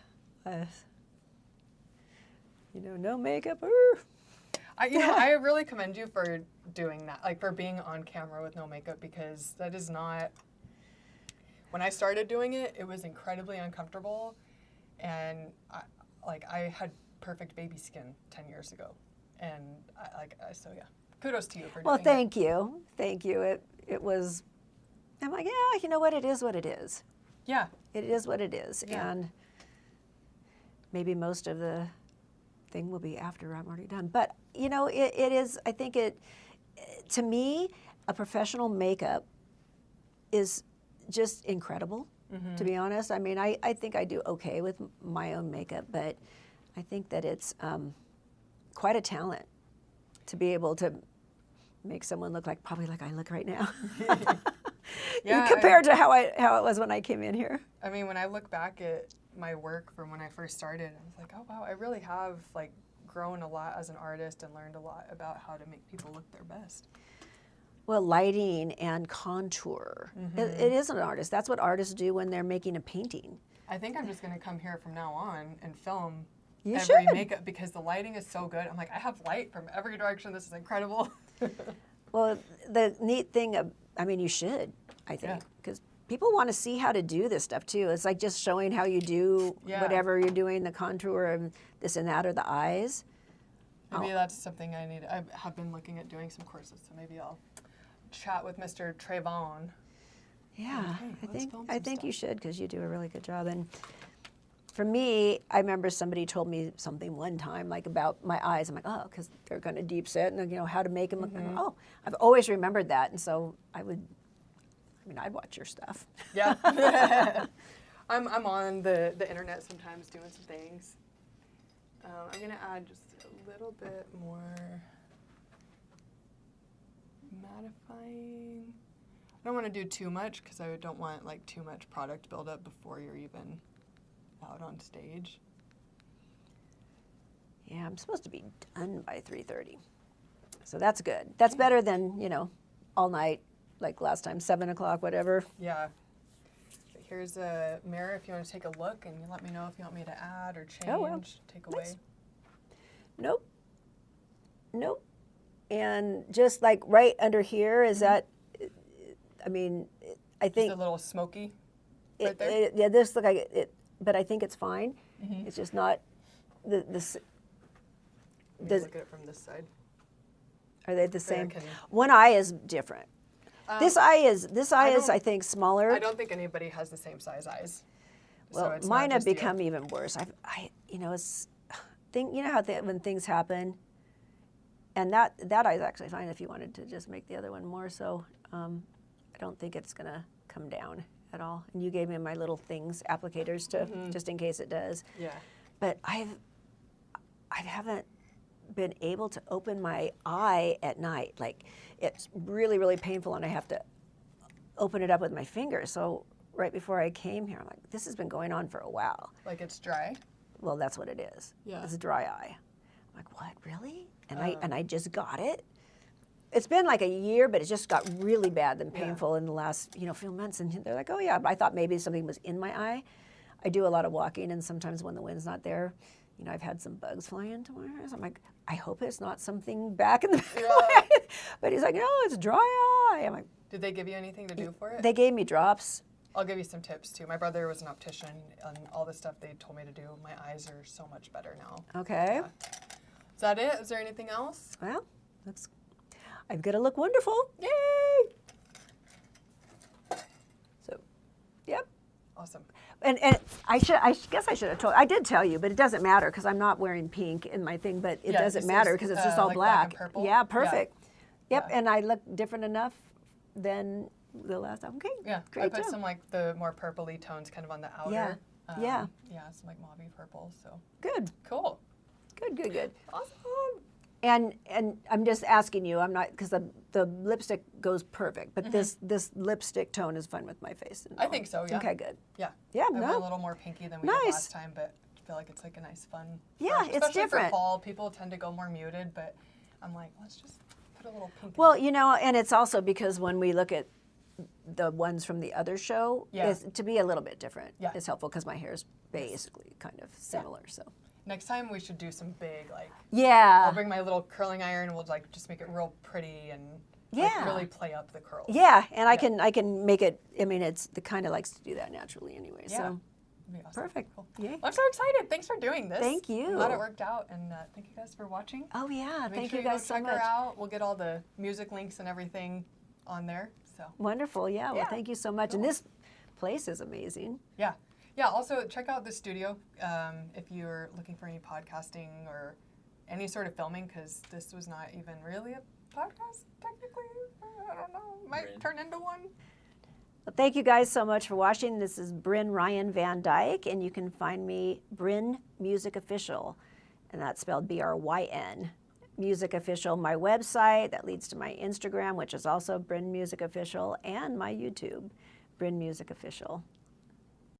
You know, no makeup. I really commend you for doing that, like for being on camera with no makeup, because that is not, when I started doing it, it was incredibly uncomfortable, and I had perfect baby skin 10 years ago, and so kudos to you for doing it. Well, thank you. Thank you. It was, I'm like, yeah, you know what, it is what it is. Yeah. It is what it is, Yeah. and maybe most of the thing will be after I'm already done. But, you know, it is, I think to me, a professional makeup is just incredible, to be honest. I mean, I think I do okay with my own makeup, but I think that it's quite a talent to be able to make someone look like, probably like I look right now. Compared to how it was when I came in here. I mean, when I look back at my work from when I first started, I was like, oh wow, I really have like grown a lot as an artist and learned a lot about how to make people look their best. Well, lighting and contour. It is an artist. That's what artists do when they're making a painting. I think I'm just going to come here from now on and film You every should. makeup because the lighting is so good. I'm like, I have light from every direction. This is incredible. Well, the neat thing, I mean, you should, I think, because people want to see how to do this stuff too. It's like just showing how you do whatever you're doing, the contour and this and that, or the eyes. Maybe that's something I need. I have been looking at doing some courses, so maybe I'll chat with Mr. Trayvon. Yeah, Hey, I think you should, because you do a really good job. And for me, I remember somebody told me something one time, like about my eyes. I'm like, oh, because they're going to deep set, and you know how to make them look. Oh, I've always remembered that, and so I'd watch your stuff. Yeah. I'm on the internet sometimes doing some things. I'm gonna add just a little bit more mattifying. I don't want to do too much because I don't want like too much product buildup before you're even out on stage. Yeah, I'm supposed to be done by 3:30. So that's good. That's better than, you know, all night, like last time, 7 o'clock, whatever. Yeah. Here's a mirror if you want to take a look, and you let me know if you want me to add or change, Oh, well. take away. Nice. Nope. Nope. And just like right under here, is that, I mean, I think. Just a little smoky right there? Yeah, this look like it, but I think it's fine. Mm-hmm. It's just not, this. Let me Does, look at it from this side. are they the So I same? can- One eye is different. This eye is, don't- I think, smaller. I don't think anybody has the same size eyes. Well, so it's mine not have just you. become even worse. You know, it's, you know how when things happen, and that eye is actually fine if you wanted to just make the other one more. So I don't think it's gonna come down at all. And you gave me my little things, applicators, to just in case it does. Yeah. But I haven't been able to open my eye at night. Like, it's really, really painful, and I have to open it up with my fingers. So right before I came here, I'm like, this has been going on for a while. Like it's dry? Well, that's what it is. Yeah. It's a dry eye. I'm like, what, really? And I just got it. It's been like a year, but it just got really bad and painful in the last, you know, few months. And they're like, oh yeah, but I thought maybe something was in my eye. I do a lot of walking, and sometimes when the wind's not there, you know, I've had some bugs fly into my eyes. I'm like, I hope it's not something back in the back of my eye. But he's like, no, it's a dry eye. I'm like, Did they give you anything to do for it? they gave me drops. I'll give you some tips too. My brother was an optician, and all the stuff they told me to do, my eyes are so much better now. Okay. Yeah. Is that it? Is there anything else? Well, I'm gonna look wonderful. Yay! So, yep. Awesome. And I guess I should have told. I did tell you, but it doesn't matter because I'm not wearing pink in my thing. But it Yeah, doesn't this matter is, because it's just all like black and black. purple? Yeah, perfect. Yep, Yeah. and I look different enough than the last time. Okay. Yeah, Great I put job. some like the more purpley tones kind of on the outer. Yeah. Yeah. Yeah, some like mauvey purple. So Good. cool. Good. Awesome. And I'm just asking you. I'm not because the lipstick goes perfect, but this lipstick tone is fun with my face. And I all. think so. Yeah. Okay. Good. Yeah. Yeah. I went a No. little more pinky than we did Nice. last time, but I feel like it's like a nice fun. Yeah, fresh- it's especially different. For fall, people tend to go more muted, but I'm like, let's just put a little pink. in Well, it. you know, and it's also because when we look at the ones from the other show, Yeah. is to be a little bit different. Yeah. It's helpful because my hair is basically kind of similar. So Next time we should do some big like. yeah, I'll bring my little curling iron. And we'll like just make it real pretty and Yeah. like, really play up the curls. yeah, and I can make it. I mean, it's the kind of likes to do that naturally anyway. Yeah. So That'd be awesome. perfect. Cool. Yay. Well, I'm so excited. Thanks for doing this. Thank you. I'm glad it worked out, and thank you guys for watching. Oh yeah, Make thank sure you guys go so check much. her out. We'll get all the music links and everything on there. So Wonderful. Yeah. Well, Yeah. thank you so much. And Cool. this place is amazing. yeah. Also check out the studio if you're looking for any podcasting or any sort of filming, because this was not even really a podcast technically. I don't know. Might turn into one. Well, thank you guys so much for watching. This is Bryn Ryan Van Dyke, and you can find me Bryn Music Official, and that's spelled Bryn Music Official. My website that leads to my Instagram, which is also Bryn Music Official, and my YouTube, Bryn Music Official.